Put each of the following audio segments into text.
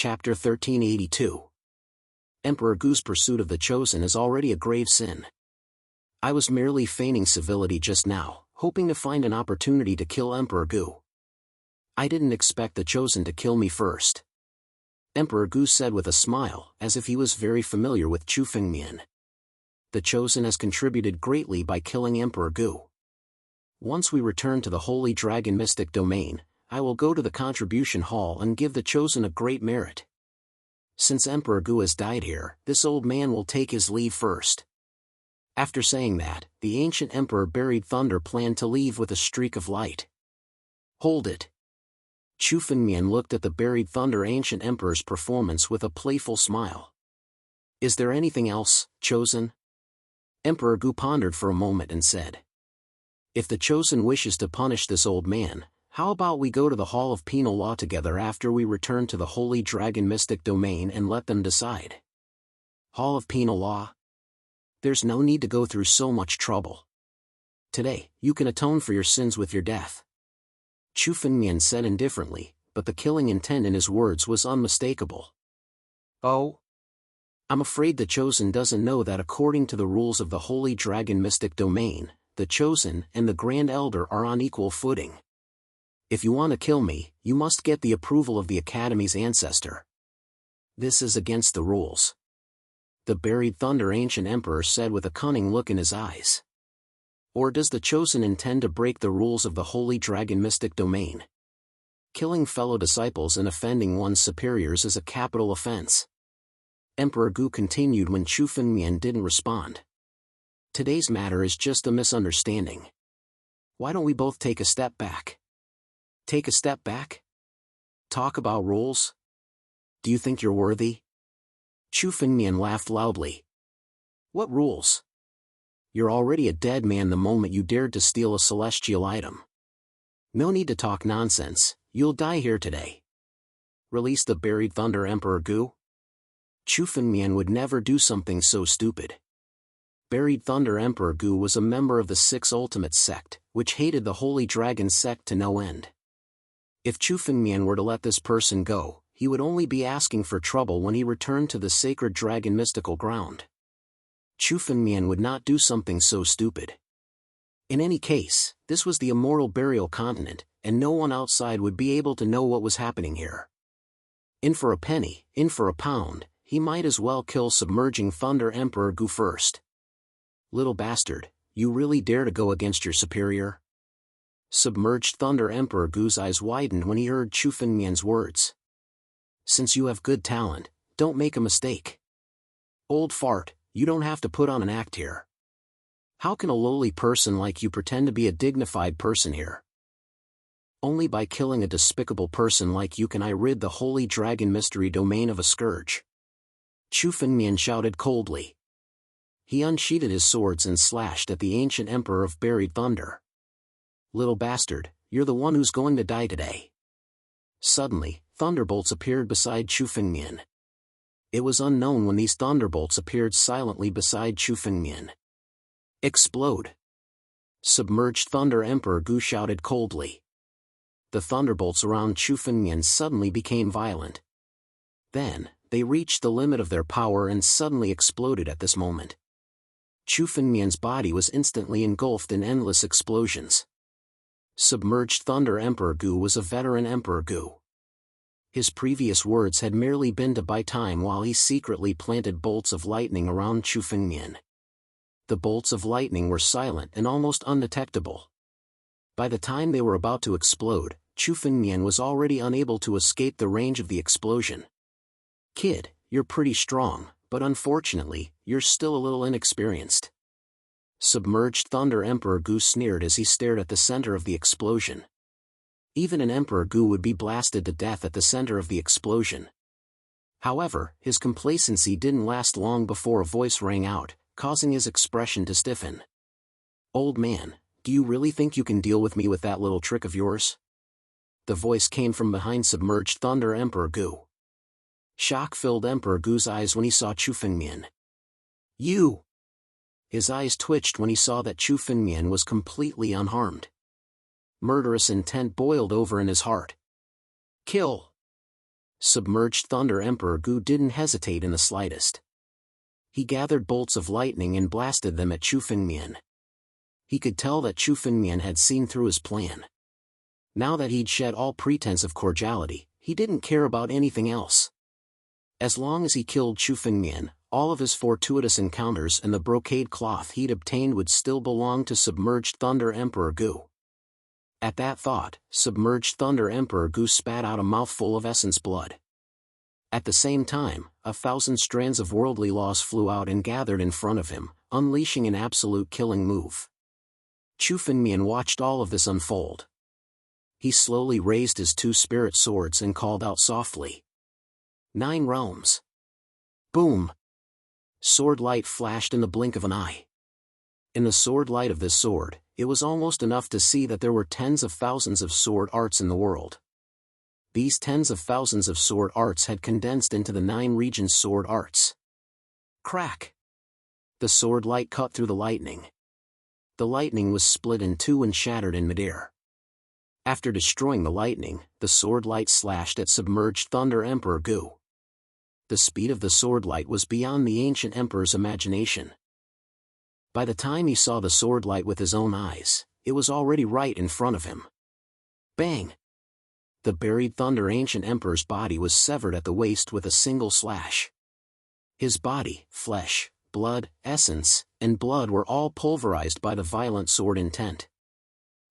Chapter 1382. Emperor Gu's pursuit of the Chosen is already a grave sin. I was merely feigning civility just now, hoping to find an opportunity to kill Emperor Gu. I didn't expect the Chosen to kill me first. Emperor Gu said with a smile, as if he was very familiar with Chu Fengmian. The Chosen has contributed greatly by killing Emperor Gu. Once we return to the Holy Dragon Mystic Domain, I will go to the Contribution Hall and give the Chosen a great merit. Since Emperor Gu has died here, this old man will take his leave first. After saying that, the ancient Emperor Buried Thunder planned to leave with a streak of light. Hold it. Chu Fengmian looked at the Buried Thunder Ancient Emperor's performance with a playful smile. Is there anything else, Chosen? Emperor Gu pondered for a moment and said. If the Chosen wishes to punish this old man, how about we go to the Hall of Penal Law together after we return to the Holy Dragon Mystic Domain and let them decide? Hall of Penal Law? There's no need to go through so much trouble. Today, you can atone for your sins with your death. Chu Fengmian said indifferently, but the killing intent in his words was unmistakable. Oh? I'm afraid the Chosen doesn't know that according to the rules of the Holy Dragon Mystic Domain, the Chosen and the Grand Elder are on equal footing. If you want to kill me, you must get the approval of the Academy's ancestor. This is against the rules. The Buried Thunder Ancient Emperor said with a cunning look in his eyes. Or does the Chosen intend to break the rules of the Holy Dragon Mystic Domain? Killing fellow disciples and offending one's superiors is a capital offense. Emperor Gu continued when Chu Fengmian didn't respond. Today's matter is just a misunderstanding. Why don't we both take a step back? Take a step back? Talk about rules? Do you think you're worthy? Chu Fengmian laughed loudly. What rules? You're already a dead man the moment you dared to steal a celestial item. No need to talk nonsense, you'll die here today. Release the Buried Thunder Emperor Gu? Chu Fengmian would never do something so stupid. Buried Thunder Emperor Gu was a member of the Six Ultimate Sect, which hated the Holy Dragon Sect to no end. If Chu Fengmian were to let this person go, he would only be asking for trouble when he returned to the Sacred Dragon Mystical Ground. Chu Fengmian would not do something so stupid. In any case, this was the Immortal Burial Continent, and no one outside would be able to know what was happening here. In for a penny, in for a pound, he might as well kill Submerging Thunder Emperor Gu first. Little bastard, you really dare to go against your superior? Submerged Thunder Emperor Gu's eyes widened when he heard Chu Fengmian's words. Since you have good talent, don't make a mistake. Old fart, you don't have to put on an act here. How can a lowly person like you pretend to be a dignified person here? Only by killing a despicable person like you can I rid the Holy Dragon Mystery Domain of a scourge. Chu Fengmian shouted coldly. He unsheathed his swords and slashed at the ancient Emperor of Buried Thunder. Little bastard, you're the one who's going to die today. Suddenly, thunderbolts appeared beside Chu Fengmian. It was unknown when these thunderbolts appeared silently beside Chu Fengmian. Explode! Submerged Thunder Emperor Gu shouted coldly. The thunderbolts around Chu Fengmian suddenly became violent. Then, they reached the limit of their power and suddenly exploded at this moment. Chu Fengmian's body was instantly engulfed in endless explosions. Submerged Thunder Emperor Gu was a veteran Emperor Gu. His previous words had merely been to buy time while he secretly planted bolts of lightning around Chu Fengmian. The bolts of lightning were silent and almost undetectable. By the time they were about to explode, Chu Fengmian was already unable to escape the range of the explosion. Kid, you're pretty strong, but unfortunately, you're still a little inexperienced. Submerged Thunder Emperor Gu sneered as he stared at the center of the explosion. Even an Emperor Gu would be blasted to death at the center of the explosion. However, his complacency didn't last long before a voice rang out, causing his expression to stiffen. Old man, do you really think you can deal with me with that little trick of yours? The voice came from behind Submerged Thunder Emperor Gu. Shock filled Emperor Gu's eyes when he saw Chu Fengmian. You! His eyes twitched when he saw that Chu Fengmian was completely unharmed. Murderous intent boiled over in his heart. Kill! Submerged Thunder Emperor Gu didn't hesitate in the slightest. He gathered bolts of lightning and blasted them at Chu Fengmian. He could tell that Chu Fengmian had seen through his plan. Now that he'd shed all pretense of cordiality, he didn't care about anything else. As long as he killed Chu Fengmian, all of his fortuitous encounters and the brocade cloth he'd obtained would still belong to Submerged Thunder Emperor Gu. At that thought, Submerged Thunder Emperor Gu spat out a mouthful of essence blood. At the same time, 1,000 strands of worldly laws flew out and gathered in front of him, unleashing an absolute killing move. Chu Fengmian watched all of this unfold. He slowly raised his 2 spirit swords and called out softly. 9 realms. Boom! Sword light flashed in the blink of an eye. In the sword light of this sword, it was almost enough to see that there were tens of thousands of sword arts in the world. These tens of thousands of sword arts had condensed into the 9 regions sword arts. Crack! The sword light cut through the lightning. The lightning was split in 2 and shattered in midair. After destroying the lightning, the sword light slashed at Submerged Thunder Emperor Gu. The speed of the sword light was beyond the ancient emperor's imagination. By the time he saw the sword light with his own eyes, it was already right in front of him. Bang! The buried Thunder Ancient Emperor's body was severed at the waist with a single slash. His body, flesh, blood, essence, and blood were all pulverized by the violent sword intent.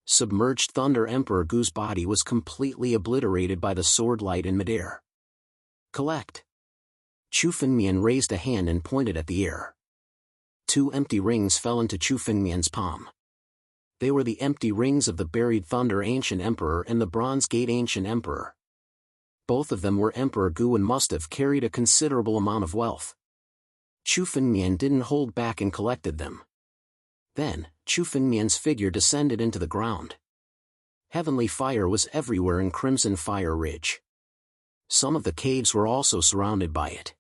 Submerged Thunder Emperor Gu's body was completely obliterated by the sword light in midair. Collect! Chu Fengmian raised a hand and pointed at the air. 2 empty rings fell into Chu Fengmian's palm. They were the empty rings of the buried Thunder Ancient Emperor and the Bronze Gate Ancient Emperor. Both of them were Emperor Gu and must have carried a considerable amount of wealth. Chu Fengmian didn't hold back and collected them. Then, Chu Fengmian's figure descended into the ground. Heavenly fire was everywhere in Crimson Fire Ridge. Some of the caves were also surrounded by it.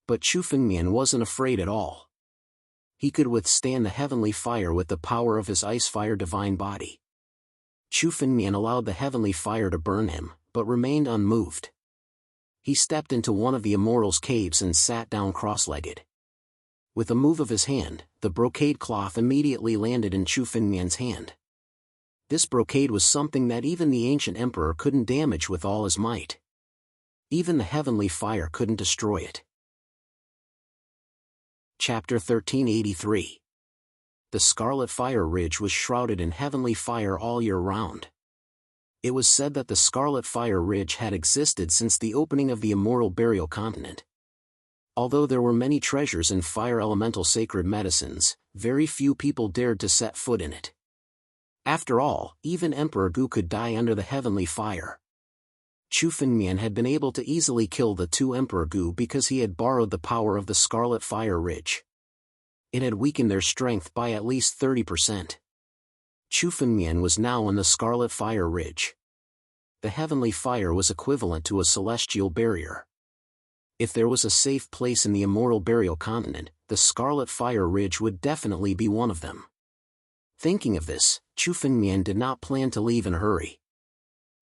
But Chu Fengmian wasn't afraid at all. He could withstand the heavenly fire with the power of his ice fire divine body. Chu Fengmian allowed the heavenly fire to burn him, but remained unmoved. He stepped into one of the immortals' caves and sat down cross-legged. With a move of his hand, the brocade cloth immediately landed in Chu Fengmian's hand. This brocade was something that even the ancient emperor couldn't damage with all his might. Even the heavenly fire couldn't destroy it. Chapter 1383. The Scarlet Fire Ridge was shrouded in heavenly fire all year round. It was said that the Scarlet Fire Ridge had existed since the opening of the immortal burial continent. Although there were many treasures and fire elemental sacred medicines, very few people dared to set foot in it. After all, even Emperor Gu could die under the heavenly fire. Chu Fengmian had been able to easily kill the 2 Emperor Gu because he had borrowed the power of the Scarlet Fire Ridge. It had weakened their strength by at least 30%. Chu Fengmian was now in the Scarlet Fire Ridge. The heavenly fire was equivalent to a celestial barrier. If there was a safe place in the immortal burial continent, the Scarlet Fire Ridge would definitely be one of them. Thinking of this, Chu Fengmian did not plan to leave in a hurry.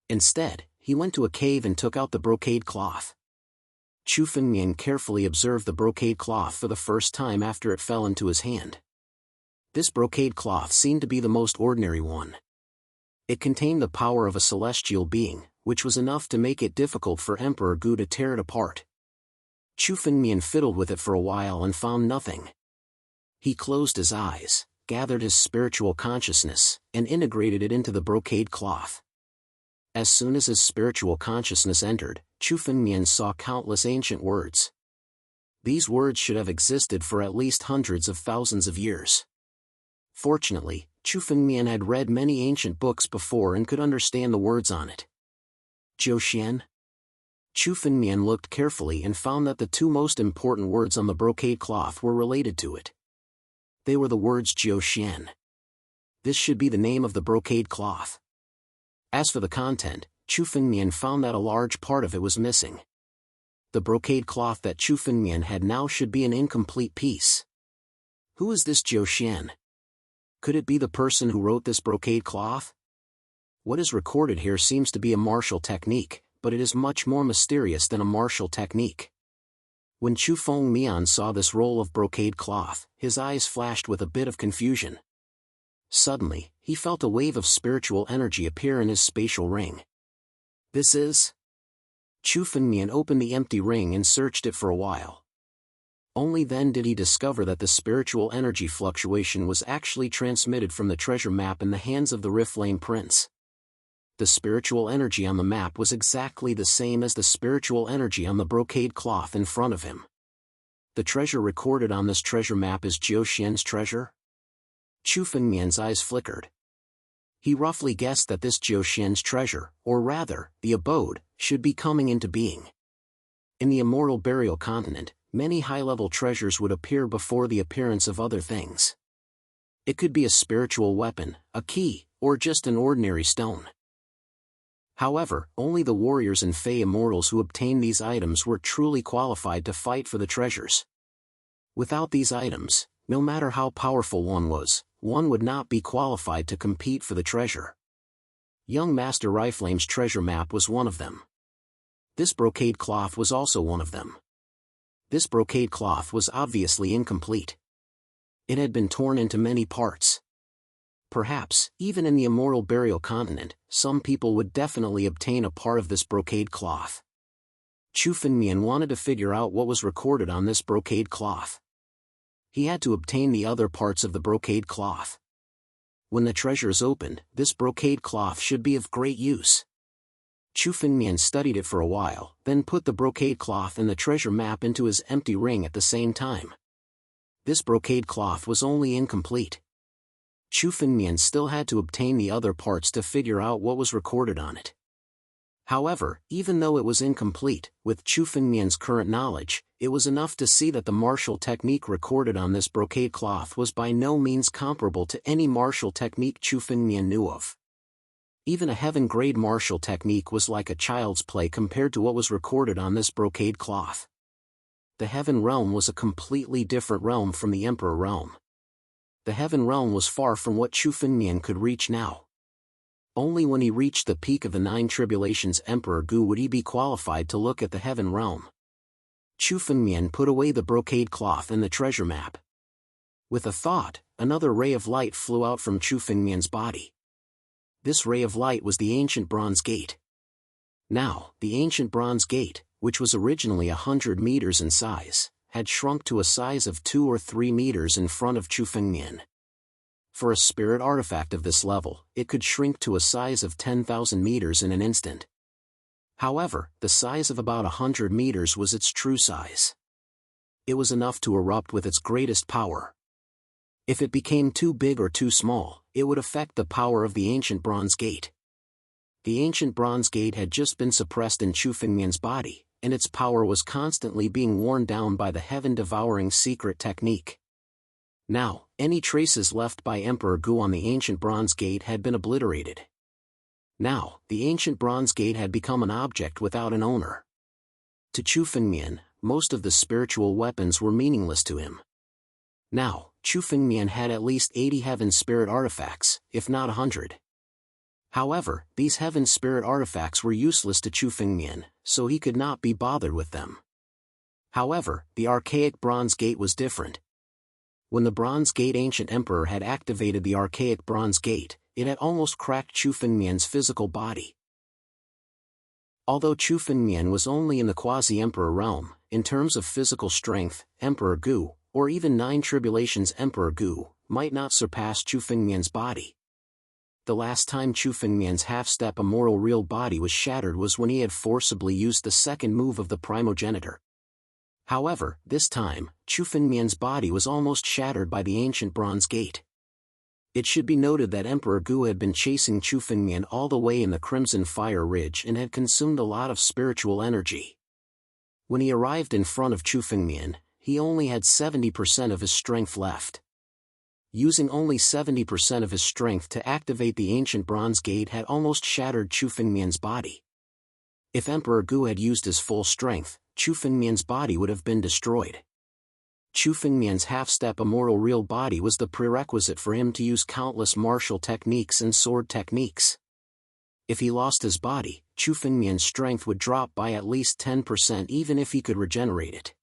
Instead, he went to a cave and took out the brocade cloth. Chu Fengmian carefully observed the brocade cloth for the first time after it fell into his hand. This brocade cloth seemed to be the most ordinary one. It contained the power of a celestial being, which was enough to make it difficult for Emperor Gu to tear it apart. Chu Fengmian fiddled with it for a while and found nothing. He closed his eyes, gathered his spiritual consciousness, and integrated it into the brocade cloth. As soon as his spiritual consciousness entered, Chu Fengmian saw countless ancient words. These words should have existed for at least hundreds of thousands of years. Fortunately, Chu Fengmian had read many ancient books before and could understand the words on it. Jiuxian? Chu Fengmian looked carefully and found that the 2 most important words on the brocade cloth were related to it. They were the words Jiuxian. This should be the name of the brocade cloth. As for the content, Chu Fengmian found that a large part of it was missing. The brocade cloth that Chu Fengmian had now should be an incomplete piece. Who is this Jiuxian? Could it be the person who wrote this brocade cloth? What is recorded here seems to be a martial technique, but it is much more mysterious than a martial technique. When Chu Fengmian saw this roll of brocade cloth, his eyes flashed with a bit of confusion. Suddenly, he felt a wave of spiritual energy appear in his spatial ring. This is... Chu Fengmian opened the empty ring and searched it for a while. Only then did he discover that the spiritual energy fluctuation was actually transmitted from the treasure map in the hands of the Riflame Prince. The spiritual energy on the map was exactly the same as the spiritual energy on the brocade cloth in front of him. The treasure recorded on this treasure map is Jiao Xian's treasure? Chu Fengmian's eyes flickered. He roughly guessed that this Jiao Xian's treasure, or rather, the abode, should be coming into being. In the immortal burial continent, many high-level treasures would appear before the appearance of other things. It could be a spiritual weapon, a key, or just an ordinary stone. However, only the warriors and Fey immortals who obtained these items were truly qualified to fight for the treasures. Without these items, no matter how powerful one would not be qualified to compete for the treasure. Young Master Riflame's treasure map was one of them. This brocade cloth was also one of them. This brocade cloth was obviously incomplete. It had been torn into many parts. Perhaps, even in the immortal burial continent, some people would definitely obtain a part of this brocade cloth. Chu Fengmian wanted to figure out what was recorded on this brocade cloth. He had to obtain the other parts of the brocade cloth. When the treasure is opened, this brocade cloth should be of great use. Chu Fengmian studied it for a while, then put the brocade cloth and the treasure map into his empty ring at the same time. This brocade cloth was only incomplete. Chu Fengmian still had to obtain the other parts to figure out what was recorded on it. However, even though it was incomplete, with Chu Fengmian's current knowledge, it was enough to see that the martial technique recorded on this brocade cloth was by no means comparable to any martial technique Chu Fengmian knew of. Even a heaven-grade martial technique was like a child's play compared to what was recorded on this brocade cloth. The heaven realm was a completely different realm from the Emperor realm. The heaven realm was far from what Chu Fengmian could reach now. Only when he reached the peak of the 9 tribulations Emperor Gu would he be qualified to look at the heaven realm. Chu Fengmian put away the brocade cloth and the treasure map. With a thought, another ray of light flew out from Chu Fengmian's body. This ray of light was the ancient bronze gate. Now, the ancient bronze gate, which was originally 100 meters in size, had shrunk to a size of 2 or 3 meters in front of Chu Fengmian. For a spirit artifact of this level, it could shrink to a size of 10,000 meters in an instant. However, the size of about 100 meters was its true size. It was enough to erupt with its greatest power. If it became too big or too small, it would affect the power of the ancient bronze gate. The ancient bronze gate had just been suppressed in Chu Fengmian's body, and its power was constantly being worn down by the heaven-devouring secret technique. Now, any traces left by Emperor Gu on the ancient bronze gate had been obliterated. Now, the ancient bronze gate had become an object without an owner. To Chu Fengmian, most of the spiritual weapons were meaningless to him. Now, Chu Fengmian had at least 80 heaven spirit artifacts, if not 100. However, these heaven spirit artifacts were useless to Chu Fengmian, so he could not be bothered with them. However, the archaic bronze gate was different. When the Bronze Gate Ancient Emperor had activated the archaic Bronze Gate, it had almost cracked Chu Fengmian's physical body. Although Chu Fengmian was only in the quasi-emperor realm, in terms of physical strength, Emperor Gu, or even 9 tribulations Emperor Gu, might not surpass Chu Fengmian's body. The last time Chu Fengmian's half-step immortal real body was shattered was when he had forcibly used the second move of the primogenitor. However, this time, Chu Fengmian's body was almost shattered by the ancient bronze gate. It should be noted that Emperor Gu had been chasing Chu Fengmian all the way in the Crimson Fire Ridge and had consumed a lot of spiritual energy. When he arrived in front of Chu Fengmian, he only had 70% of his strength left. Using only 70% of his strength to activate the ancient bronze gate had almost shattered Chu Fengmian's body. If Emperor Gu had used his full strength, Chu Fengmian's body would have been destroyed. Chu Fengmian's half-step immortal real body was the prerequisite for him to use countless martial techniques and sword techniques. If he lost his body, Chu Fengmian's strength would drop by at least 10% even if he could regenerate it.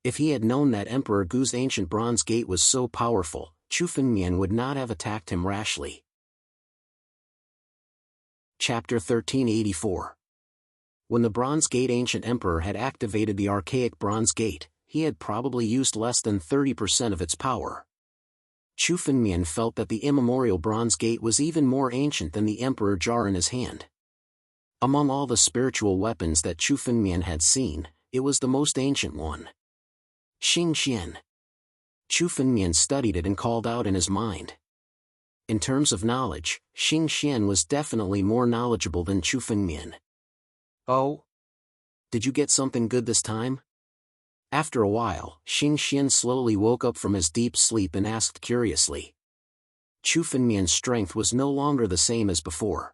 If he had known that Emperor Gu's ancient bronze gate was so powerful, Chu Fengmian would not have attacked him rashly. Chapter 1384. When the Bronze Gate ancient emperor had activated the archaic Bronze Gate, he had probably used less than 30% of its power. Chu Fengmian felt that the immemorial Bronze Gate was even more ancient than the emperor jar in his hand. Among all the spiritual weapons that Chu Fengmian had seen, it was the most ancient one. Xing Xian. Chu Fengmian studied it and called out in his mind. In terms of knowledge, Xing Xian was definitely more knowledgeable than Chu Fengmian. Oh? Did you get something good this time? After a while, Xing Xian slowly woke up from his deep sleep and asked curiously. Chu Fengmian's strength was no longer the same as before.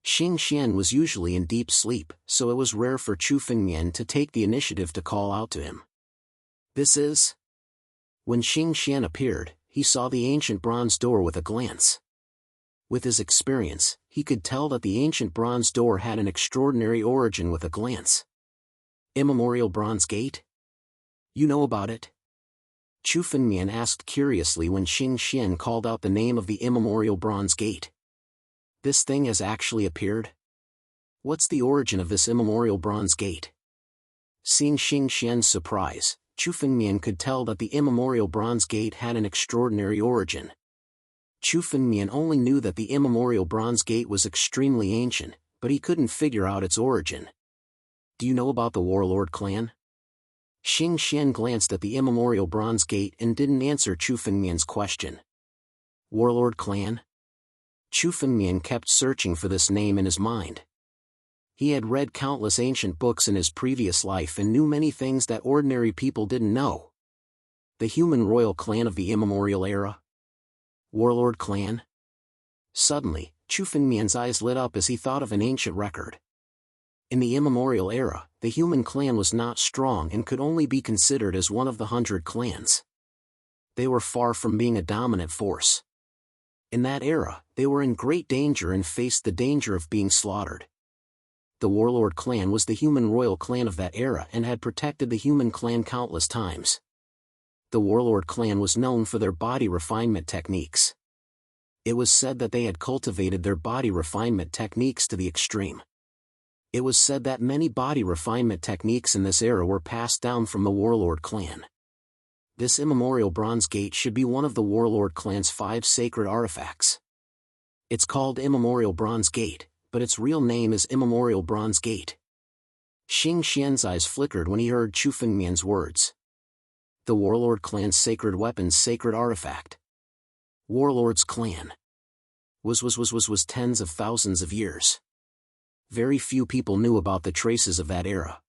Xing Xian was usually in deep sleep, so it was rare for Chu Fengmian to take the initiative to call out to him. This is? When Xing Xian appeared, he saw the ancient bronze door with a glance. With his experience, he could tell that the ancient bronze door had an extraordinary origin with a glance. Immemorial Bronze Gate? You know about it? Chu Fengmian asked curiously when Xing Xian called out the name of the immemorial Bronze Gate. This thing has actually appeared? What's the origin of this immemorial Bronze Gate? Seeing Xing Xian's surprise, Chu Fengmian could tell that the immemorial Bronze Gate had an extraordinary origin. Chu Fengmian only knew that the immemorial Bronze Gate was extremely ancient, but he couldn't figure out its origin. Do you know about the Warlord clan? Xing Xian glanced at the immemorial Bronze Gate and didn't answer Chu Fengmian's question. Warlord clan? Chu Fengmian kept searching for this name in his mind. He had read countless ancient books in his previous life and knew many things that ordinary people didn't know. The human royal clan of the immemorial era? Warlord clan? Suddenly, Chu Fengmian's eyes lit up as he thought of an ancient record. In the immemorial era, the human clan was not strong and could only be considered as one of the 100 clans. They were far from being a dominant force. In that era, they were in great danger and faced the danger of being slaughtered. The Warlord clan was the human royal clan of that era and had protected the human clan countless times. The Warlord clan was known for their body refinement techniques. It was said that they had cultivated their body refinement techniques to the extreme. It was said that many body refinement techniques in this era were passed down from the Warlord clan. This immemorial Bronze Gate should be one of the Warlord clan's 5 sacred artifacts. It's called Immemorial Bronze Gate, but its real name is Immemorial Bronze Gate. Xing Xian's eyes flickered when he heard Chu Fengmian's words. The Warlord clan's sacred weapon's sacred artifact. Warlord's clan. Was tens of thousands of years. Very few people knew about the traces of that era.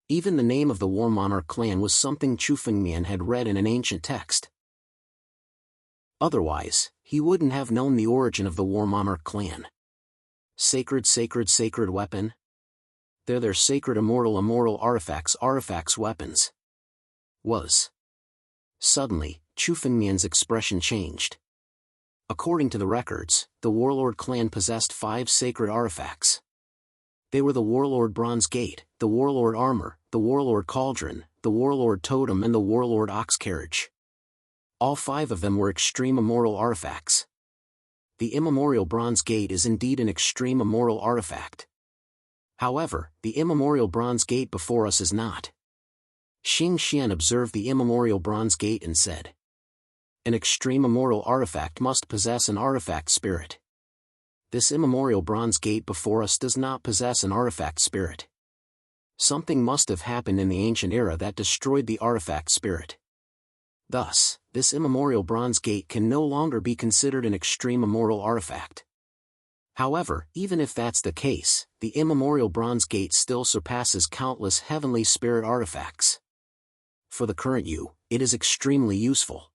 Even the name of the War Monarch clan was something Chu Fengmian had read in an ancient text. Otherwise, he wouldn't have known the origin of the War Monarch clan. Sacred weapon? They're their sacred immortal artifacts weapons. Was. Suddenly, Chu Fengmian's expression changed. According to the records, the Warlord clan possessed 5 sacred artifacts. They were the Warlord Bronze Gate, the Warlord Armor, the Warlord Cauldron, the Warlord Totem and the Warlord Ox Carriage. All 5 of them were extreme immortal artifacts. The immemorial Bronze Gate is indeed an extreme immortal artifact. However, the immemorial Bronze Gate before us is not. Xing Xian observed the immemorial Bronze Gate and said, an extreme immortal artifact must possess an artifact spirit. This immemorial Bronze Gate before us does not possess an artifact spirit. Something must have happened in the ancient era that destroyed the artifact spirit. Thus, this immemorial Bronze Gate can no longer be considered an extreme immortal artifact. However, even if that's the case, the immemorial Bronze Gate still surpasses countless heavenly spirit artifacts. For the current you, it is extremely useful.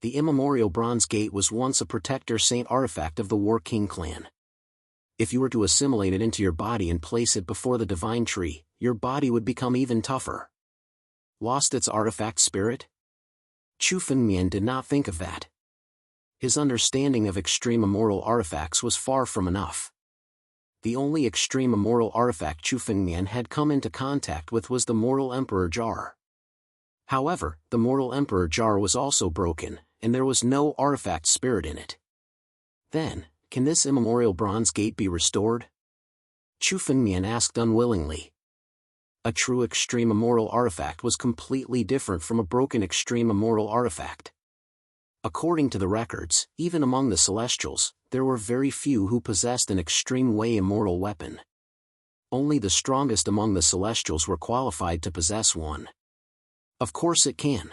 The immemorial Bronze Gate was once a protector saint artifact of the War King clan. If you were to assimilate it into your body and place it before the divine tree, your body would become even tougher. Lost its artifact spirit? Chu Fengmian did not think of that. His understanding of extreme immortal artifacts was far from enough. the only extreme immoral artifact Chu Fengmian had come into contact with was the Mortal Emperor Jar. However, the Mortal Emperor Jar was also broken, and there was no artifact spirit in it. Then, can this immemorial bronze gate be restored? Chu Fengmian asked unwillingly. A true extreme immoral artifact was completely different from a broken extreme immoral artifact. According to the records, even among the Celestials, there were very few who possessed an extreme way immortal weapon. Only the strongest among the Celestials were qualified to possess one. Of course it can.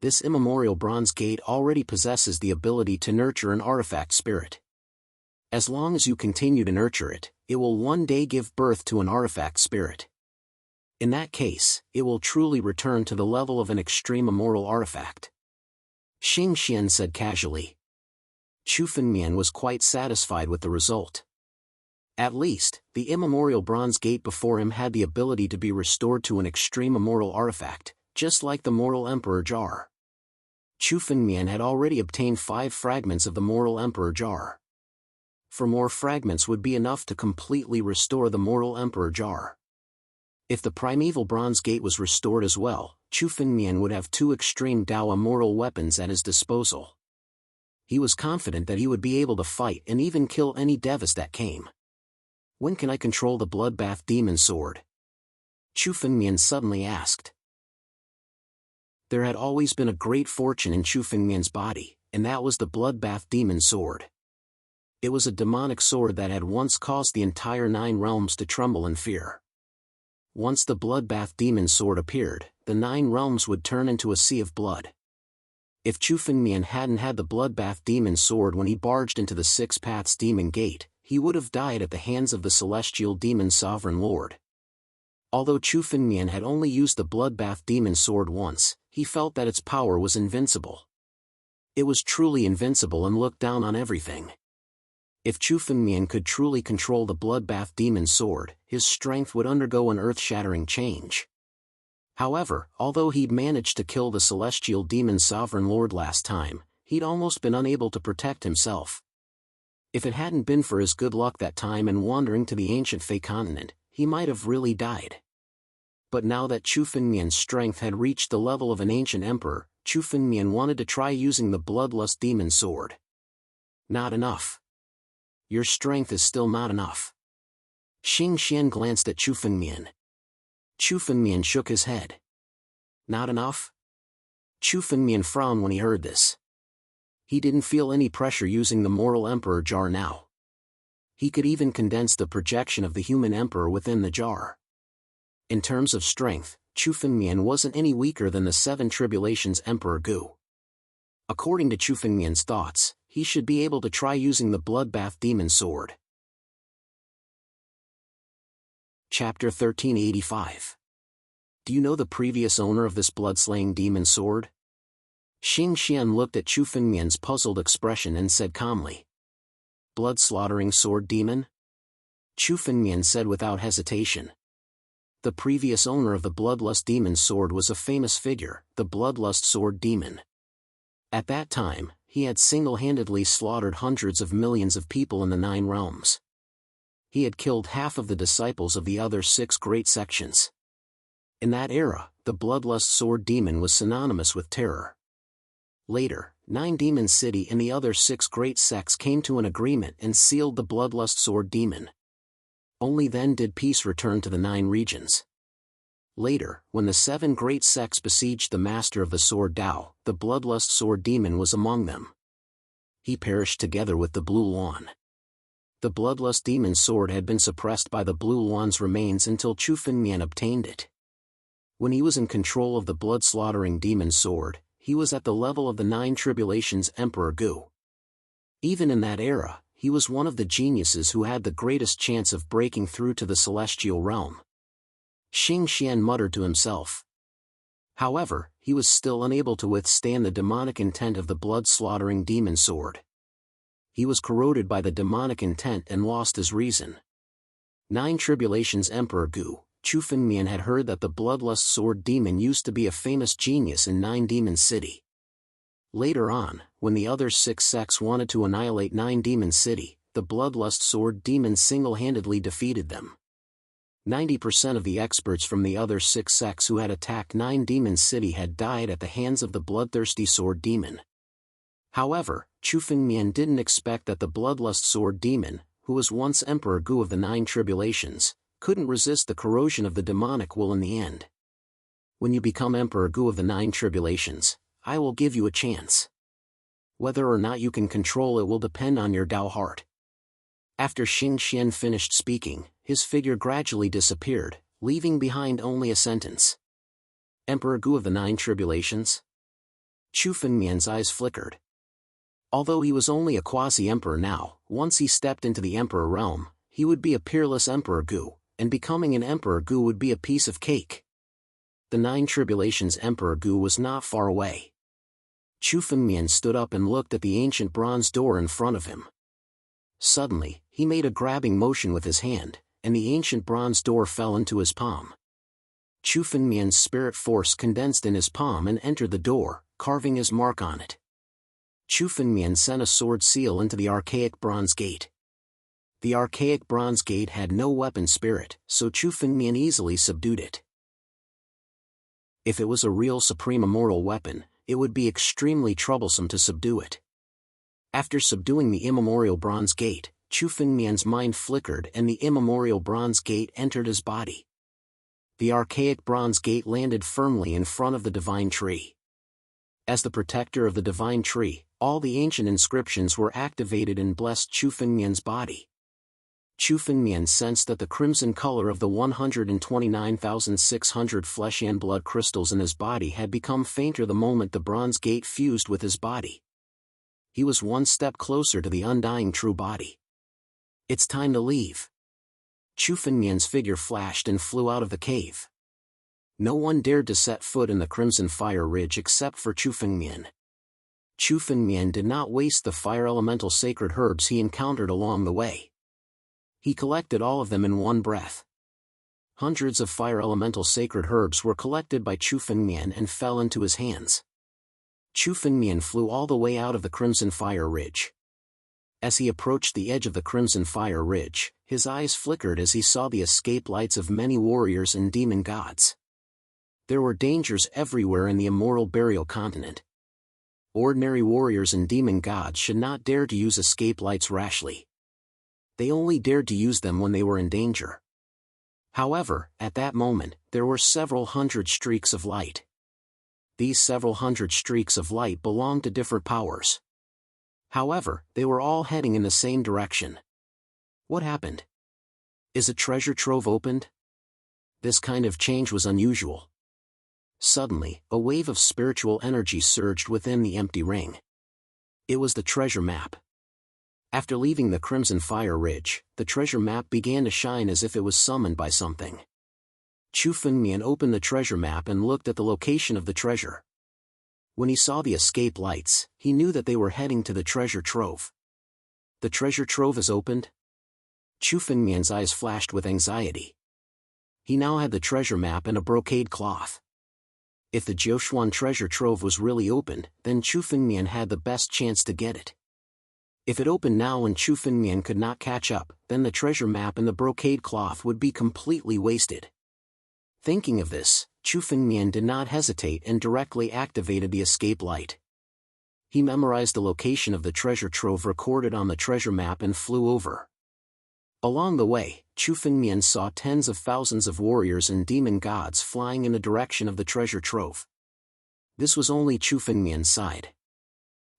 This immemorial bronze gate already possesses the ability to nurture an artifact spirit. As long as you continue to nurture it, it will one day give birth to an artifact spirit. In that case, it will truly return to the level of an extreme immoral artifact. Xing Xian said casually. Chu Fengmian was quite satisfied with the result. At least, the immemorial bronze gate before him had the ability to be restored to an extreme immoral artifact, just like the Mortal Emperor Jar. Chu Fengmian had already obtained 5 fragments of the Mortal Emperor Jar. 4 more fragments would be enough to completely restore the Mortal Emperor Jar. If the primeval bronze gate was restored as well, Chu Fengmian would have 2 extreme Dao immortal weapons at his disposal. He was confident that he would be able to fight and even kill any devas that came. When can I control the Bloodbath Demon Sword? Chu Fengmian suddenly asked. There had always been a great fortune in Chu Fengmian's body, and that was the Bloodbath Demon Sword. It was a demonic sword that had once caused the entire 9 realms to tremble in fear. Once the Bloodbath Demon Sword appeared, the 9 realms would turn into a sea of blood. If Chu Fengmian hadn't had the Bloodbath Demon Sword when he barged into the 6 Paths Demon Gate, he would have died at the hands of the Celestial Demon Sovereign Lord. Although Chu Fengmian had only used the Bloodbath Demon Sword once, he felt that its power was invincible. It was truly invincible and looked down on everything. If Chu Fengmian could truly control the Bloodbath Demon Sword, his strength would undergo an earth-shattering change. However, although he'd managed to kill the Celestial Demon Sovereign Lord last time, he'd almost been unable to protect himself. If it hadn't been for his good luck that time and wandering to the ancient Fey continent, he might have really died. But now that Chu Fengmian's strength had reached the level of an ancient emperor, Chu Fengmian wanted to try using the Bloodlust Demon Sword. Not enough. Your strength is still not enough. Xing Xian glanced at Chu Fengmian. Chu Fengmian shook his head. Not enough? Chu Fengmian frowned when he heard this. He didn't feel any pressure using the Mortal Emperor Jar now. He could even condense the projection of the human emperor within the jar. In terms of strength, Chu Fengmian wasn't any weaker than the 7 Tribulations Emperor Gu. According to Chu Fengmian's thoughts, he should be able to try using the Bloodbath Demon Sword. Chapter 1385. Do you know the previous owner of this blood-slaying demon sword? Xing Xian looked at Chu Fengmian's puzzled expression and said calmly. Blood-slaughtering sword demon? Chu Fengmian said without hesitation. The previous owner of the Bloodlust Demon Sword was a famous figure, the Bloodlust Sword Demon. At that time, he had single-handedly slaughtered hundreds of millions of people in the 9 realms. He had killed half of the disciples of the other 6 great sections. In that era, the Bloodlust Sword Demon was synonymous with terror. Later, 9 Demon City and the other 6 great sects came to an agreement and sealed the Bloodlust Sword Demon. Only then did peace return to the 9 regions. Later, when the 7 great sects besieged the master of the Sword Dao, the Bloodlust Sword Demon was among them. He perished together with the Blue Luan. The Bloodlust Demon Sword had been suppressed by the Blue Luan's remains until Chu Fengmian obtained it. When he was in control of the blood-slaughtering demon sword, he was at the level of the 9 Tribulations Emperor Gu. Even in that era, he was one of the geniuses who had the greatest chance of breaking through to the celestial realm. Xing Xian muttered to himself. However, he was still unable to withstand the demonic intent of the blood-slaughtering demon sword. He was corroded by the demonic intent and lost his reason. 9 Tribulations Emperor Gu, Chu Fengmian had heard that the Bloodlust Sword Demon used to be a famous genius in 9 Demon City. Later on, when the other 6 sects wanted to annihilate 9 Demon City, the Bloodlust Sword Demon single-handedly defeated them. 90% of the experts from the other 6 sects who had attacked Nine Demons City had died at the hands of the Bloodthirsty Sword Demon. However, Chu Fengmian didn't expect that the Bloodlust Sword Demon, who was once Emperor Gu of the Nine Tribulations, couldn't resist the corrosion of the demonic will in the end. When you become Emperor Gu of the Nine Tribulations, I will give you a chance. Whether or not you can control it will depend on your Dao heart. After Xing Xian finished speaking, his figure gradually disappeared, leaving behind only a sentence. Emperor Gu of the Nine Tribulations? Chu Fengmian's eyes flickered. Although he was only a quasi-emperor now, once he stepped into the emperor realm, he would be a peerless Emperor Gu, and becoming an Emperor Gu would be a piece of cake. The Nine Tribulations Emperor Gu was not far away. Chu Fengmian stood up and looked at the ancient bronze door in front of him. Suddenly, he made a grabbing motion with his hand, and the ancient bronze door fell into his palm. Chu Fengmian's spirit force condensed in his palm and entered the door, carving his mark on it. Chu Fengmian sent a sword seal into the archaic bronze gate. The archaic bronze gate had no weapon spirit, so Chu Fengmian easily subdued it. If it was a real supreme immortal weapon, it would be extremely troublesome to subdue it. After subduing the immemorial bronze gate, Chu Fengmian's mind flickered and the immemorial bronze gate entered his body. The archaic bronze gate landed firmly in front of the divine tree. As the protector of the divine tree, all the ancient inscriptions were activated and blessed Chu Fengmian's body. Chu Fengmian sensed that the crimson color of the 129,600 flesh and blood crystals in his body had become fainter the moment the bronze gate fused with his body. He was one step closer to the undying true body. It's time to leave. Chu Fengmian's figure flashed and flew out of the cave. No one dared to set foot in the Crimson Fire Ridge except for Chu Fengmian. Chu Fengmian did not waste the fire elemental sacred herbs he encountered along the way. He collected all of them in one breath. Hundreds of fire elemental sacred herbs were collected by Chu Fengmian and fell into his hands. Chu Fengmian flew all the way out of the Crimson Fire Ridge. As he approached the edge of the Crimson Fire Ridge, his eyes flickered as he saw the escape lights of many warriors and demon gods. There were dangers everywhere in the immortal burial continent. Ordinary warriors and demon gods should not dare to use escape lights rashly. They only dared to use them when they were in danger. However, at that moment, there were several hundred streaks of light. These several hundred streaks of light belonged to different powers. However, they were all heading in the same direction. What happened? Is a treasure trove opened? This kind of change was unusual. Suddenly, a wave of spiritual energy surged within the empty ring. It was the treasure map. After leaving the Crimson Fire Ridge, the treasure map began to shine as if it was summoned by something. Chu Fengmian opened the treasure map and looked at the location of the treasure. When he saw the escape lights, he knew that they were heading to the treasure trove. The treasure trove is opened? Chu Fengmian's eyes flashed with anxiety. He now had the treasure map and a brocade cloth. If the Jianwang treasure trove was really opened, then Chu Fengmian had the best chance to get it. If it opened now and Chu Fengmian could not catch up, then the treasure map and the brocade cloth would be completely wasted. Thinking of this, Chu Fengmian did not hesitate and directly activated the escape light. He memorized the location of the treasure trove recorded on the treasure map and flew over. Along the way, Chu Fengmian saw tens of thousands of warriors and demon gods flying in the direction of the treasure trove. This was only Chu Fengmian's side.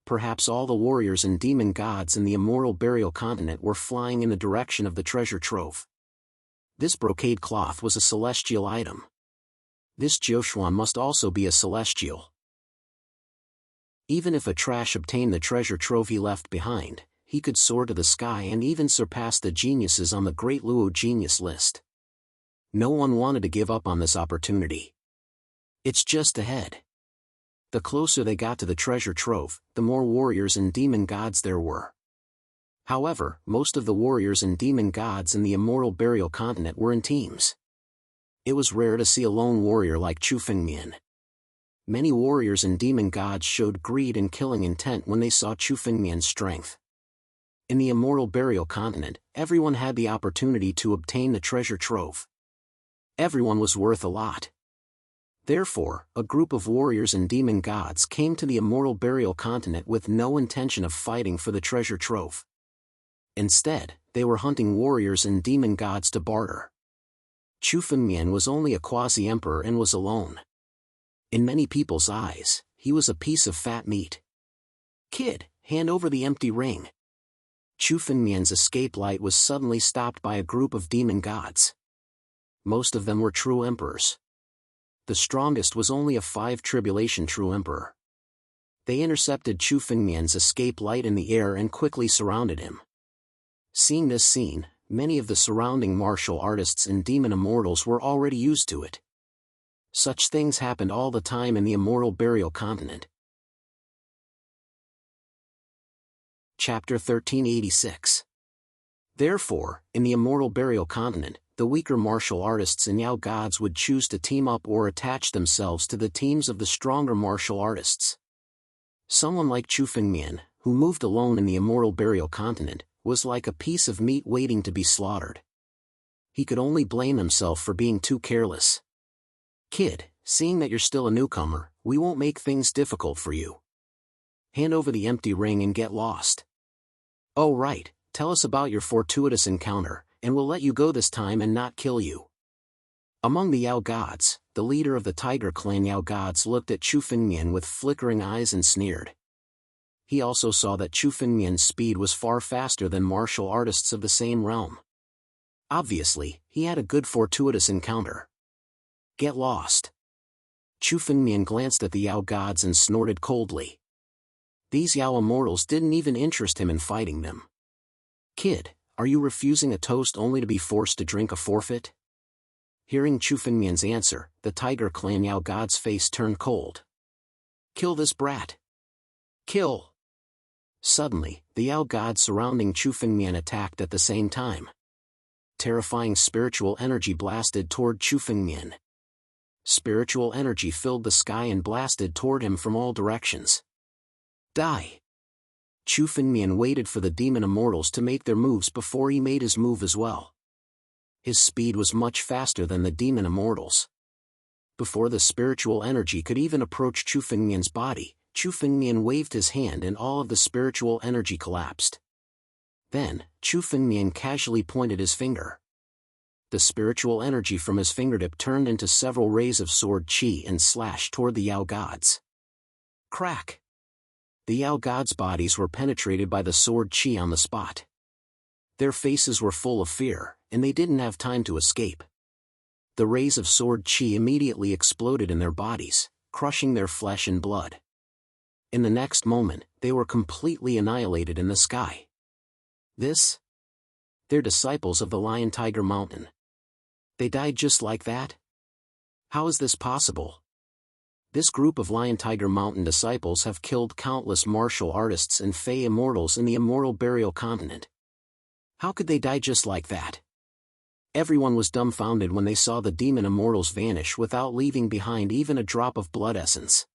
Perhaps all the warriors and demon gods in the immortal burial continent were flying in the direction of the treasure trove. This brocade cloth was a celestial item. This Jianwang must also be a celestial. Even if a trash obtained the treasure trove he left behind, he could soar to the sky and even surpass the geniuses on the Great Luo Genius list. No one wanted to give up on this opportunity. It's just ahead. The closer they got to the treasure trove, the more warriors and demon gods there were. However, most of the warriors and demon gods in the immortal burial continent were in teams. It was rare to see a lone warrior like Chu Fengmian. Many warriors and demon gods showed greed and killing intent when they saw Chu Fengmian's strength. in the immortal burial continent, everyone had the opportunity to obtain the treasure trove. Everyone was worth a lot. Therefore, a group of warriors and demon gods came to the immortal burial continent with no intention of fighting for the treasure trove. Instead, they were hunting warriors and demon gods to barter. Chu Fengmian was only a quasi-emperor and was alone. In many people's eyes, he was a piece of fat meat. "Kid, hand over the empty ring." Chu Fengmian's escape light was suddenly stopped by a group of demon gods. Most of them were true emperors. The strongest was only a 5 tribulation true emperor. They intercepted Chu Fengmian's escape light in the air and quickly surrounded him. Seeing this scene, many of the surrounding martial artists and demon immortals were already used to it. Such things happened all the time in the immortal burial continent. Chapter 1386. Therefore, in the immortal burial continent, the weaker martial artists and Yao gods would choose to team up or attach themselves to the teams of the stronger martial artists. Someone like Chu Fengmian, who moved alone in the immortal burial continent, was like a piece of meat waiting to be slaughtered. He could only blame himself for being too careless. "Kid, seeing that you're still a newcomer, we won't make things difficult for you. Hand over the empty ring and get lost. Oh right, tell us about your fortuitous encounter, and we'll let you go this time and not kill you." Among the Yao gods, the leader of the Tiger Clan Yao gods looked at Chu Fengmian with flickering eyes and sneered. He also saw that Chu Fengmian's speed was far faster than martial artists of the same realm. Obviously, he had a good fortuitous encounter. "Get lost." Chu Fengmian glanced at the Yao gods and snorted coldly. These Yao immortals didn't even interest him in fighting them. "Kid, are you refusing a toast only to be forced to drink a forfeit?" Hearing Chu Fengmian's answer, the Tiger Clan Yao god's face turned cold. "Kill this brat! Kill!" Suddenly, the Yao gods surrounding Chu Fengmian attacked at the same time. Terrifying spiritual energy blasted toward Chu Fengmian. Spiritual energy filled the sky and blasted toward him from all directions. "Die!" Chu Fengmian waited for the demon immortals to make their moves before he made his move as well. His speed was much faster than the demon immortals. Before the spiritual energy could even approach Chu Fengmian's body, Chu Fengmian waved his hand and all of the spiritual energy collapsed. Then, Chu Fengmian casually pointed his finger. The spiritual energy from his fingertip turned into several rays of sword qi and slashed toward the Yao gods. Crack! The Yao gods' bodies were penetrated by the sword qi on the spot. Their faces were full of fear, and they didn't have time to escape. The rays of sword qi immediately exploded in their bodies, crushing their flesh and blood. In the next moment, they were completely annihilated in the sky. They're disciples of the Lion Tiger Mountain. They died just like that? How is this possible? This group of Lion Tiger Mountain disciples have killed countless martial artists and fey immortals in the immortal burial continent. How could they die just like that? Everyone was dumbfounded when they saw the demon immortals vanish without leaving behind even a drop of blood essence.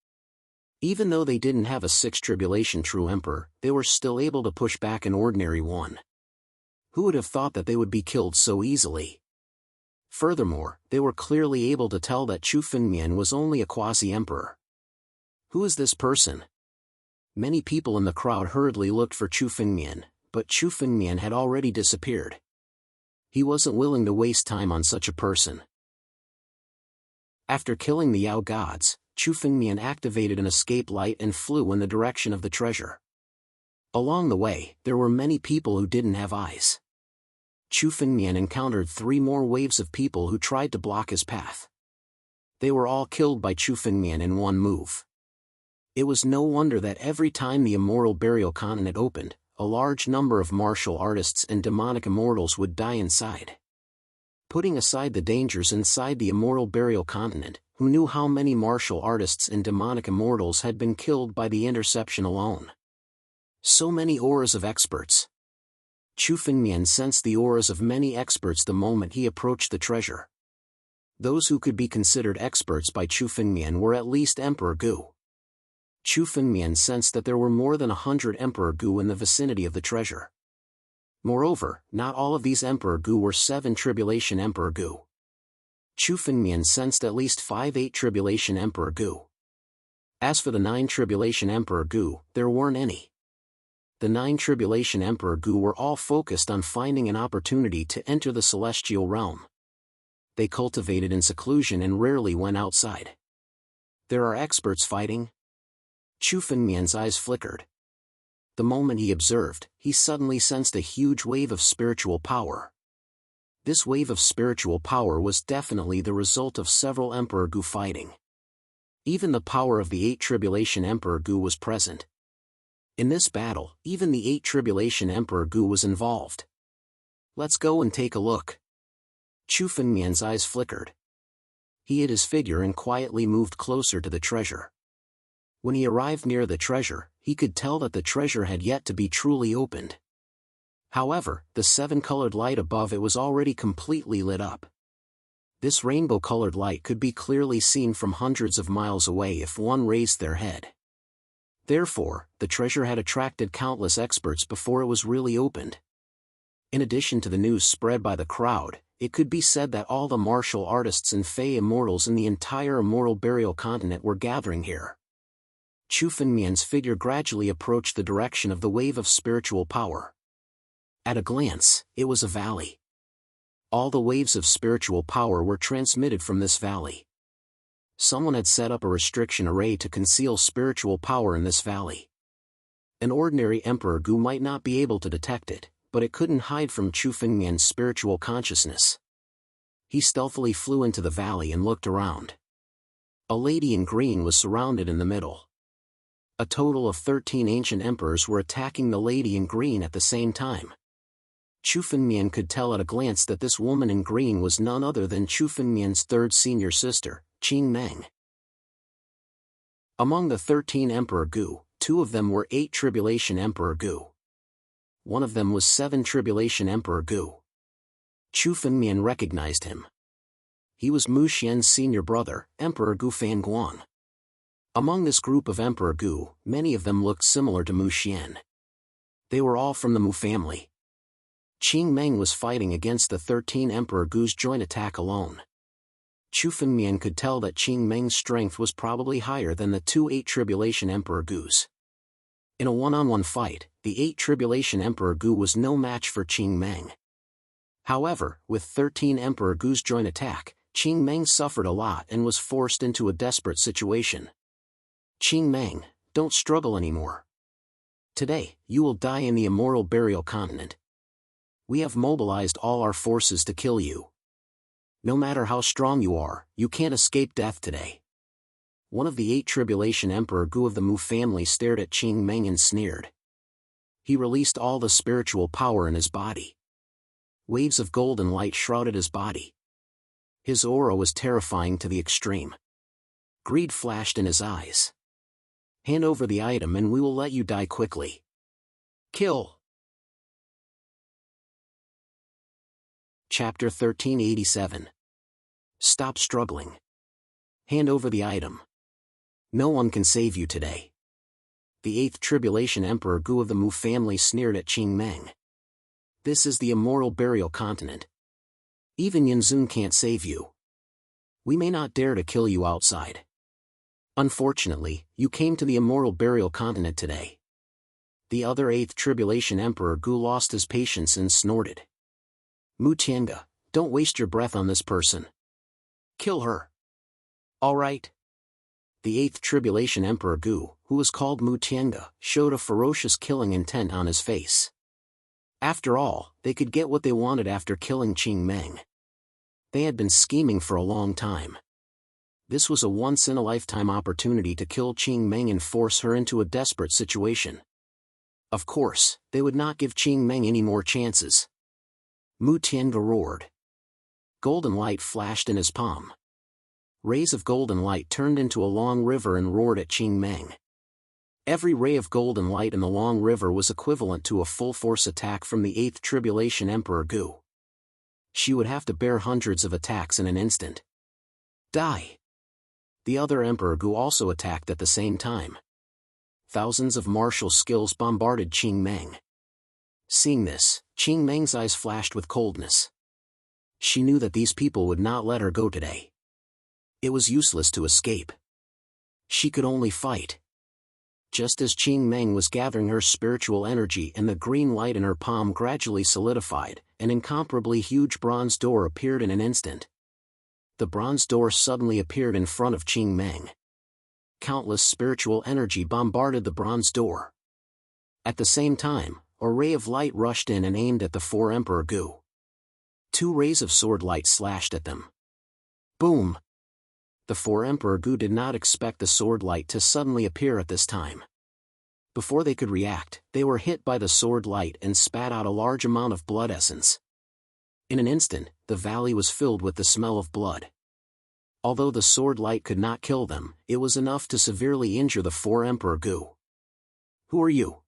Even though they didn't have a 6 tribulation true emperor, they were still able to push back an ordinary one. Who would have thought that they would be killed so easily? Furthermore, they were clearly able to tell that Chu Fengmian was only a quasi-emperor. Who is this person? Many people in the crowd hurriedly looked for Chu Fengmian, but Chu Fengmian had already disappeared. He wasn't willing to waste time on such a person. After killing the Yao gods, Chu Fengmian activated an escape light and flew in the direction of the treasure. Along the way, there were many people who didn't have eyes. Chu Fengmian encountered 3 more waves of people who tried to block his path. They were all killed by Chu Fengmian in one move. It was no wonder that every time the immortal burial continent opened, a large number of martial artists and demonic immortals would die inside. Putting aside the dangers inside the immortal burial continent, who knew how many martial artists and demonic immortals had been killed by the interception alone? So many auras of experts. Chu Fengmian sensed the auras of many experts the moment he approached the treasure. Those who could be considered experts by Chu Fengmian were at least Emperor Gu. Chu Fengmian sensed that there were more than 100 Emperor Gu in the vicinity of the treasure. Moreover, not all of these Emperor Gu were 7 Tribulation Emperor Gu. Chu Fengmian sensed at least 5 8 Tribulation Emperor Gu. As for the 9 Tribulation Emperor Gu, there weren't any. The 9 Tribulation Emperor Gu were all focused on finding an opportunity to enter the celestial realm. They cultivated in seclusion and rarely went outside. There are experts fighting? Chu Fengmian's eyes flickered. The moment he observed, he suddenly sensed a huge wave of spiritual power. This wave of spiritual power was definitely the result of several Emperor Gu fighting. Even the power of the 8 Tribulation Emperor Gu was present. In this battle, even the 8 Tribulation Emperor Gu was involved. Let's go and take a look. Chu Fengmian's eyes flickered. He hid his figure and quietly moved closer to the treasure. When he arrived near the treasure, he could tell that the treasure had yet to be truly opened. However, the 7-colored light above it was already completely lit up. This rainbow-colored light could be clearly seen from hundreds of miles away if one raised their head. Therefore, the treasure had attracted countless experts before it was really opened. In addition to the news spread by the crowd, it could be said that all the martial artists and Fey immortals in the entire Immortal Burial Continent were gathering here. Chu Fengmian's figure gradually approached the direction of the wave of spiritual power. At a glance, it was a valley. All the waves of spiritual power were transmitted from this valley. Someone had set up a restriction array to conceal spiritual power in this valley. An ordinary Emperor Gu might not be able to detect it, but it couldn't hide from Chu Fengmian's spiritual consciousness. He stealthily flew into the valley and looked around. A lady in green was surrounded in the middle. A total of 13 ancient emperors were attacking the lady in green at the same time. Chu Fengmian could tell at a glance that this woman in green was none other than Chu Fengmian's third senior sister, Qing Meng. Among the 13 Emperor Gu, 2 of them were 8 Tribulation Emperor Gu. One of them was 7 Tribulation Emperor Gu. Chu Fengmian recognized him. He was Mu Xian's senior brother, Emperor Gu Fanguang. Among this group of Emperor Gu, many of them looked similar to Mu Xian. They were all from the Mu family. Qing Meng was fighting against the 13 Emperor Gu's joint attack alone. Chu Fengmian could tell that Qing Meng's strength was probably higher than the 2 8 Tribulation Emperor Gu's. In a one-on-one fight, the 8 Tribulation Emperor Gu was no match for Qing Meng. However, with 13 Emperor Gu's joint attack, Qing Meng suffered a lot and was forced into a desperate situation. Qing Meng, don't struggle anymore. Today, you will die in the Immortal Burial Continent. We have mobilized all our forces to kill you. No matter how strong you are, you can't escape death today. One of the 8 Tribulation Emperor Gu of the Mu family stared at Qing Meng and sneered. He released all the spiritual power in his body. Waves of golden light shrouded his body. His aura was terrifying to the extreme. Greed flashed in his eyes. Hand over the item and we will let you die quickly. Kill. Chapter 1387. Stop struggling. Hand over the item. No one can save you today. The 8th Tribulation Emperor Gu of the Mu family sneered at Qing Meng. This is the Immortal Burial Continent. Even Yanzun can't save you. We may not dare to kill you outside. Unfortunately, you came to the Immortal Burial Continent today. The other 8th Tribulation Emperor Gu lost his patience and snorted. Mu Tiange, don't waste your breath on this person. Kill her. All right. The 8th Tribulation Emperor Gu, who was called Mu Tiange, showed a ferocious killing intent on his face. After all, they could get what they wanted after killing Qing Meng. They had been scheming for a long time. This was a once-in-a-lifetime opportunity to kill Qing Meng and force her into a desperate situation. Of course, they would not give Qing Meng any more chances. Mu Tiange roared. Golden light flashed in his palm. Rays of golden light turned into a long river and roared at Qing Meng. Every ray of golden light in the long river was equivalent to a full-force attack from the 8th Tribulation Emperor Gu. She would have to bear hundreds of attacks in an instant. Die! The other Emperor Gu also attacked at the same time. Thousands of martial skills bombarded Qing Meng. Seeing this, Qing Meng's eyes flashed with coldness. She knew that these people would not let her go today. It was useless to escape. She could only fight. Just as Qing Meng was gathering her spiritual energy and the green light in her palm gradually solidified, an incomparably huge bronze door appeared in an instant. The bronze door suddenly appeared in front of Qing Meng. Countless spiritual energy bombarded the bronze door. At the same time, a ray of light rushed in and aimed at the four Emperor Gu. Two rays of sword light slashed at them. Boom! The four Emperor Gu did not expect the sword light to suddenly appear at this time. Before they could react, they were hit by the sword light and spat out a large amount of blood essence. In an instant, the valley was filled with the smell of blood. Although the sword light could not kill them, it was enough to severely injure the four Emperor Gu. Who are you?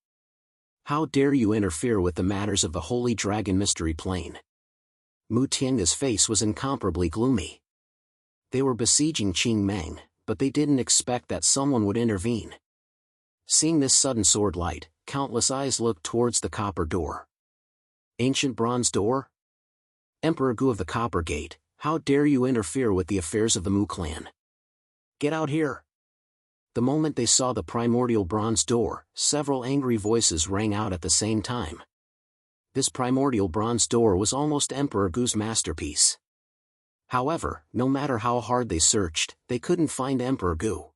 How dare you interfere with the matters of the Holy Dragon Mystery Plane? Mu Tiange's face was incomparably gloomy. They were besieging Qing Meng, but they didn't expect that someone would intervene. Seeing this sudden sword light, countless eyes looked towards the copper door. Ancient bronze door? Emperor Gu of the Copper Gate, how dare you interfere with the affairs of the Mu clan? Get out here! The moment they saw the primordial bronze door, several angry voices rang out at the same time. This primordial bronze door was almost Emperor Gu's masterpiece. However, no matter how hard they searched, they couldn't find Emperor Gu.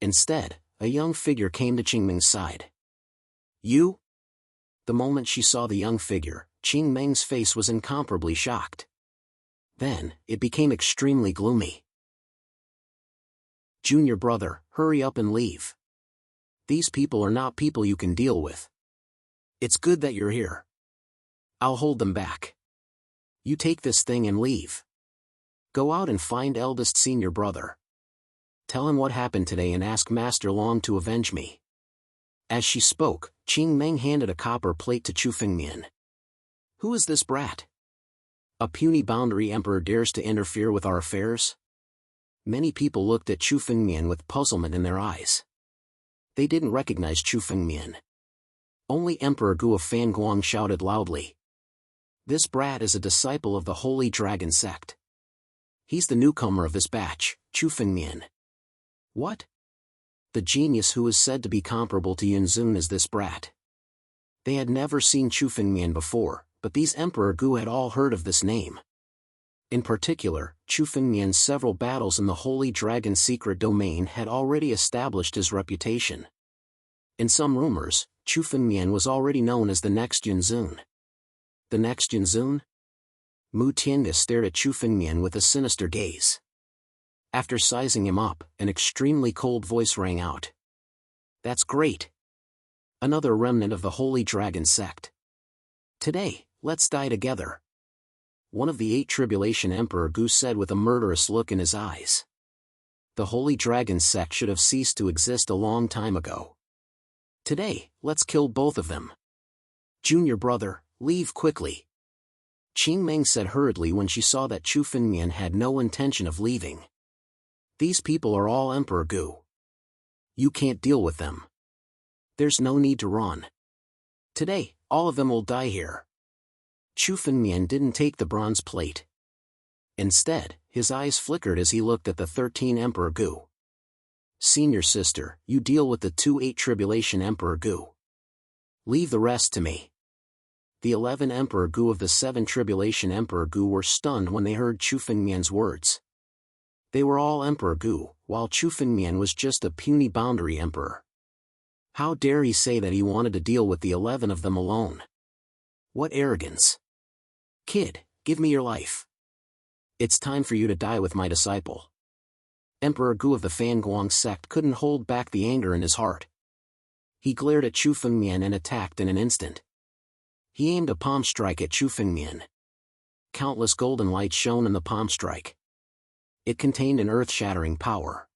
Instead, a young figure came to Qing Meng's side. You? The moment she saw the young figure, Qing Meng's face was incomparably shocked. Then, it became extremely gloomy. Junior brother, hurry up and leave. These people are not people you can deal with. It's good that you're here. I'll hold them back. You take this thing and leave. Go out and find eldest senior brother. Tell him what happened today and ask Master Long to avenge me. As she spoke, Qing Meng handed a copper plate to Chu Fengmian. Who is this brat? A puny boundary emperor dares to interfere with our affairs? Many people looked at Chu Fengmian with puzzlement in their eyes. They didn't recognize Chu Fengmian. Only Emperor Gu of Fanguang shouted loudly. This brat is a disciple of the Holy Dragon sect. He's the newcomer of this batch, Chu Fengmian. What? The genius who is said to be comparable to Yunzun is this brat. They had never seen Chu Fengmian before, but these Emperor Gu had all heard of this name. In particular, Chu Fengmian's several battles in the Holy Dragon secret domain had already established his reputation. In some rumors, Chu Fengmian was already known as the next Yunzun. The next Yunzun? Mu Tiange stared at Chu Fengmian with a sinister gaze. After sizing him up, an extremely cold voice rang out. That's great. Another remnant of the Holy Dragon sect. Today, let's die together. One of the 8 Tribulation Emperor Gu said with a murderous look in his eyes. The Holy Dragon sect should have ceased to exist a long time ago. Today, let's kill both of them. Junior brother, leave quickly. Qing Meng said hurriedly when she saw that Chu Fengmian had no intention of leaving. These people are all Emperor Gu. You can't deal with them. There's no need to run. Today, all of them will die here. Chu Fengmian didn't take the bronze plate. Instead, his eyes flickered as he looked at the 13 Emperor Gu. Senior sister, you deal with the 8 Tribulation Emperor Gu. Leave the rest to me. The 11 Emperor Gu of the 7 Tribulation Emperor Gu were stunned when they heard Chu Fengmian's words. They were all Emperor Gu, while Chu Fengmian was just a puny boundary emperor. How dare he say that he wanted to deal with the 11 of them alone? What arrogance! Kid, give me your life. It's time for you to die with my disciple. Emperor Gu of the Fanguang sect couldn't hold back the anger in his heart. He glared at Chu Fengmian and attacked in an instant. He aimed a palm strike at Chu Fengmian. Countless golden lights shone in the palm strike. It contained an earth-shattering power.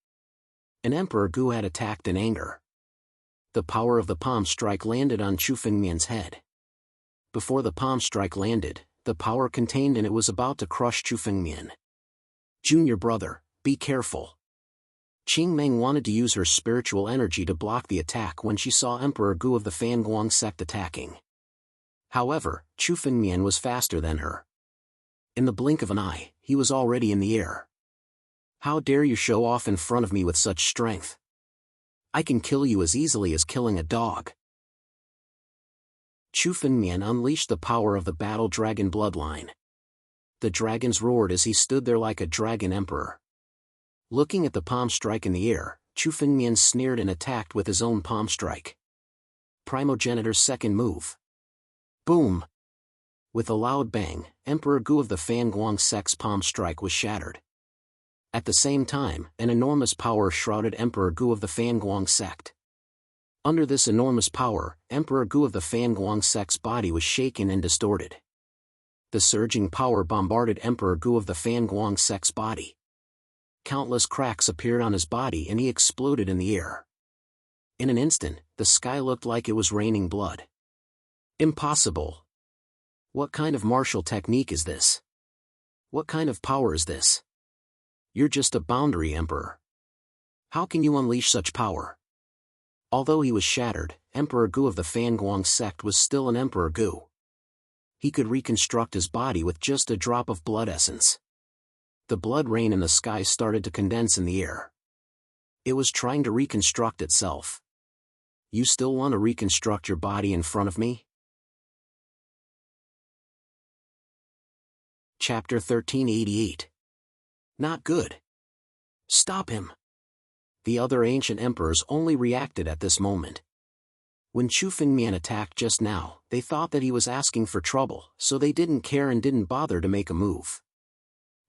An Emperor Gu had attacked in anger. The power of the palm strike landed on Chu Fengmian's head. Before the palm strike landed, the power contained in it was about to crush Chu Fengmian. Junior brother, be careful. Qing Meng wanted to use her spiritual energy to block the attack when she saw Emperor Gu of the Fanguang sect attacking. However, Chu Fengmian was faster than her. In the blink of an eye, he was already in the air. How dare you show off in front of me with such strength? I can kill you as easily as killing a dog. Chu Fengmian unleashed the power of the battle dragon bloodline. The dragons roared as he stood there like a dragon emperor. Looking at the palm strike in the air, Chu Fengmian sneered and attacked with his own palm strike. Primogenitor's second move. Boom! With a loud bang, Emperor Gu of the Fanguang sect's palm strike was shattered. At the same time, an enormous power shrouded Emperor Gu of the Fanguang sect. Under this enormous power, Emperor Gu of the Fanguang sect's body was shaken and distorted. The surging power bombarded Emperor Gu of the Fanguang sect's body. Countless cracks appeared on his body and he exploded in the air. In an instant, the sky looked like it was raining blood. Impossible! What kind of martial technique is this? What kind of power is this? You're just a boundary emperor. How can you unleash such power? Although he was shattered, Emperor Gu of the Fanguang sect was still an Emperor Gu. He could reconstruct his body with just a drop of blood essence. The blood rain in the sky started to condense in the air. It was trying to reconstruct itself. You still want to reconstruct your body in front of me? Chapter 1388. Not good. Stop him. The other ancient emperors only reacted at this moment. When Chu Fengmian attacked just now, they thought that he was asking for trouble, so they didn't care and didn't bother to make a move.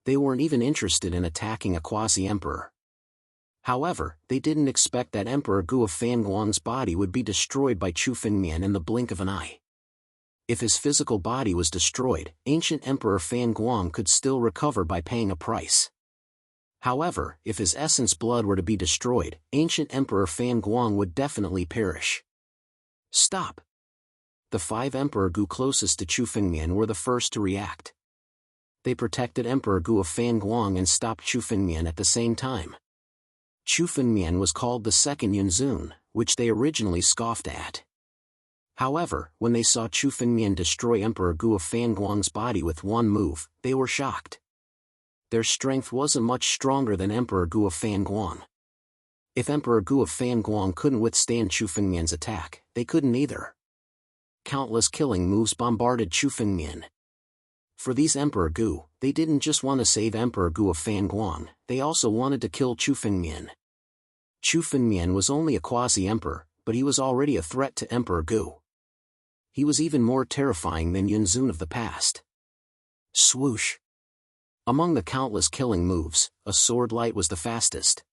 They weren't even interested in attacking a quasi-emperor. However, they didn't expect that Emperor Gu of Fanguang's body would be destroyed by Chu Fengmian in the blink of an eye. If his physical body was destroyed, ancient Emperor Fanguang could still recover by paying a price. However, if his essence blood were to be destroyed, ancient Emperor Fanguang would definitely perish. Stop! The 5 Emperor Gu closest to Chu Fengmian were the first to react. They protected Emperor Gu of Fanguang and stopped Chu Fengmian at the same time. Chu Fengmian was called the second Yunzun, which they originally scoffed at. However, when they saw Chu Fengmian destroy Emperor Gu of Fanguang's body with one move, they were shocked. Their strength wasn't much stronger than Emperor Gu of Fanguang. If Emperor Gu of Fanguang couldn't withstand Chu Fengmian's attack, they couldn't either. Countless killing moves bombarded Chu Fengmian. For these Emperor Gu, they didn't just want to save Emperor Gu of Fanguang, they also wanted to kill Chu Fengmian. Chu Fengmian was only a quasi-emperor, but he was already a threat to Emperor Gu. He was even more terrifying than Yunzun of the past. Swoosh! Among the countless killing moves, a sword light was the fastest.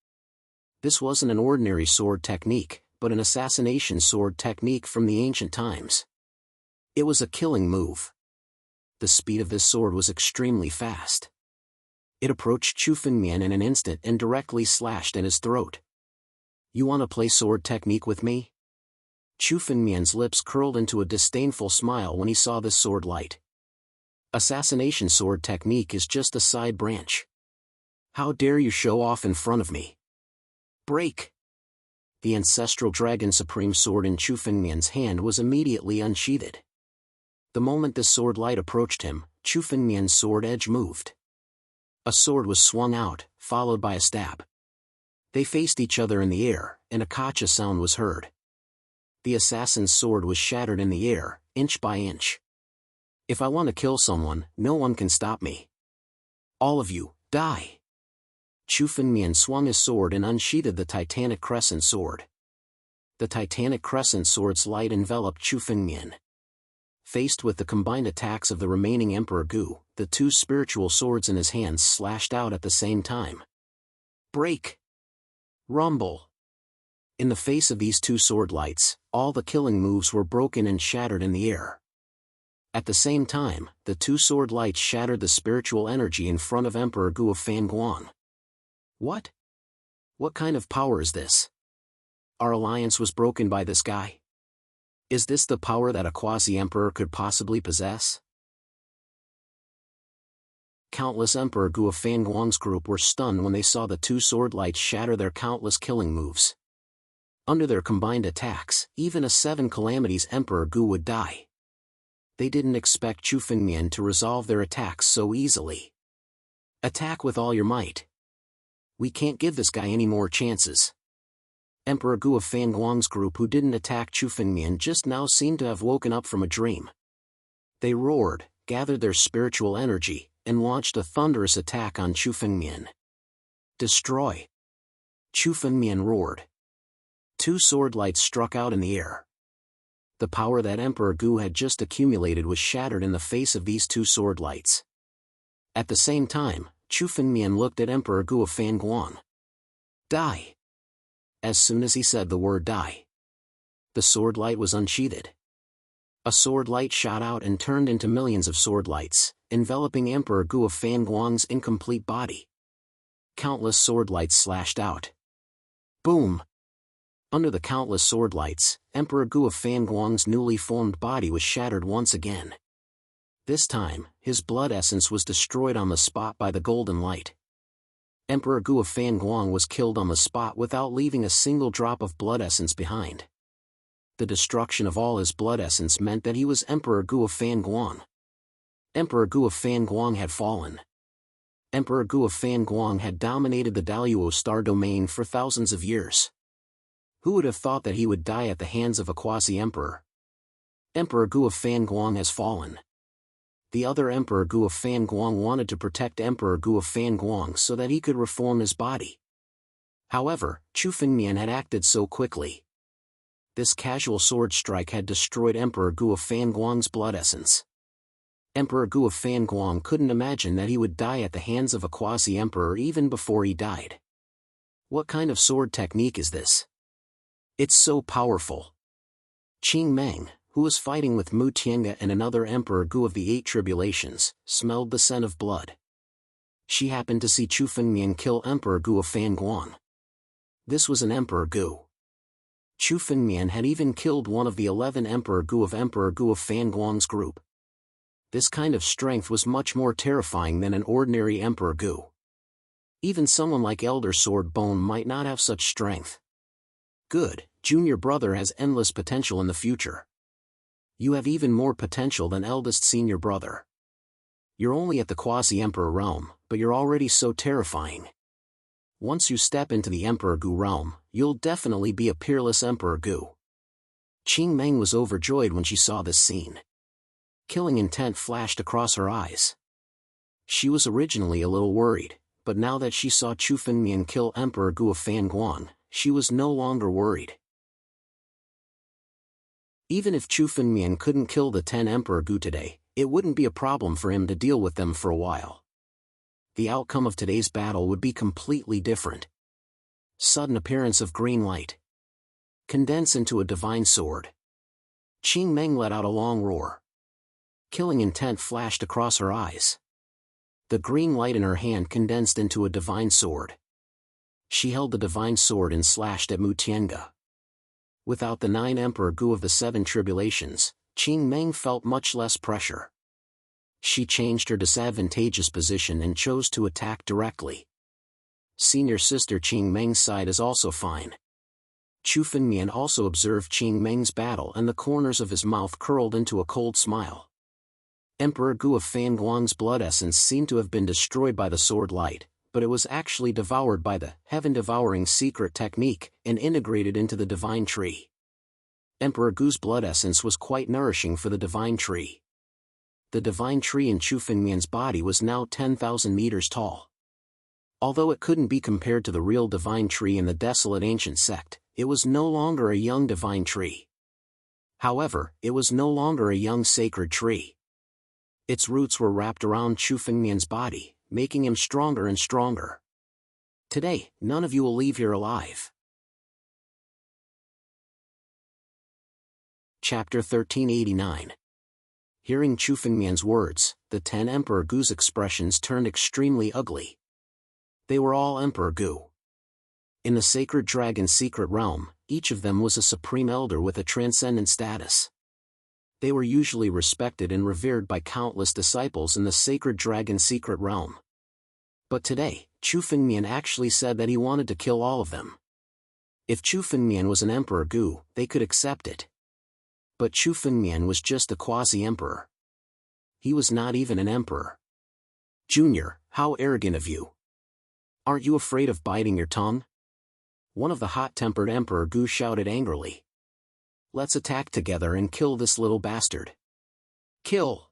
This wasn't an ordinary sword technique, but an assassination sword technique from the ancient times. It was a killing move. The speed of this sword was extremely fast. It approached Chu Fengmian in an instant and directly slashed at his throat. You want to play sword technique with me? Chu Fengmian's lips curled into a disdainful smile when he saw this sword light. Assassination sword technique is just a side branch. How dare you show off in front of me? Break! The ancestral dragon supreme sword in Chu Fengmian's hand was immediately unsheathed. The moment this sword light approached him, Chu Fengmian's sword edge moved. A sword was swung out, followed by a stab. They faced each other in the air, and a kacha sound was heard. The assassin's sword was shattered in the air, inch by inch. If I want to kill someone, no one can stop me. All of you, die! Chu Fengmian swung his sword and unsheathed the Titanic Crescent sword. The Titanic Crescent sword's light enveloped Chu Fengmian. Faced with the combined attacks of the remaining Emperor Gu, the 2 spiritual swords in his hands slashed out at the same time. Break! Rumble! In the face of these 2 sword lights, all the killing moves were broken and shattered in the air. At the same time, the 2 sword lights shattered the spiritual energy in front of Emperor Gu of Fanguang. What? What kind of power is this? Our alliance was broken by this guy? Is this the power that a quasi-emperor could possibly possess? Countless Emperor Gu of Fanguang's group were stunned when they saw the 2 sword lights shatter their countless killing moves. Under their combined attacks, even a 7 calamities Emperor Gu would die. They didn't expect Chu Fengmian to resolve their attacks so easily. Attack with all your might. We can't give this guy any more chances. Emperor Gu of Fanguang's group who didn't attack Chu Fengmian just now seemed to have woken up from a dream. They roared, gathered their spiritual energy, and launched a thunderous attack on Chu Fengmian. Destroy! Chu Fengmian roared. Two sword lights struck out in the air. The power that Emperor Gu had just accumulated was shattered in the face of these two sword lights. At the same time, Chu Fengmian looked at Emperor Gu of Fanguang. Die! As soon as he said the word die, the sword light was unsheathed. A sword light shot out and turned into millions of sword lights, enveloping Emperor Gu of Fanguang's incomplete body. Countless sword lights slashed out. Boom! Under the countless sword lights, Emperor Gu of Fanguang's newly formed body was shattered once again. This time, his blood essence was destroyed on the spot by the golden light. Emperor Gu of Fanguang was killed on the spot without leaving a single drop of blood essence behind. The destruction of all his blood essence meant that he was Emperor Gu of Fanguang. Emperor Gu of Fanguang had fallen. Emperor Gu of Fanguang had dominated the Daluo star domain for thousands of years. Who would have thought that he would die at the hands of a quasi-emperor? Emperor Gu of Fanguang has fallen. The other Emperor Gu of Fanguang wanted to protect Emperor Gu of Fanguang so that he could reform his body. However, Chu Fengmian had acted so quickly. This casual sword strike had destroyed Emperor Gu of Fanguang's blood essence. Emperor Gu of Fanguang couldn't imagine that he would die at the hands of a quasi-emperor even before he died. What kind of sword technique is this? It's so powerful. Qing Meng, who was fighting with Mu Tiange and another Emperor Gu of the Eight Tribulations, smelled the scent of blood. She happened to see Chu Fengmian kill Emperor Gu of Fanguang. This was an Emperor Gu. Chu Fengmian had even killed one of the 11 Emperor Gu of Fanguang's group. This kind of strength was much more terrifying than an ordinary Emperor Gu. Even someone like Elder Sword Bone might not have such strength. Good, junior brother has endless potential in the future. You have even more potential than eldest senior brother. You're only at the quasi-emperor realm, but you're already so terrifying. Once you step into the Emperor Gu realm, you'll definitely be a peerless Emperor Gu. Qing Meng was overjoyed when she saw this scene. Killing intent flashed across her eyes. She was originally a little worried, but now that she saw Chu Fengmian kill Emperor Gu of Fanguang, she was no longer worried. Even if Chu Fengmian couldn't kill the 10 Emperor Gu today, it wouldn't be a problem for him to deal with them for a while. The outcome of today's battle would be completely different. Sudden appearance of green light. Condense into a divine sword. Qing Meng let out a long roar. Killing intent flashed across her eyes. The green light in her hand condensed into a divine sword. She held the divine sword and slashed at Mu Tiange. Without the 9 Emperor Gu of the 7 Tribulations, Qing Meng felt much less pressure. She changed her disadvantageous position and chose to attack directly. Senior sister Qing Meng's side is also fine. Chu Fengmian also observed Qing Meng's battle and the corners of his mouth curled into a cold smile. Emperor Gu of Fanguang's blood essence seemed to have been destroyed by the sword light, but it was actually devoured by the heaven-devouring secret technique and integrated into the divine tree. Emperor Gu's blood essence was quite nourishing for the divine tree. The divine tree in Chu Fengmian's body was now 10,000 meters tall. Although it couldn't be compared to the real divine tree in the desolate ancient sect, it was no longer a young divine tree. However, it was no longer a young sacred tree. Its roots were wrapped around Chu Fengmian's body, making him stronger and stronger. Today, none of you will leave here alive. Chapter 1389. Hearing Chu Fengmian's words, the 10 Emperor Gu's expressions turned extremely ugly. They were all Emperor Gu. In the Sacred Dragon secret realm, each of them was a supreme elder with a transcendent status. They were usually respected and revered by countless disciples in the Sacred Dragon secret realm. But today, Chu Fengmian actually said that he wanted to kill all of them. If Chu Fengmian was an Emperor Gu, they could accept it. But Chu Fengmian was just a quasi-emperor. He was not even an emperor. Junior, how arrogant of you. Aren't you afraid of biting your tongue? One of the hot-tempered Emperor Gu shouted angrily. Let's attack together and kill this little bastard. Kill!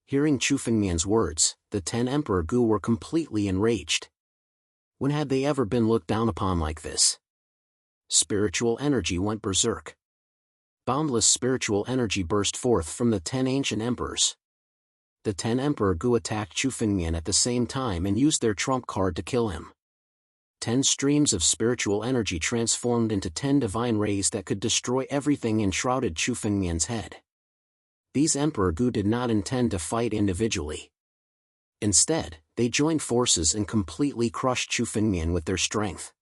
Hearing Chu Fengmian's words, the 10 Emperor Gu were completely enraged. When had they ever been looked down upon like this? Spiritual energy went berserk. Boundless spiritual energy burst forth from the 10 ancient emperors. The 10 Emperor Gu attacked Chu Fengmian at the same time and used their trump card to kill him. 10 streams of spiritual energy transformed into 10 divine rays that could destroy everything enshrouded Chu Fengmian's head. These Emperor Gu did not intend to fight individually. Instead, they joined forces and completely crushed Chu Fengmian with their strength.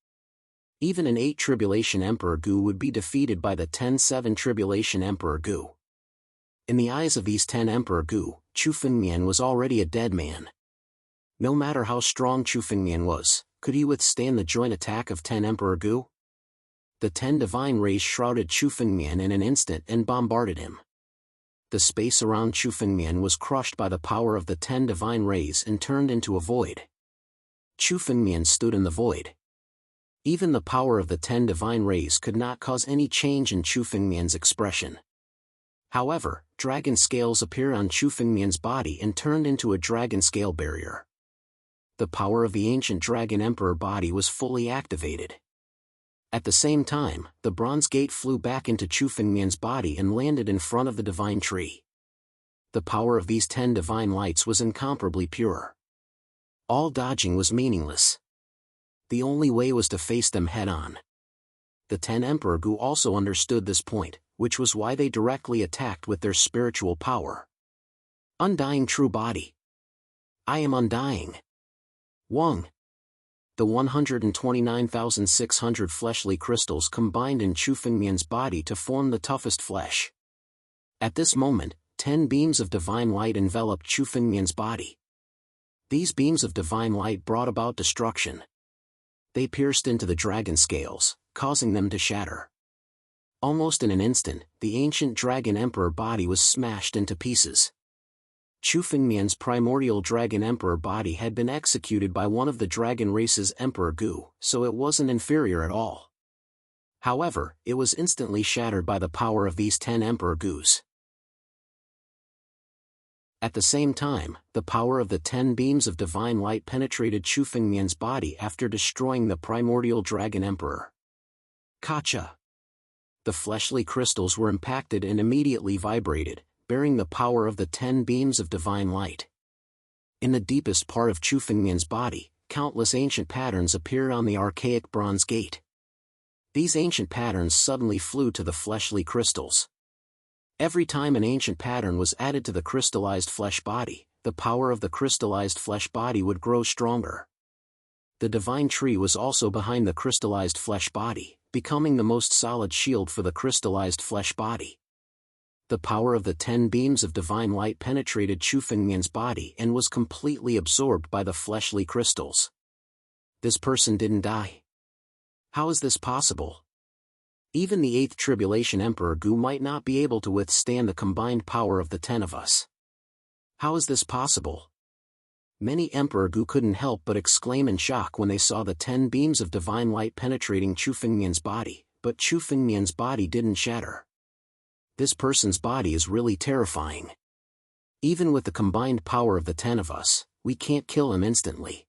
Even an 8 Tribulation Emperor Gu would be defeated by the 10-7 Tribulation Emperor Gu. In the eyes of these 10 Emperor Gu, Chu Fengmian was already a dead man. No matter how strong Chu Fengmian was, could he withstand the joint attack of 10 Emperor Gu? The 10 divine rays shrouded Chu Fengmian in an instant and bombarded him. The space around Chu Fengmian was crushed by the power of the 10 divine rays and turned into a void. Chu Fengmian stood in the void. Even the power of the 10 divine rays could not cause any change in Chu Fengmian's expression. However, dragon scales appeared on Chu Fengmian's body and turned into a dragon scale barrier. The power of the ancient dragon emperor body was fully activated. At the same time, the bronze gate flew back into Chu Fengmian's body and landed in front of the divine tree. The power of these 10 divine lights was incomparably pure. All dodging was meaningless. The only way was to face them head-on. The 10 Emperor Gu also understood this point, which was why they directly attacked with their spiritual power. Undying true body. I am undying. Wang. The 129,600 fleshly crystals combined in Chu Fengmian's body to form the toughest flesh. At this moment, 10 beams of divine light enveloped Chu Fengmian's body. These beams of divine light brought about destruction. They pierced into the dragon scales, causing them to shatter. Almost in an instant, the ancient dragon emperor body was smashed into pieces. Chu Fengmian's primordial dragon emperor body had been executed by one of the dragon race's Emperor Gu, so it wasn't inferior at all. However, it was instantly shattered by the power of these 10 Emperor Gus. At the same time, the power of the 10 beams of divine light penetrated Chu Fengmian's body after destroying the primordial dragon emperor. Kacha. The fleshly crystals were impacted and immediately vibrated, bearing the power of the 10 beams of divine light. In the deepest part of Chu Fengmian's body, countless ancient patterns appeared on the archaic bronze gate. These ancient patterns suddenly flew to the fleshly crystals. Every time an ancient pattern was added to the crystallized flesh body, the power of the crystallized flesh body would grow stronger. The divine tree was also behind the crystallized flesh body, becoming the most solid shield for the crystallized flesh body. The power of the 10 beams of divine light penetrated Chu Fengmian's body and was completely absorbed by the fleshly crystals. This person didn't die. How is this possible? Even the 8th Tribulation Emperor Gu might not be able to withstand the combined power of the 10 of us. How is this possible? Many Emperor Gu couldn't help but exclaim in shock when they saw the 10 beams of divine light penetrating Chu Fengmian's body, but Chu Fengmian's body didn't shatter. This person's body is really terrifying. Even with the combined power of the 10 of us, we can't kill him instantly.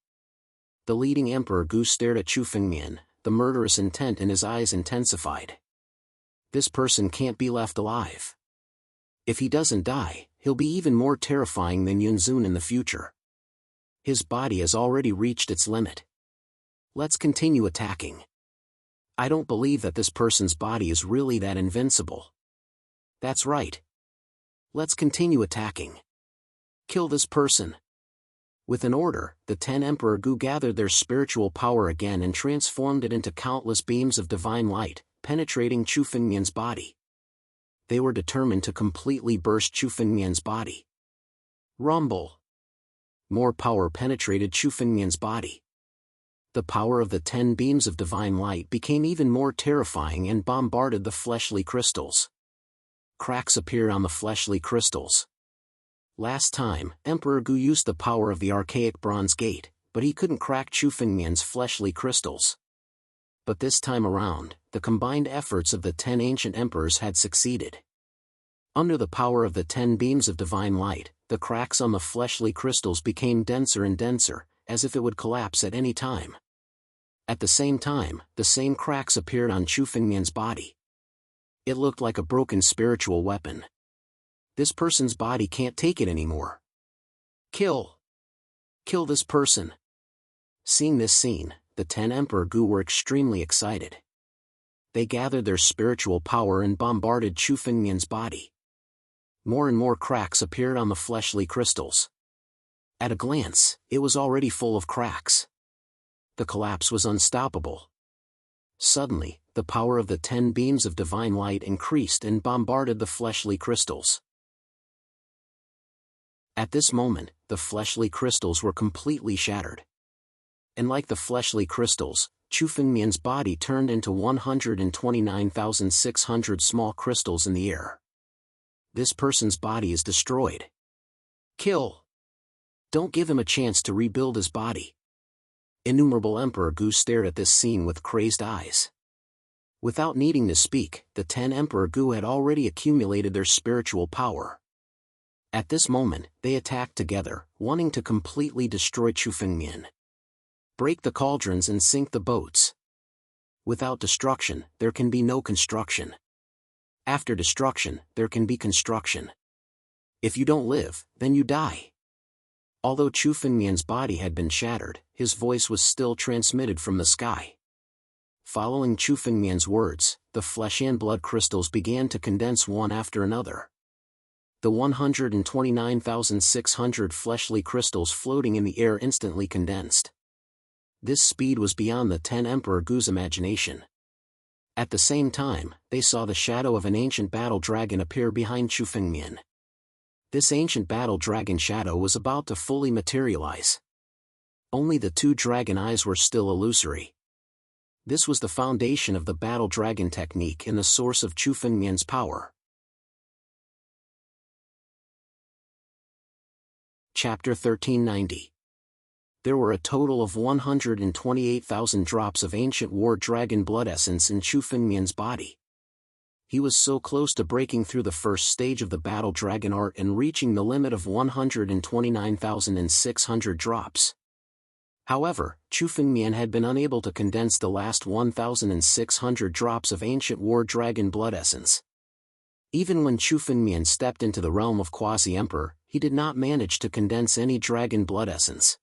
The leading Emperor Gu stared at Chu Fengmian, the murderous intent in his eyes intensified. This person can't be left alive. If he doesn't die, he'll be even more terrifying than Yunzun in the future. His body has already reached its limit. Let's continue attacking. I don't believe that this person's body is really that invincible. That's right. Let's continue attacking. Kill this person. With an order, the 10 Emperor Gu gathered their spiritual power again and transformed it into countless beams of divine light, penetrating Chu Fengmian's body. They were determined to completely burst Chu Fengmian's body. Rumble. More power penetrated Chu Fengmian's body. The power of the 10 beams of divine light became even more terrifying and bombarded the fleshly crystals. cracks appeared on the fleshly crystals. Last time, Emperor Gu used the power of the archaic bronze gate, but he couldn't crack Chu Fengmian's fleshly crystals. But this time around, the combined efforts of the 10 ancient emperors had succeeded. Under the power of the 10 beams of divine light, the cracks on the fleshly crystals became denser and denser, as if it would collapse at any time. At the same time, the same cracks appeared on Chu Fengmian's body. It looked like a broken spiritual weapon. This person's body can't take it anymore. Kill! Kill this person! Seeing this scene, the 10 Emperor Gu were extremely excited. They gathered their spiritual power and bombarded Chu Fengmian's body. More and more cracks appeared on the fleshly crystals. At a glance, it was already full of cracks. The collapse was unstoppable. Suddenly, the power of the 10 beams of divine light increased and bombarded the fleshly crystals. At this moment, the fleshly crystals were completely shattered. And like the fleshly crystals, Chu Fengmian's body turned into 129,600 small crystals in the air. This person's body is destroyed. Kill! Don't give him a chance to rebuild his body. Innumerable Emperor Gu stared at this scene with crazed eyes. Without needing to speak, the 10 Emperor Gu had already accumulated their spiritual power. At this moment, they attacked together, wanting to completely destroy Chu Fengmian. Break the cauldrons and sink the boats. Without destruction, there can be no construction. After destruction, there can be construction. If you don't live, then you die. Although Chu Fengmian's body had been shattered, his voice was still transmitted from the sky. Following Chu Fengmian's words, the flesh and blood crystals began to condense one after another. The 129,600 fleshly crystals floating in the air instantly condensed. This speed was beyond the 10 Emperor Gu's imagination. At the same time, they saw the shadow of an ancient battle dragon appear behind Chu Fengmian. This ancient battle dragon shadow was about to fully materialize. Only the 2 dragon eyes were still illusory. This was the foundation of the battle dragon technique and the source of Chu Fengmian's power. Chapter 1390. There were a total of 128,000 drops of ancient war dragon blood essence in Chu Fengmian's body. He was so close to breaking through the first stage of the battle dragon art and reaching the limit of 129,600 drops. However, Chu Fengmian had been unable to condense the last 1,600 drops of ancient war dragon blood essence. Even when Chu Fengmian stepped into the realm of Quasi-Emperor, he did not manage to condense any dragon blood essence.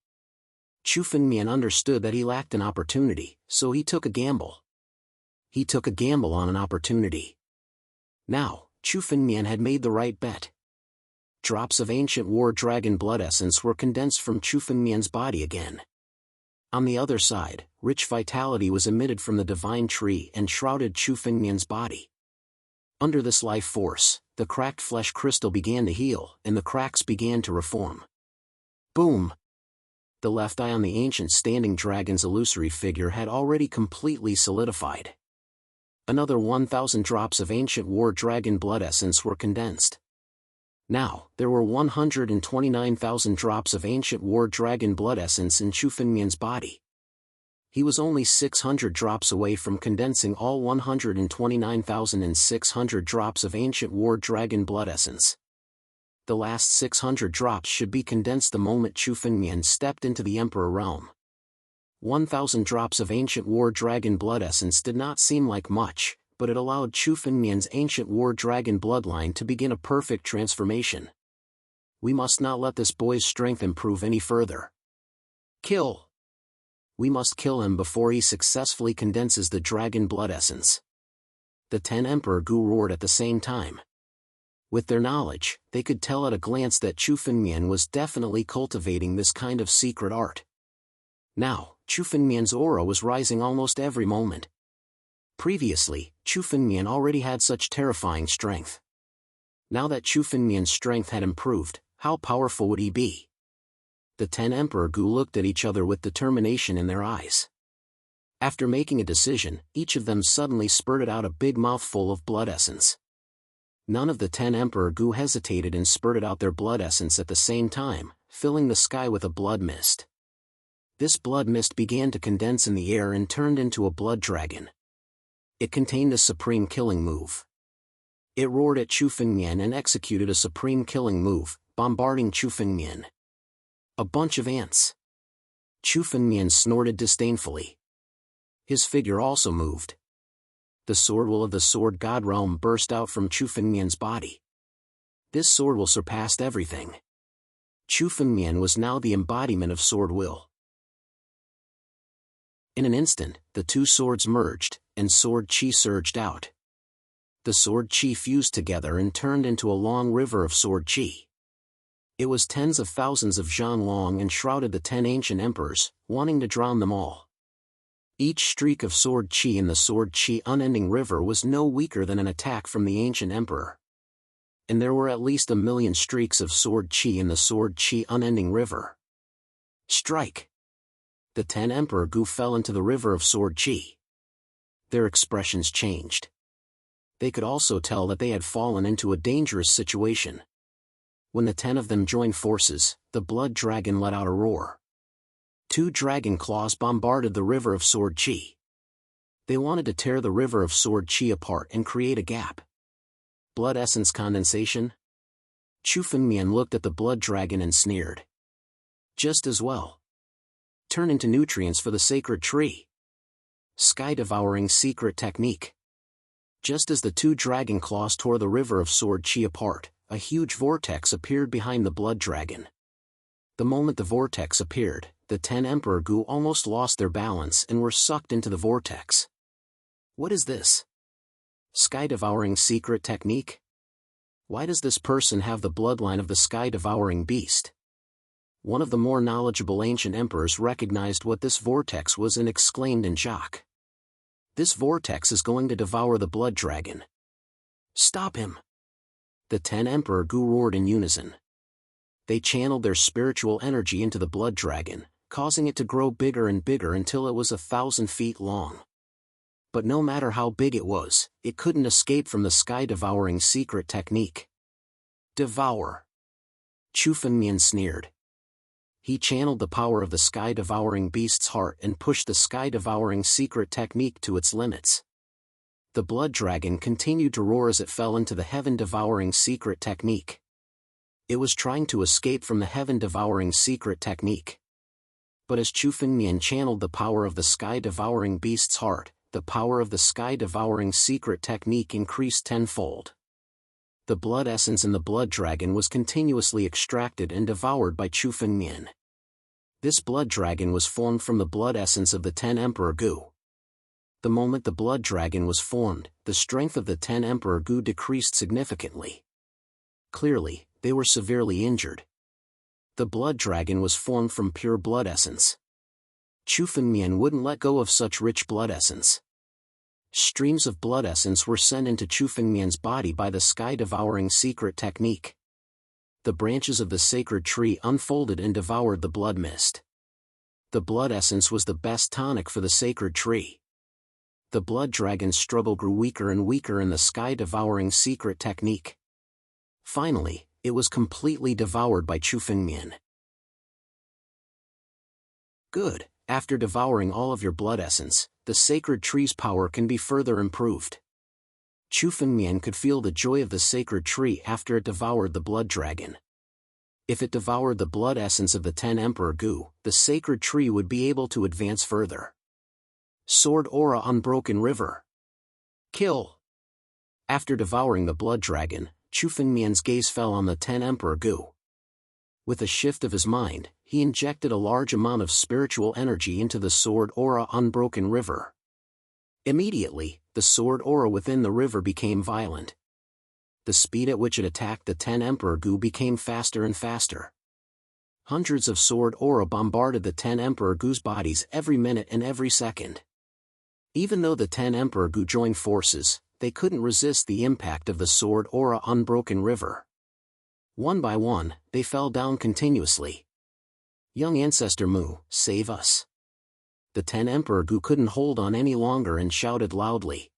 Chu Fengmian understood that he lacked an opportunity, so he took a gamble. He took a gamble on an opportunity. Now, Chu Fengmian had made the right bet. Drops of ancient war dragon blood essence were condensed from Chu Fengmian's body again. On the other side, rich vitality was emitted from the divine tree and shrouded Chu Fengmian's body. Under this life force, the cracked flesh crystal began to heal, and the cracks began to reform. Boom! The left eye on the ancient standing dragon's illusory figure had already completely solidified. Another 1,000 drops of ancient war dragon blood essence were condensed. Now, there were 129,000 drops of ancient war dragon blood essence in Chu Fengmian's body. He was only 600 drops away from condensing all 129,600 drops of ancient war dragon blood essence. The last 600 drops should be condensed the moment Chu Fengmian stepped into the Emperor realm. 1,000 drops of ancient war dragon blood essence did not seem like much, but it allowed Chu Fengmian's ancient war dragon bloodline to begin a perfect transformation. We must not let this boy's strength improve any further. Kill! We must kill him before he successfully condenses the dragon blood essence. The 10 Emperor Gu roared at the same time. With their knowledge, they could tell at a glance that Chu Fengmian was definitely cultivating this kind of secret art. Now, Chu Fengmian's aura was rising almost every moment. Previously, Chu Fengmian already had such terrifying strength. Now that Chu Fengmian's strength had improved, how powerful would he be? The 10 Emperor Gu looked at each other with determination in their eyes. After making a decision, each of them suddenly spurted out a big mouthful of blood essence. None of the 10 Emperor Gu hesitated and spurted out their blood essence at the same time, filling the sky with a blood mist. This blood mist began to condense in the air and turned into a blood dragon. It contained a supreme killing move. It roared at Chu Fengmian and executed a supreme killing move, bombarding Chu Fengmian. A bunch of ants. Chu Fengmian snorted disdainfully. His figure also moved. The sword will of the sword god realm burst out from Chu Fengmian's body. This sword will surpassed everything. Chu Fengmian was now the embodiment of sword will. In an instant, the two swords merged, and sword chi surged out. The sword chi fused together and turned into a long river of sword chi. It was tens of thousands of zhan long and shrouded the 10 ancient emperors, wanting to drown them all. Each streak of sword chi in the sword chi unending river was no weaker than an attack from the ancient emperor. And there were at least 1,000,000 streaks of sword chi in the sword chi unending river. Strike! The 10 Emperor Gu fell into the river of sword chi. Their expressions changed. They could also tell that they had fallen into a dangerous situation. When the 10 of them joined forces, the blood dragon let out a roar. 2 dragon claws bombarded the river of sword chi. They wanted to tear the river of sword chi apart and create a gap. Blood essence condensation? Chu Fengmian looked at the blood dragon and sneered. Just as well. Turn into nutrients for the sacred tree. Sky-devouring secret technique. Just as the 2 dragon claws tore the river of sword chi apart, a huge vortex appeared behind the blood dragon. The moment the vortex appeared, the 10 Emperor Gu almost lost their balance and were sucked into the vortex. What is this? Sky-devouring secret technique? Why does this person have the bloodline of the sky-devouring beast? One of the more knowledgeable ancient emperors recognized what this vortex was and exclaimed in shock. This vortex is going to devour the blood dragon. Stop him! The 10 Emperor Gu roared in unison. They channeled their spiritual energy into the blood dragon, causing it to grow bigger and bigger until it was 1,000 feet long. But no matter how big it was, it couldn't escape from the sky-devouring secret technique. Devour! Chu Fengmian sneered. He channeled the power of the sky-devouring beast's heart and pushed the sky-devouring secret technique to its limits. The blood dragon continued to roar as it fell into the heaven-devouring secret technique. It was trying to escape from the heaven-devouring secret technique. But as Chu Fengmian channeled the power of the sky-devouring beast's heart, the power of the sky-devouring secret technique increased tenfold. The blood essence in the blood dragon was continuously extracted and devoured by Chu Fengmian. This blood dragon was formed from the blood essence of the 10 Emperor Gu. The moment the blood dragon was formed, the strength of the 10 Emperor Gu decreased significantly. Clearly, they were severely injured. The blood dragon was formed from pure blood essence. Chu Fengmian wouldn't let go of such rich blood essence. Streams of blood essence were sent into Chu Fengmian's body by the sky-devouring secret technique. The branches of the sacred tree unfolded and devoured the blood mist. The blood essence was the best tonic for the sacred tree. The blood dragon's struggle grew weaker and weaker in the sky-devouring secret technique. Finally, it was completely devoured by Chu Fengmian. Good. After devouring all of your blood essence, the sacred tree's power can be further improved. Chu Fengmian could feel the joy of the sacred tree after it devoured the blood dragon. If it devoured the blood essence of the 10 Emperor Gu, the sacred tree would be able to advance further. Sword Aura Unbroken River. Kill! After devouring the blood dragon, Chu Fengmian's gaze fell on the 10 Emperor Gu. With a shift of his mind, he injected a large amount of spiritual energy into the Sword Aura Unbroken River. Immediately, the sword aura within the river became violent. The speed at which it attacked the 10 Emperor Gu became faster and faster. Hundreds of sword aura bombarded the 10 Emperor Gu's bodies every minute and every second. Even though the 10 Emperor Gu joined forces, they couldn't resist the impact of the Sword Aura Unbroken River. One by one, they fell down continuously. Young Ancestor Mu, save us. The 10 Emperor Gu couldn't hold on any longer and shouted loudly.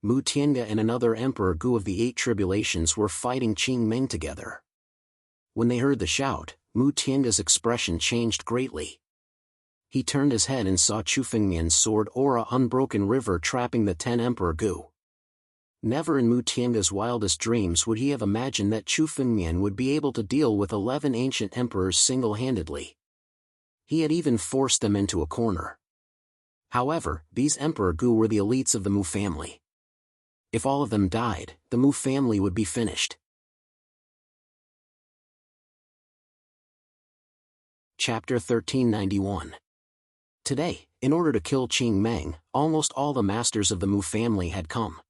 Mu Tiange and another Emperor Gu of the Eight Tribulations were fighting Qing Meng together. When they heard the shout, Mu Tiange's expression changed greatly. He turned his head and saw Chu Fengmian's sword aura unbroken river trapping the 10 Emperor Gu. Never in Mu Tiange's wildest dreams would he have imagined that Chu Fengmian would be able to deal with 11 ancient emperors single-handedly. He had even forced them into a corner. However, these Emperor Gu were the elites of the Mu family. If all of them died, the Mu family would be finished. Chapter 1391. Today, in order to kill Qing Meng, almost all the masters of the Mu family had come.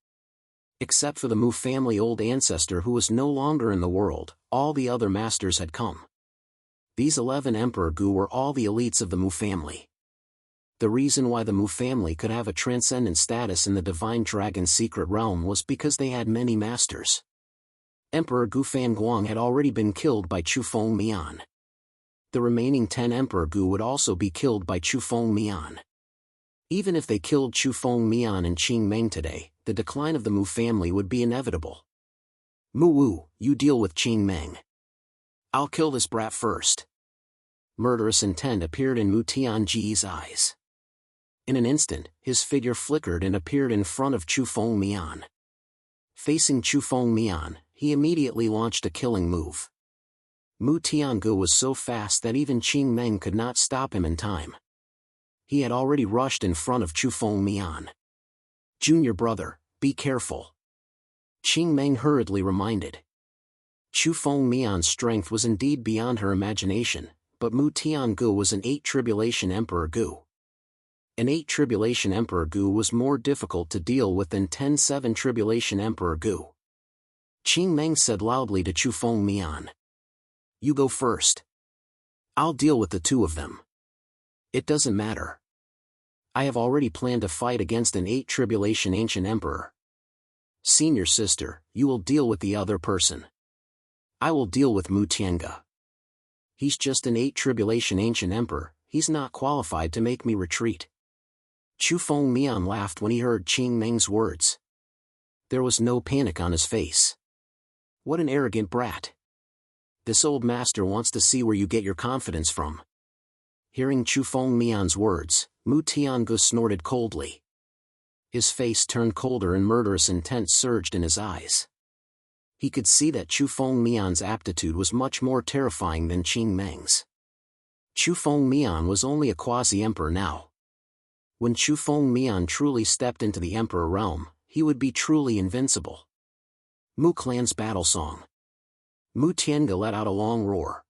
Except for the Mu family old ancestor who was no longer in the world, all the other masters had come. These 11 Emperor Gu were all the elites of the Mu family. The reason why the Mu family could have a transcendent status in the Divine Dragon's secret realm was because they had many masters. Emperor Gu Fanguang had already been killed by Chu Fengmian. The remaining 10 Emperor Gu would also be killed by Chu Fengmian. Even if they killed Chu Fengmian and Qing Meng today, the decline of the Mu family would be inevitable. Mu Wu, you deal with Qing Meng. I'll kill this brat first. Murderous intent appeared in Mu Tianji's eyes. In an instant, his figure flickered and appeared in front of Chu Fengmian. Facing Chu Fengmian, he immediately launched a killing move. Mu Tiange was so fast that even Qing Meng could not stop him in time. He had already rushed in front of Chu Fengmian. Junior brother, be careful. Qing Meng hurriedly reminded. Chu Fengmian's strength was indeed beyond her imagination, but Mu Tiange was an 8 Tribulation Emperor Gu. An 8 Tribulation Emperor Gu was more difficult to deal with than 10 7 Tribulation Emperor Gu. Qing Meng said loudly to Chu Fengmian. You go first. I'll deal with the two of them. It doesn't matter. I have already planned to fight against an 8 Tribulation Ancient Emperor. Senior sister, you will deal with the other person. I will deal with Mu Tiange. He's just an 8 Tribulation Ancient Emperor, he's not qualified to make me retreat. Chu Fengmian laughed when he heard Qing Meng's words. There was no panic on his face. What an arrogant brat. This old master wants to see where you get your confidence from. Hearing Chu Fengmian's words, Mu Tiange snorted coldly. His face turned colder and murderous intent surged in his eyes. He could see that Chu Fengmian's aptitude was much more terrifying than Qing Meng's. Chu Fengmian was only a quasi-emperor now. When Chu Fengmian truly stepped into the emperor realm, he would be truly invincible. Mu Clan's battle song. Mu Tiange let out a long roar.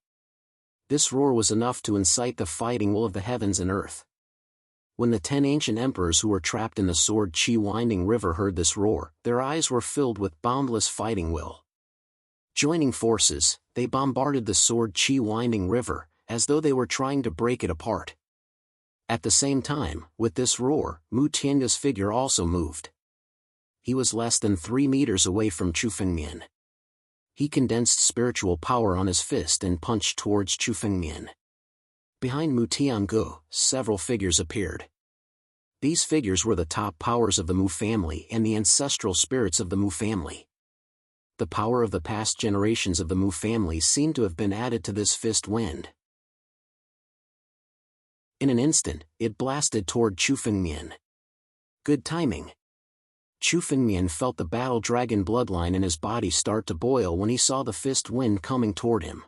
This roar was enough to incite the fighting will of the heavens and earth. When the 10 ancient emperors who were trapped in the Sword Qi winding river heard this roar, their eyes were filled with boundless fighting will. Joining forces, they bombarded the Sword Qi winding river, as though they were trying to break it apart. At the same time, with this roar, Mu Tiange's figure also moved. He was less than 3 meters away from Chu Fengmian. He condensed spiritual power on his fist and punched towards Chu Fengmian. Behind Mu Tiange, several figures appeared. These figures were the top powers of the Mu family and the ancestral spirits of the Mu family. The power of the past generations of the Mu family seemed to have been added to this fist wind. In an instant, it blasted toward Chu Fengmian. Good timing. Chu Fengmian felt the battle dragon bloodline in his body start to boil when he saw the fist wind coming toward him.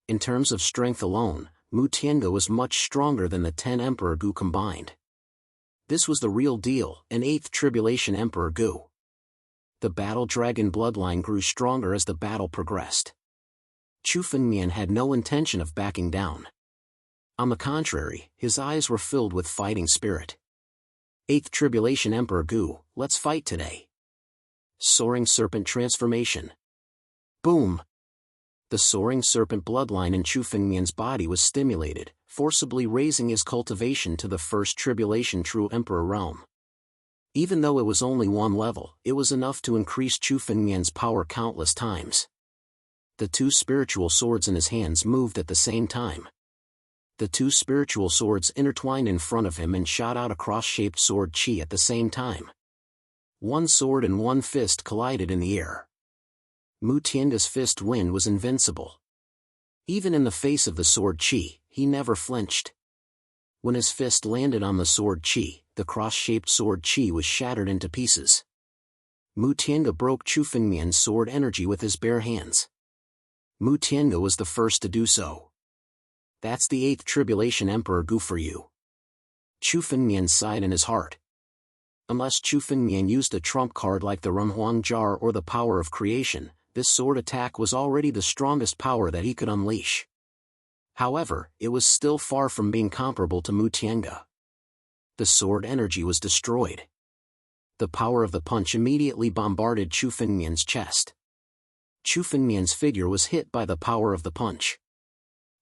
In terms of strength alone, Mu Tiange was much stronger than the 10 Emperor Gu combined. This was the real deal, an 8th Tribulation Emperor Gu. The battle dragon bloodline grew stronger as the battle progressed. Chu Fengmian had no intention of backing down. On the contrary, his eyes were filled with fighting spirit. 8th Tribulation Emperor Gu, let's fight today. Soaring Serpent Transformation. Boom! The soaring serpent bloodline in Chu Fengmian's body was stimulated, forcibly raising his cultivation to the 1st Tribulation True Emperor realm. Even though it was only 1 level, it was enough to increase Chu Fengmian's power countless times. The 2 spiritual swords in his hands moved at the same time. The 2 spiritual swords intertwined in front of him and shot out a cross-shaped sword Qi at the same time. One sword and one fist collided in the air. Mu Tiange's fist wind was invincible. Even in the face of the sword chi, he never flinched. When his fist landed on the sword chi, the cross-shaped sword chi was shattered into pieces. Mu Tiange broke Chu Fengmian's sword energy with his bare hands. Mu Tiange was the first to do so. That's the 8th Tribulation Emperor Gu for you. Chu Fengmian sighed in his heart. Unless Chu Fengmian used a trump card like the Renhuang Jar or the power of creation, this sword attack was already the strongest power that he could unleash. However, it was still far from being comparable to Mu Tiange. The sword energy was destroyed. The power of the punch immediately bombarded Chu Fengmian's chest. Chu Fengmian's figure was hit by the power of the punch.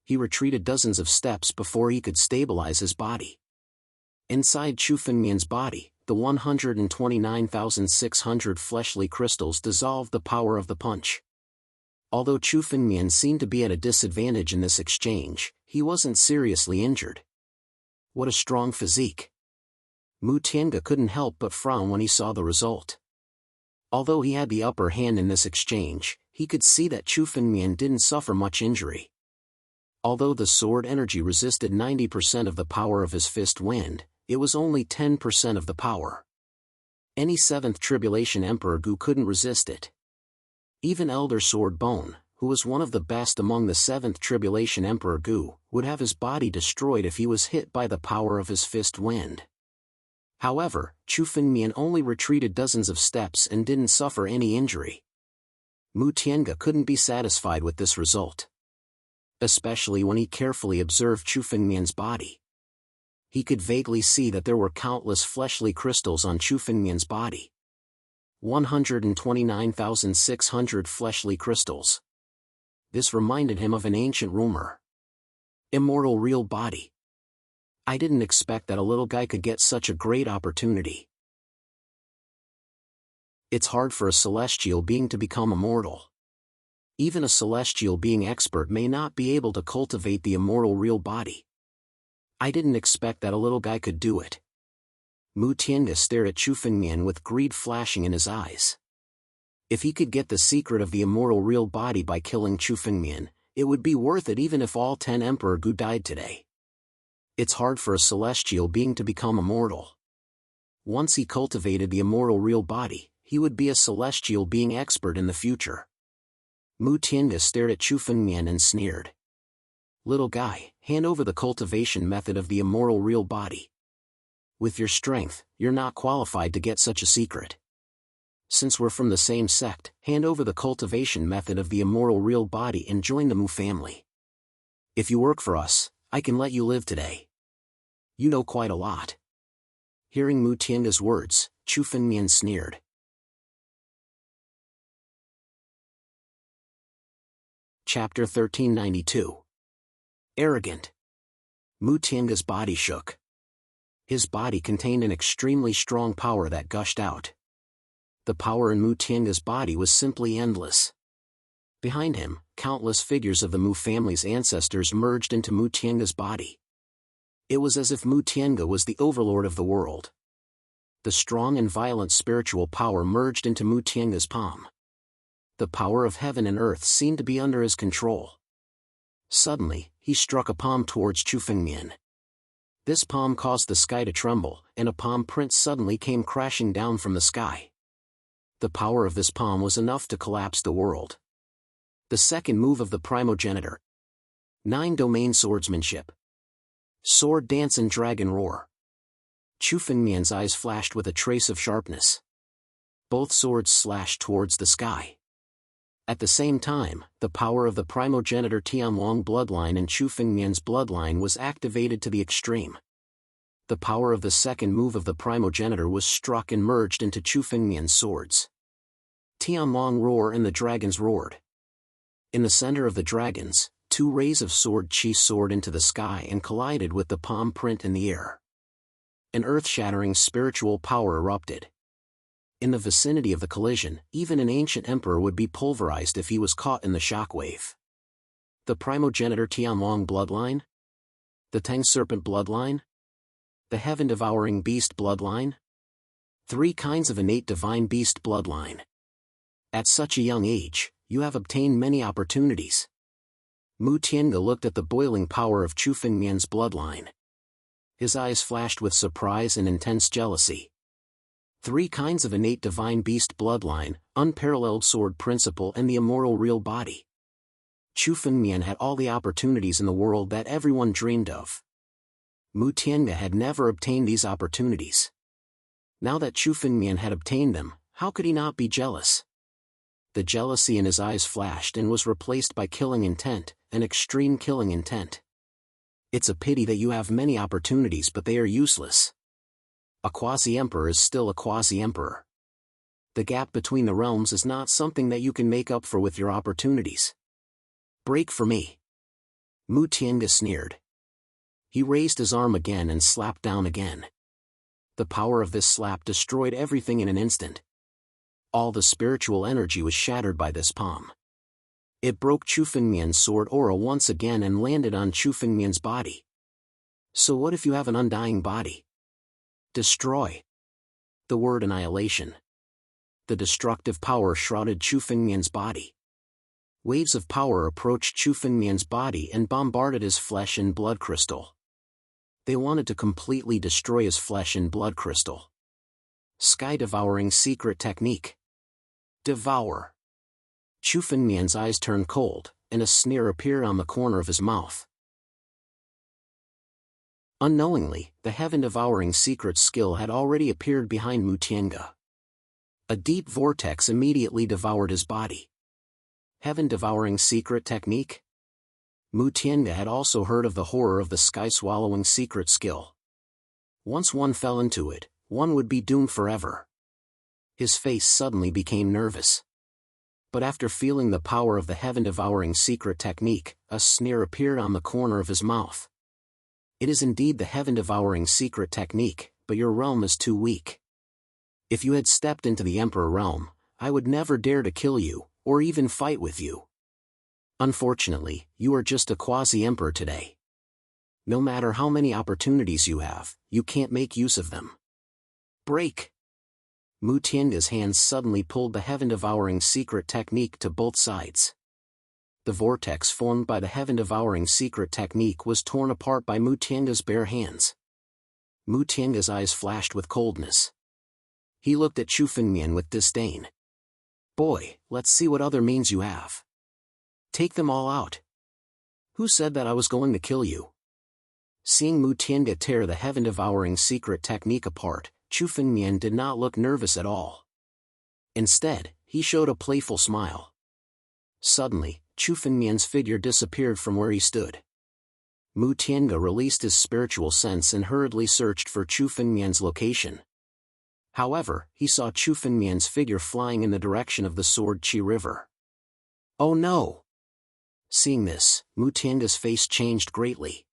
He retreated dozens of steps before he could stabilize his body. Inside Chu Fengmian's body, the 129,600 fleshly crystals dissolved the power of the punch. Although Chu Fengmian seemed to be at a disadvantage in this exchange, he wasn't seriously injured. What a strong physique. Mu Tiange couldn't help but frown when he saw the result. Although he had the upper hand in this exchange, he could see that Chu Fengmian didn't suffer much injury. Although the sword energy resisted 90% of the power of his fist wind, it was only 10% of the power. Any 7th Tribulation Emperor Gu couldn't resist it. Even Elder Sword Bone, who was one of the best among the 7th Tribulation Emperor Gu, would have his body destroyed if he was hit by the power of his fist wind. However, Chu Fengmian only retreated dozens of steps and didn't suffer any injury. Mu Tiange couldn't be satisfied with this result. Especially when he carefully observed Chu Fengmian's body. He could vaguely see that there were countless fleshly crystals on Chu Fengmian's body. 129,600 fleshly crystals. This reminded him of an ancient rumor. Immortal real body. I didn't expect that a little guy could get such a great opportunity. It's hard for a celestial being to become immortal. Even a celestial being expert may not be able to cultivate the immortal real body. I didn't expect that a little guy could do it. Mu Tiange stared at Chu Fengmian with greed flashing in his eyes. If he could get the secret of the immortal real body by killing Chu Fengmian, it would be worth it even if all 10 Emperor Gu died today. It's hard for a celestial being to become immortal. Once he cultivated the immortal real body, he would be a celestial being expert in the future. Mu Tiange stared at Chu Fengmian and sneered. Little guy, hand over the cultivation method of the immortal real body. With your strength, you're not qualified to get such a secret. Since we're from the same sect, hand over the cultivation method of the immortal real body and join the Mu family. If you work for us, I can let you live today. You know quite a lot. Hearing Mu Tiange's words, Chu Fengmian sneered. Chapter 1392. Arrogant. Mu Tiange's body shook. His body contained an extremely strong power that gushed out. The power in Mu Tiange's body was simply endless. Behind him, countless figures of the Mu family's ancestors merged into Mu Tiange's body. It was as if Mu Tiange was the overlord of the world. The strong and violent spiritual power merged into Mu Tiange's palm. The power of heaven and earth seemed to be under his control. Suddenly, he struck a palm towards Chu Fengmian. This palm caused the sky to tremble, and a palm print suddenly came crashing down from the sky. The power of this palm was enough to collapse the world. The second move of the primogenitor. 9 domain swordsmanship. Sword dance and dragon roar. Chu Fengmian's eyes flashed with a trace of sharpness. Both swords slashed towards the sky. At the same time, the power of the primogenitor Jianwang bloodline and Chu Fengmian's bloodline was activated to the extreme. The power of the second move of the primogenitor was struck and merged into Chu Fengmian's swords. Jianwang roar and the dragons roared. In the center of the dragons, 2 rays of sword chi soared into the sky and collided with the palm print in the air. An earth-shattering spiritual power erupted. In the vicinity of the collision, even an ancient emperor would be pulverized if he was caught in the shockwave. The primogenitor Tianwang bloodline? The Tang serpent bloodline? The heaven-devouring beast bloodline? 3 kinds of innate divine beast bloodline. At such a young age, you have obtained many opportunities. Mu Tiange looked at the boiling power of Chu Fengmian's bloodline. His eyes flashed with surprise and intense jealousy. 3 kinds of innate divine beast bloodline, unparalleled sword principle and the immortal real body. Chu Fengmian had all the opportunities in the world that everyone dreamed of. Mu Tiange had never obtained these opportunities. Now that Chu Fengmian had obtained them, how could he not be jealous? The jealousy in his eyes flashed and was replaced by killing intent, an extreme killing intent. It's a pity that you have many opportunities but they are useless. A quasi-emperor is still a quasi-emperor. The gap between the realms is not something that you can make up for with your opportunities. Break for me. Mu Tiange sneered. He raised his arm again and slapped down again. The power of this slap destroyed everything in an instant. All the spiritual energy was shattered by this palm. It broke Chu Fengmian's sword aura once again and landed on Chu Fengmian's body. So what if you have an undying body? Destroy. The word annihilation. The destructive power shrouded Chu Fengmian's body. Waves of power approached Chu Fengmian's body and bombarded his flesh and blood crystal. They wanted to completely destroy his flesh and blood crystal. Sky-devouring secret technique. Devour. Chu Fengmian's eyes turned cold, and a sneer appeared on the corner of his mouth. Unknowingly, the heaven-devouring secret skill had already appeared behind Mu Tiange. A deep vortex immediately devoured his body. Heaven-devouring secret technique? Mu Tiange had also heard of the horror of the sky-swallowing secret skill. Once one fell into it, one would be doomed forever. His face suddenly became nervous. But after feeling the power of the heaven-devouring secret technique, a sneer appeared on the corner of his mouth. It is indeed the heaven-devouring secret technique, but your realm is too weak. If you had stepped into the Emperor realm, I would never dare to kill you, or even fight with you. Unfortunately, you are just a quasi-emperor today. No matter how many opportunities you have, you can't make use of them. Break! Mu Tiange's hands suddenly pulled the heaven-devouring secret technique to both sides. The vortex formed by the heaven-devouring secret technique was torn apart by Mu Tiange's bare hands. Mu Tiange's eyes flashed with coldness. He looked at Chu Fengmian with disdain. Boy, let's see what other means you have. Take them all out. Who said that I was going to kill you? Seeing Mu Tiange tear the heaven-devouring secret technique apart, Chu Fengmian did not look nervous at all. Instead, he showed a playful smile. Suddenly, Chu Fengmian's figure disappeared from where he stood. Mu Tiange released his spiritual sense and hurriedly searched for Chu Fengmian's location. However, he saw Chu Fengmian's figure flying in the direction of the Sword Qi River. Oh no! Seeing this, Mu Tiange's face changed greatly.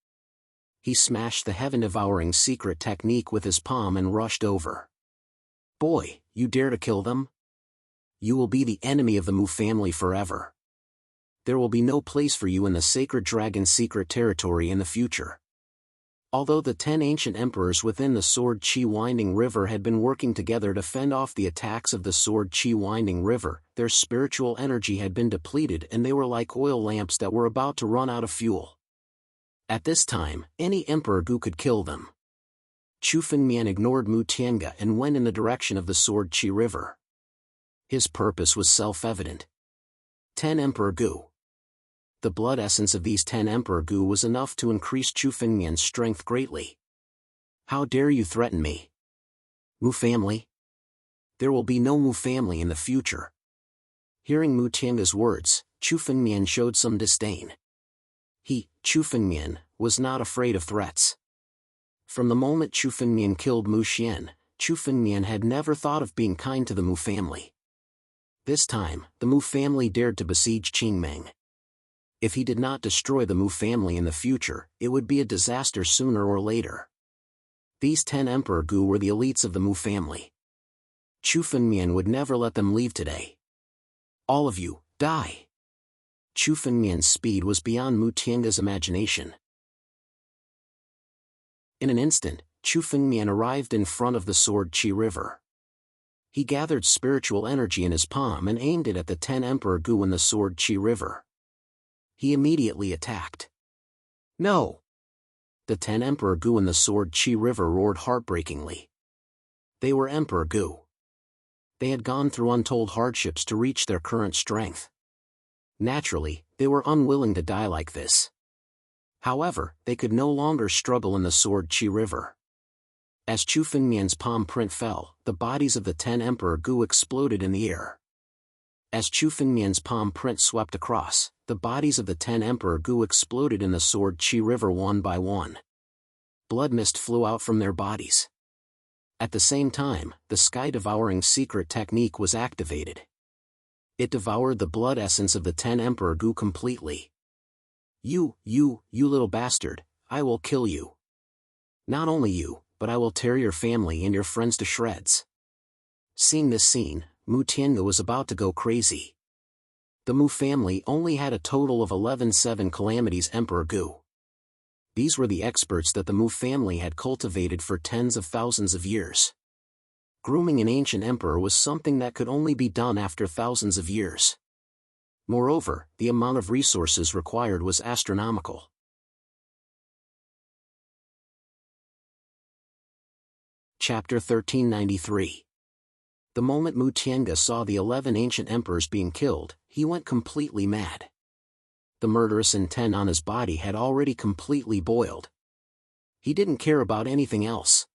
He smashed the heaven-devouring secret technique with his palm and rushed over. Boy, you dare to kill them? You will be the enemy of the Mu family forever. There will be no place for you in the sacred dragon secret territory in the future. Although the 10 ancient emperors within the Sword Qi Winding River had been working together to fend off the attacks of the Sword Qi Winding River, their spiritual energy had been depleted and they were like oil lamps that were about to run out of fuel. At this time, any Emperor Gu could kill them. Chu Fengmian ignored Mu Tiange and went in the direction of the Sword Qi River. His purpose was self-evident. 10 Emperor Gu. The blood essence of these 10 Emperor Gu was enough to increase Chu Fengmian's strength greatly. How dare you threaten me? Mu family? There will be no Mu family in the future. Hearing Mu Tiange's words, Chu Fengmian showed some disdain. He, Chu Fengmian, was not afraid of threats. From the moment Chu Fengmian killed Mu Xian, Chu Fengmian had never thought of being kind to the Mu family. This time, the Mu family dared to besiege Qingmeng. If he did not destroy the Mu family in the future, it would be a disaster sooner or later. These 10 Emperor Gu were the elites of the Mu family. Chu Fengmian would never let them leave today. All of you, die! Chu Fengmian's speed was beyond Mu Tiange's imagination. In an instant, Chu Fengmian arrived in front of the Sword Qi River. He gathered spiritual energy in his palm and aimed it at the 10 Emperor Gu in the Sword Qi River. He immediately attacked. No! The 10 Emperor Gu in the Sword Qi River roared heartbreakingly. They were Emperor Gu. They had gone through untold hardships to reach their current strength. Naturally, they were unwilling to die like this. However, they could no longer struggle in the Sword Qi River. As Chu Fengmian's palm print fell, the bodies of the 10 Emperor Gu exploded in the air. As Chu Fengmian's palm print swept across, the bodies of the 10 Emperor Gu exploded in the Sword Qi River one by one. Blood mist flew out from their bodies. At the same time, the sky-devouring secret technique was activated. It devoured the blood essence of the 10 Emperor Gu completely. You little bastard, I will kill you. Not only you, but I will tear your family and your friends to shreds. Seeing this scene, Mu Tiange was about to go crazy. The Mu family only had a total of 11 calamities Emperor Gu. These were the experts that the Mu family had cultivated for tens of thousands of years. Grooming an ancient emperor was something that could only be done after thousands of years. Moreover, the amount of resources required was astronomical. Chapter 1393. The moment Mu Tiange saw the 11 ancient emperors being killed, he went completely mad. The murderous intent on his body had already completely boiled. He didn't care about anything else.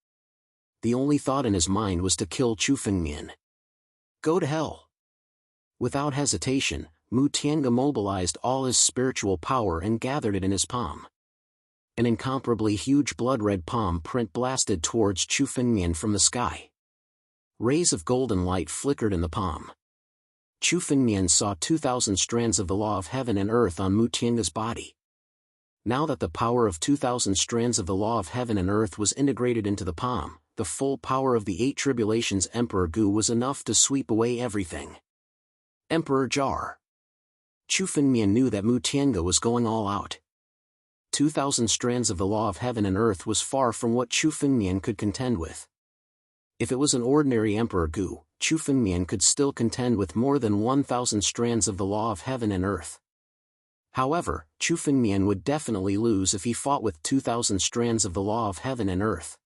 The only thought in his mind was to kill Chu Fengmian. Go to hell! Without hesitation, Mu Tiange mobilized all his spiritual power and gathered it in his palm. An incomparably huge blood-red palm print blasted towards Chu Fengmian from the sky. Rays of golden light flickered in the palm. Chu Fengmian saw 2,000 strands of the law of heaven and earth on Mu Tiange's body. Now that the power of 2,000 strands of the law of heaven and earth was integrated into the palm, the full power of the 8 tribulations Emperor Gu was enough to sweep away everything. Emperor Jar. Chu Fengmian knew that Mu Tiange was going all out. 2,000 strands of the law of heaven and earth was far from what Chu Fengmian could contend with. If it was an ordinary Emperor Gu, Chu Fengmian could still contend with more than 1,000 strands of the law of heaven and earth. However, Chu Fengmian would definitely lose if he fought with 2,000 strands of the law of heaven and earth.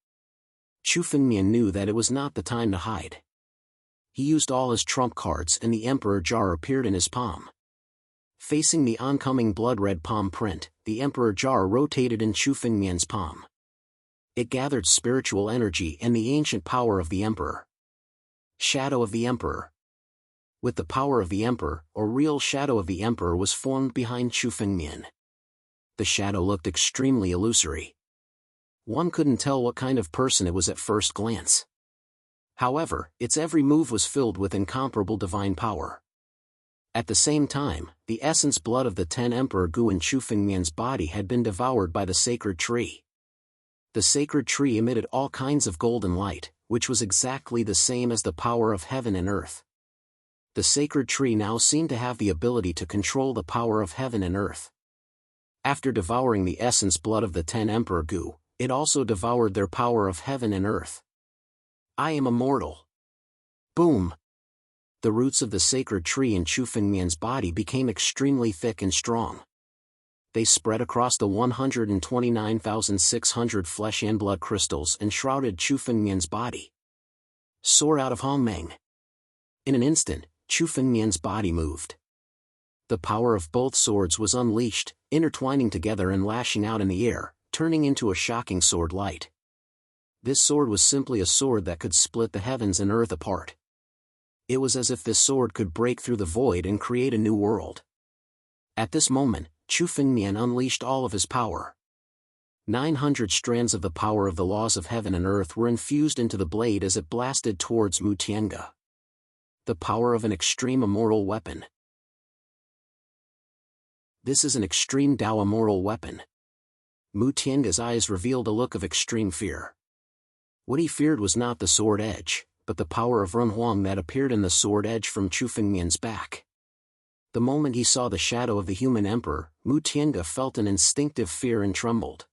Chu Fengmian knew that it was not the time to hide. He used all his trump cards and the Emperor Jar appeared in his palm. Facing the oncoming blood-red palm print, the Emperor Jar rotated in Chu Fengmian's palm. It gathered spiritual energy and the ancient power of the Emperor. Shadow of the Emperor. With the power of the Emperor, a real shadow of the Emperor was formed behind Chu Fengmian. The shadow looked extremely illusory. One couldn't tell what kind of person it was at first glance. However, its every move was filled with incomparable divine power. At the same time, the essence blood of the 10 Emperor Gu in Chu Fengmian's body had been devoured by the sacred tree. The sacred tree emitted all kinds of golden light, which was exactly the same as the power of heaven and earth. The sacred tree now seemed to have the ability to control the power of heaven and earth. After devouring the essence blood of the 10 Emperor Gu, it also devoured their power of heaven and earth. I am immortal. Boom! The roots of the sacred tree in Chu Fengmian's body became extremely thick and strong. They spread across the 129,600 flesh and blood crystals and shrouded Chu Fengmian's body. Soar out of Hongmeng. In an instant, Chu Fengmian's body moved. The power of both swords was unleashed, intertwining together and lashing out in the air, turning into a shocking sword light. This sword was simply a sword that could split the heavens and earth apart. It was as if this sword could break through the void and create a new world. At this moment, Chu Fengmian unleashed all of his power. 900 strands of the power of the laws of heaven and earth were infused into the blade as it blasted towards Mu Tiange. The power of an extreme immortal weapon. This is an extreme Dao immortal weapon. Mu Tiange's eyes revealed a look of extreme fear. What he feared was not the sword edge, but the power of Renhuang that appeared in the sword edge from Chu Fengmian's back. The moment he saw the shadow of the human emperor, Mu Tiange felt an instinctive fear and trembled.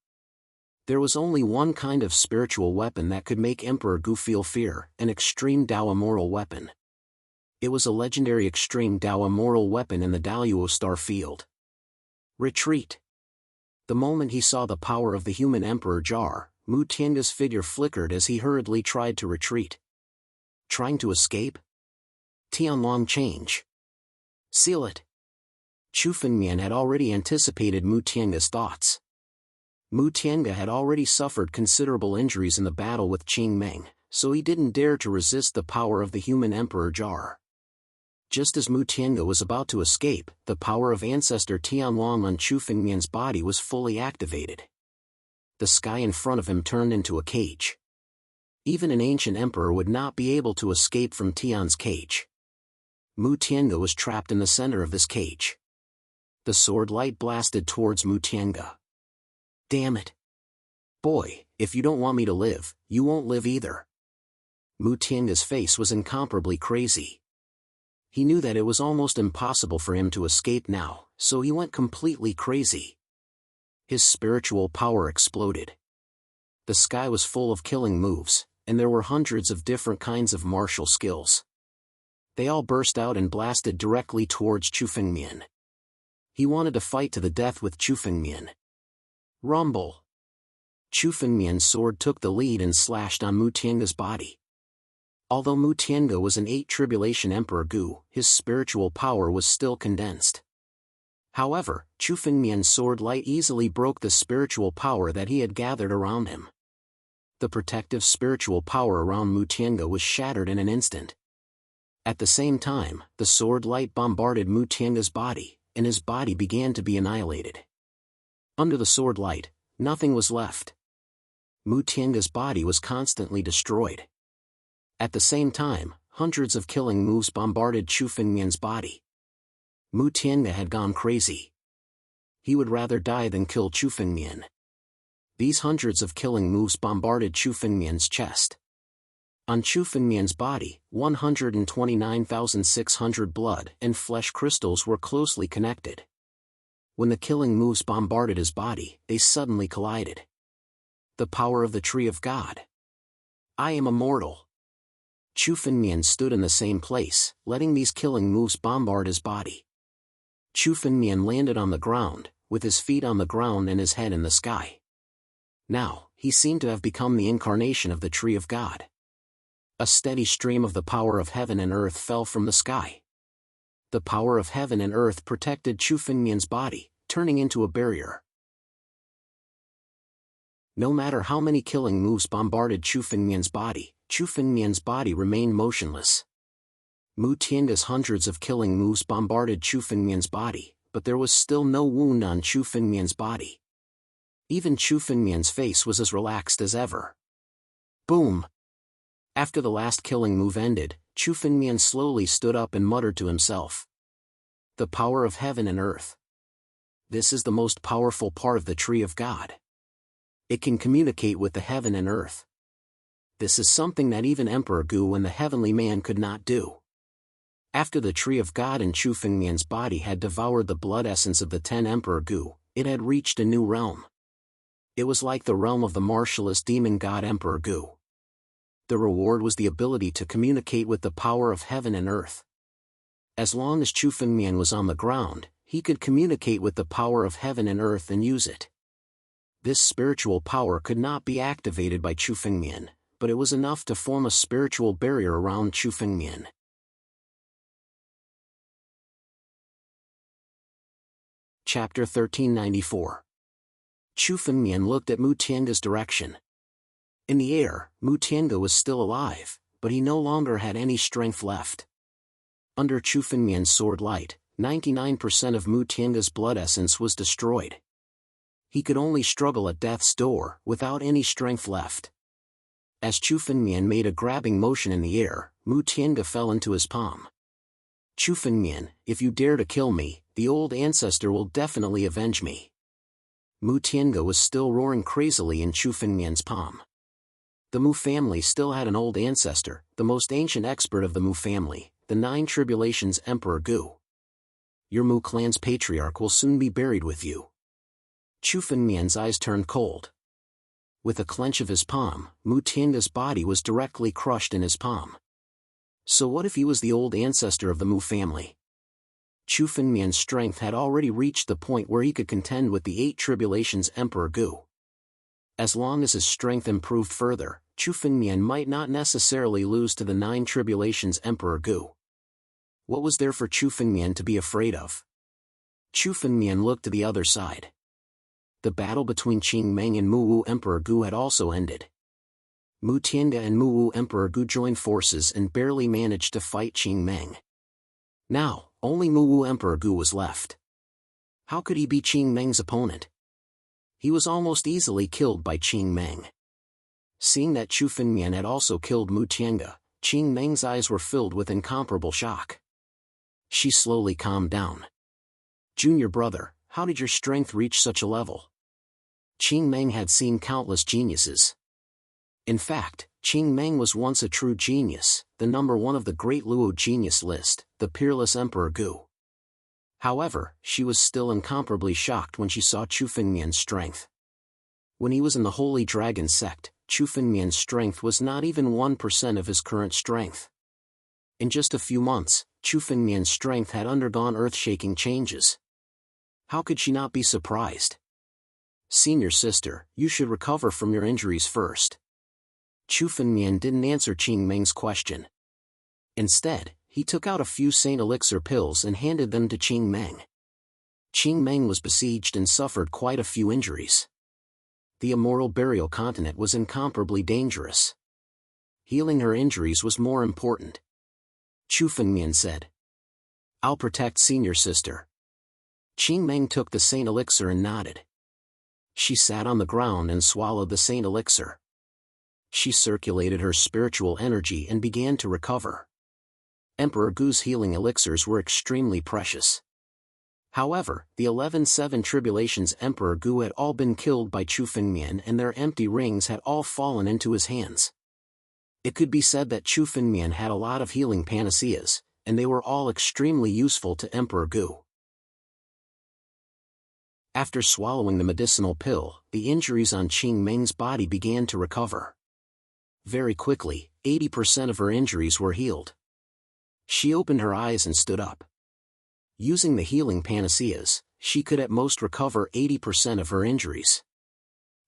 There was only one kind of spiritual weapon that could make Emperor Gu feel fear, an extreme Dao immoral weapon. It was a legendary extreme Dao immoral weapon in the Daoyuo star field. Retreat. The moment he saw the power of the human emperor jar, Mu Tiange's figure flickered as he hurriedly tried to retreat. Trying to escape? Tianwang change. Seal it. Chu Fengmian had already anticipated Mu Tiange's thoughts. Mu Tiange had already suffered considerable injuries in the battle with Qing Meng, so he didn't dare to resist the power of the human emperor jar. Just as Mu Tiange was about to escape, the power of ancestor Tianwang on Chu Fengmian's body was fully activated. The sky in front of him turned into a cage. Even an ancient emperor would not be able to escape from Tian's cage. Mu Tiange was trapped in the center of this cage. The sword light blasted towards Mu Tiange. Damn it. Boy, if you don't want me to live, you won't live either. Mu Tiange's face was incomparably crazy. He knew that it was almost impossible for him to escape now, so he went completely crazy. His spiritual power exploded. The sky was full of killing moves, and there were hundreds of different kinds of martial skills. They all burst out and blasted directly towards Chu Fengmian. He wanted to fight to the death with Chu Fengmian. Rumble. Chu Fengmian's sword took the lead and slashed on Mu Tiange's body. Although Mu Tiange was an 8 Tribulation Emperor Gu, his spiritual power was still condensed. However, Chu Fengmian's sword light easily broke the spiritual power that he had gathered around him. The protective spiritual power around Mu Tiange was shattered in an instant. At the same time, the sword light bombarded Mu Tiange's body, and his body began to be annihilated. Under the sword light, nothing was left. Mu Tiange's body was constantly destroyed. At the same time, hundreds of killing moves bombarded Chu Fengmian's body. Mu Tiange had gone crazy. He would rather die than kill Chu Fengmian. These hundreds of killing moves bombarded Chu Fengmian's chest. On Chu Fengmian's body, 129,600 blood and flesh crystals were closely connected. When the killing moves bombarded his body, they suddenly collided. The power of the Tree of God. I am immortal. Chu Fengmian stood in the same place, letting these killing moves bombard his body. Chu Fengmian landed on the ground, with his feet on the ground and his head in the sky. Now, he seemed to have become the incarnation of the Tree of God. A steady stream of the power of heaven and earth fell from the sky. The power of heaven and earth protected Chu Fengmian's body, turning into a barrier. No matter how many killing moves bombarded Chu Fengmian's body remained motionless. Mu Tiange's hundreds of killing moves bombarded Chu Fengmian's body, but there was still no wound on Chu Fengmian's body. Even Chu Fengmian's face was as relaxed as ever. Boom! After the last killing move ended, Chu Fengmian slowly stood up and muttered to himself. The power of heaven and earth. This is the most powerful part of the Tree of God. It can communicate with the heaven and earth. This is something that even Emperor Gu and the heavenly man could not do. After the Tree of God in Chu Fengmian's body had devoured the blood essence of the 10 Emperor Gu, it had reached a new realm. It was like the realm of the martialist demon god Emperor Gu. The reward was the ability to communicate with the power of heaven and earth. As long as Chu Fengmian was on the ground, he could communicate with the power of heaven and earth and use it. This spiritual power could not be activated by Chu Fengmian, but it was enough to form a spiritual barrier around Chu Fengmian. Chapter 1394. Chu Fengmian looked at Mu Tiange's direction. In the air, Mu Tiange was still alive, but he no longer had any strength left. Under Chu Fengmian's sword light, 99% of Mu Tiange's blood essence was destroyed. He could only struggle at death's door, without any strength left. As Chu Fengmian made a grabbing motion in the air, Mu Tiange fell into his palm. Chu Fengmian, if you dare to kill me, the old ancestor will definitely avenge me. Mu Tiange was still roaring crazily in Chu Fengmian's palm. The Mu family still had an old ancestor, the most ancient expert of the Mu family, the 9 Tribulations Emperor Gu. Your Mu clan's patriarch will soon be buried with you. Chu Fengmian's eyes turned cold. With a clench of his palm, Mu Tianga's body was directly crushed in his palm. So what if he was the old ancestor of the Mu family? Chu Fengmian's strength had already reached the point where he could contend with the 8 Tribulations Emperor Gu. As long as his strength improved further, Chu Fengmian might not necessarily lose to the 9 Tribulations Emperor Gu. What was there for Chu Fengmian to be afraid of? Chu Fengmian looked to the other side. The battle between Qing Meng and Mu Wu Emperor Gu had also ended. Mu Tianga and Mu Wu Emperor Gu joined forces and barely managed to fight Qing Meng. Now, only Mu Wu Emperor Gu was left. How could he be Qing Meng's opponent? He was almost easily killed by Qing Meng. Seeing that Chu Fengmian had also killed Mu Tianga, Qing Meng's eyes were filled with incomparable shock. She slowly calmed down. "Junior brother, how did your strength reach such a level?" Qing Meng had seen countless geniuses. In fact, Qing Meng was once a true genius, the number 1 of the great Luo genius list, the peerless Emperor Gu. However, she was still incomparably shocked when she saw Chu Fengmian's strength. When he was in the Holy Dragon sect, Chu Fengmian's strength was not even 1% of his current strength. In just a few months, Chu Fengmian's strength had undergone earth-shaking changes. How could she not be surprised? "Senior sister, you should recover from your injuries first." Chu Fengmian didn't answer Qing Meng's question. Instead, he took out a few Saint Elixir pills and handed them to Qing Meng. Qing Meng was besieged and suffered quite a few injuries. The immoral burial continent was incomparably dangerous. Healing her injuries was more important. Chu Fengmian said, "I'll protect senior sister." Qing Meng took the Saint Elixir and nodded. She sat on the ground and swallowed the Saint Elixir. She circulated her spiritual energy and began to recover. Emperor Gu's healing elixirs were extremely precious. However, the 11 Tribulations Emperor Gu had all been killed by Chu Fengmian and their empty rings had all fallen into his hands. It could be said that Chu Fengmian had a lot of healing panaceas, and they were all extremely useful to Emperor Gu. After swallowing the medicinal pill, the injuries on Qing Meng's body began to recover. Very quickly, 80% of her injuries were healed. She opened her eyes and stood up. Using the healing panaceas, she could at most recover 80% of her injuries.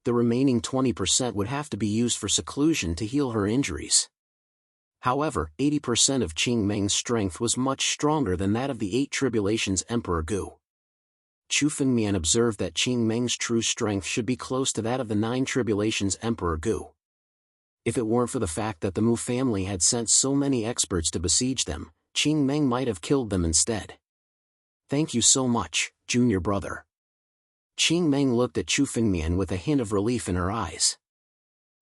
The remaining 20% would have to be used for seclusion to heal her injuries. However, 80% of Qing Meng's strength was much stronger than that of the 8 Tribulations Emperor Gu. Chu Fengmian observed that Qing Meng's true strength should be close to that of the 9 Tribulations Emperor Gu. If it weren't for the fact that the Mu family had sent so many experts to besiege them, Qing Meng might have killed them instead. "Thank you so much, junior brother." Qing Meng looked at Chu Fengmian with a hint of relief in her eyes.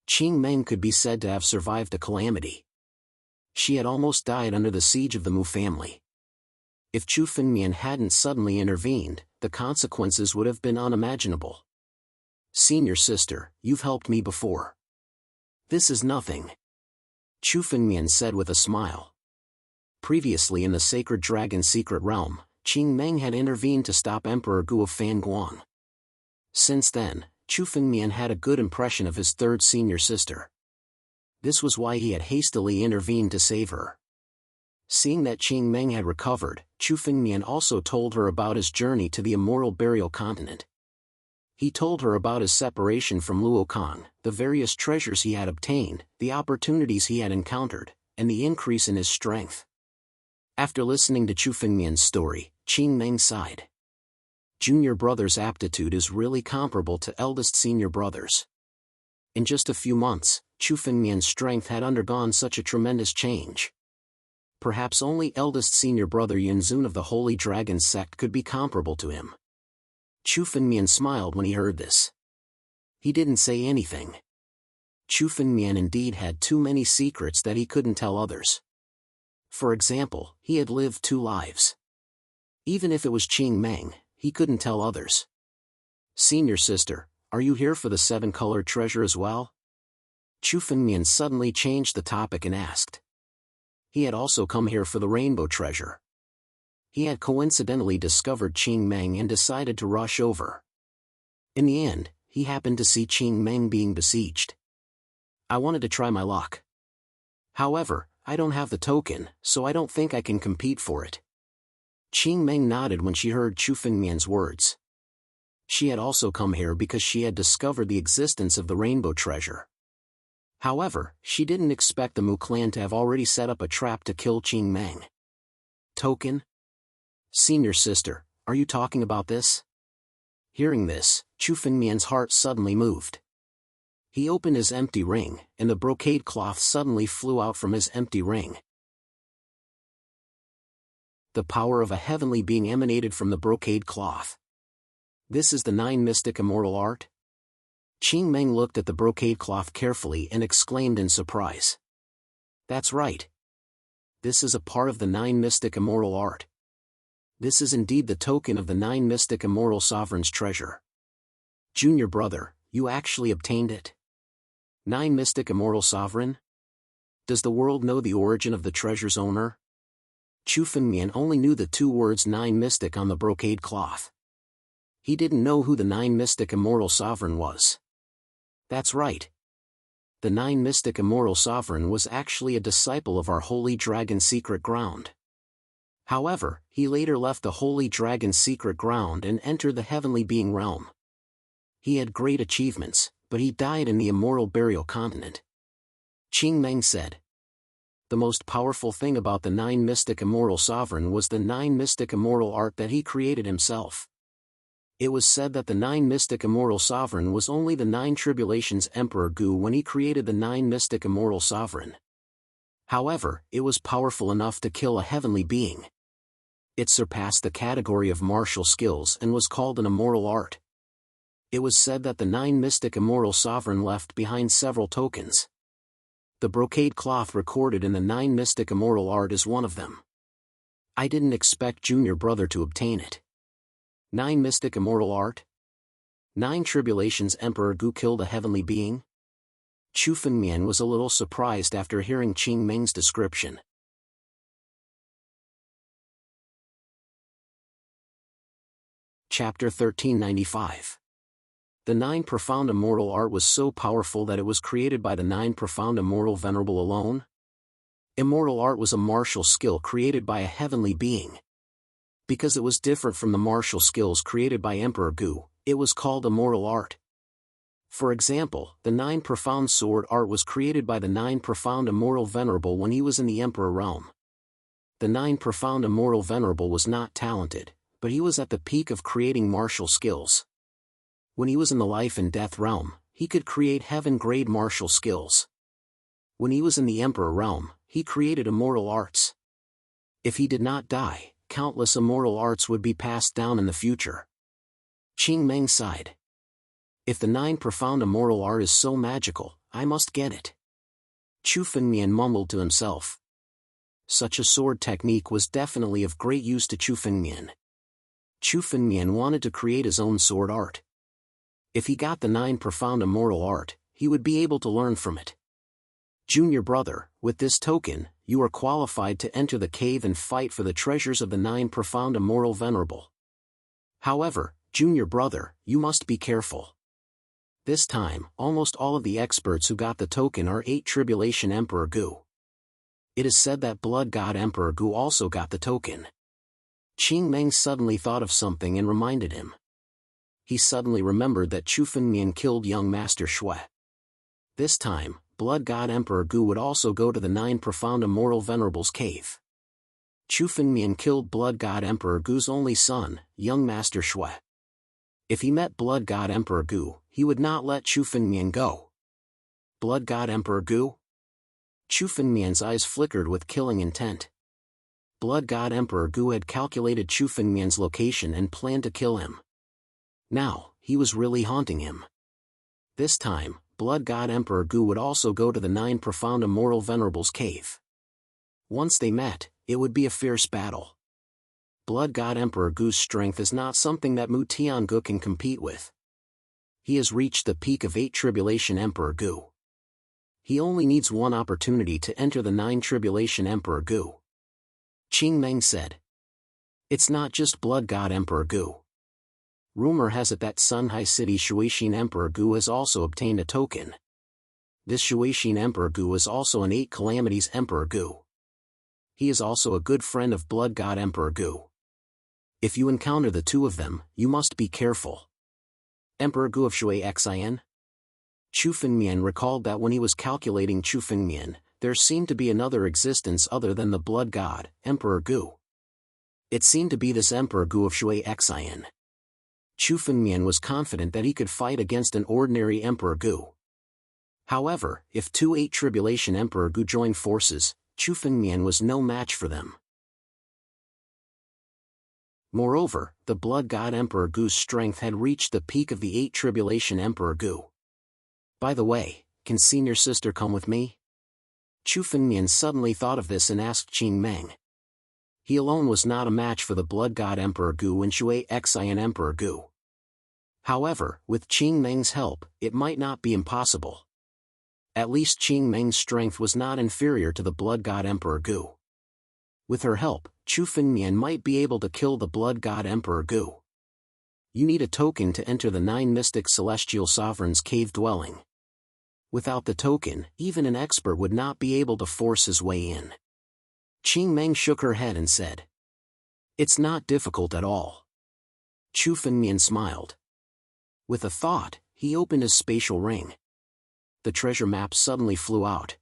Qing Meng could be said to have survived a calamity. She had almost died under the siege of the Mu family. If Chu Fengmian hadn't suddenly intervened, the consequences would have been unimaginable. "Senior sister, you've helped me before." "This is nothing," Chu Fengmian said with a smile. Previously in the Sacred Dragon Secret Realm, Qing Meng had intervened to stop Emperor Gu of Fanguang. Since then, Chu Fengmian had a good impression of his third senior sister. This was why he had hastily intervened to save her. Seeing that Qing Meng had recovered, Chu Fengmian also told her about his journey to the Immoral Burial Continent. He told her about his separation from Luokang, the various treasures he had obtained, the opportunities he had encountered, and the increase in his strength. After listening to Chu Fengmian's story, Qing Meng sighed. Junior brother's aptitude is really comparable to eldest senior brother's. In just a few months, Chu Fengmian's strength had undergone such a tremendous change. Perhaps only eldest senior brother Yunzun of the Holy Dragon sect could be comparable to him. Chu Fengmian smiled when he heard this. He didn't say anything. Chu Fengmian indeed had too many secrets that he couldn't tell others. For example, he had lived 2 lives. Even if it was Qing Meng, he couldn't tell others. "Senior sister, are you here for the 7-colored treasure as well?" Chu Fengmian suddenly changed the topic and asked. He had also come here for the rainbow treasure. He had coincidentally discovered Qing Meng and decided to rush over. In the end, he happened to see Qing Meng being besieged. I wanted to try my luck. However, I don't have the token, so I don't think I can compete for it. Qing Meng nodded when she heard Chu Fengmian's words. She had also come here because she had discovered the existence of the rainbow treasure. However, she didn't expect the Mu clan to have already set up a trap to kill Qing Meng. Token? Senior sister, are you talking about this? Hearing this, Chu Fengmian's heart suddenly moved. He opened his empty ring, and the brocade cloth suddenly flew out from his empty ring. The power of a heavenly being emanated from the brocade cloth. This is the 9 mystic immortal art? Qing Meng looked at the brocade cloth carefully and exclaimed in surprise. That's right. This is a part of the 9 mystic immortal art. This is indeed the token of the 9 mystic immortal sovereign's treasure. Junior brother, you actually obtained it. 9 mystic immortal sovereign? Does the world know the origin of the treasure's owner? Chu Fengmian only knew the 2 words 9 mystic on the brocade cloth. He didn't know who the 9 mystic immortal sovereign was. That's right. The 9 mystic immortal sovereign was actually a disciple of our holy dragon's secret ground. However, he later left the holy dragon's secret ground and entered the heavenly being realm. He had great achievements, but he died in the immortal burial continent. Qing Meng said. The most powerful thing about the 9 mystic immortal sovereign was the 9 mystic immortal art that he created himself. It was said that the 9 mystic immortal sovereign was only the 9 tribulations Emperor Gu when he created the 9 mystic immortal sovereign. However, it was powerful enough to kill a heavenly being. It surpassed the category of martial skills and was called an immortal art. It was said that the 9 mystic immortal sovereign left behind several tokens. The brocade cloth recorded in the 9 mystic immortal art is one of them. I didn't expect junior brother to obtain it. 9 mystic immortal art? 9 tribulations Emperor Gu killed a heavenly being? Chu Fengmian was a little surprised after hearing Qing Meng's description. Chapter 1395. The 9 profound immortal art was so powerful that it was created by the 9 profound immortal venerable alone? Immortal art was a martial skill created by a heavenly being. Because it was different from the martial skills created by Emperor Gu, it was called immortal art. For example, the 9 profound sword art was created by the 9 profound immortal venerable when he was in the Emperor realm. The 9 profound immortal venerable was not talented, but he was at the peak of creating martial skills. When he was in the life and death realm, he could create heaven-grade martial skills. When he was in the Emperor realm, he created immortal arts. If he did not die, countless immortal arts would be passed down in the future. Qing Meng sighed. If the 9 profound immortal art is so magical, I must get it. Chu Fengmian mumbled to himself. Such a sword technique was definitely of great use to Chu Fengmian. Chu Fengmian wanted to create his own sword art. If he got the 9 profound immortal art, he would be able to learn from it. Junior brother, with this token, you are qualified to enter the cave and fight for the treasures of the 9 profound immortal venerable. However, junior brother, you must be careful. This time, almost all of the experts who got the token are 8 tribulation Emperor Gu. It is said that Blood God Emperor Gu also got the token. Qing Meng suddenly thought of something and reminded him. He suddenly remembered that Chu Fengmian killed young Master Shui. This time, Blood God Emperor Gu would also go to the 9 profound immortal venerable's cave. Chu Fengmian killed Blood God Emperor Gu's only son, young Master Shui. If he met Blood God Emperor Gu, he would not let Chu Fengmian go. Blood God Emperor Gu? Chu Fengmian's eyes flickered with killing intent. Blood God Emperor Gu had calculated Chu Fengmian's location and planned to kill him. Now, he was really haunting him. This time, Blood God Emperor Gu would also go to the 9 profound immortal venerable's cave. Once they met, it would be a fierce battle. Blood God Emperor Gu's strength is not something that Mu Tiangu can compete with. He has reached the peak of 8 tribulation Emperor Gu. He only needs one opportunity to enter the 9 tribulation Emperor Gu. Qing Meng said. It's not just Blood God Emperor Gu. Rumor has it that Sunhai City Shueishin Emperor Gu has also obtained a token. This Shueishin Emperor Gu is also an 8 Calamities Emperor Gu. He is also a good friend of Blood God Emperor Gu. If you encounter the two of them, you must be careful. Emperor Gu of Shui Xin? Chu Fengmian recalled that when he was calculating Chu Fengmian, there seemed to be another existence other than the Blood God, Emperor Gu. It seemed to be this Emperor Gu of Shui Xin. Chu Fengmian was confident that he could fight against an ordinary Emperor Gu. However, if two 8 Tribulation Emperor Gu joined forces, Chu Fengmian was no match for them. Moreover, the Blood God Emperor Gu's strength had reached the peak of the 8 Tribulation Emperor Gu. By the way, can senior sister come with me? Chu Fengmian suddenly thought of this and asked Qing Meng. He alone was not a match for the Blood God Emperor Gu and Shui Xian Emperor Gu. However, with Qing Meng's help, it might not be impossible. At least Qing Meng's strength was not inferior to the Blood God Emperor Gu. With her help, Chu Fengmian might be able to kill the Blood God Emperor Gu. You need a token to enter the 9 Mystic Celestial Sovereigns' cave dwelling. Without the token, even an expert would not be able to force his way in. Qing Meng shook her head and said, "It's not difficult at all." Chu Fengmian smiled. With a thought, he opened his spatial ring. The treasure map suddenly flew out.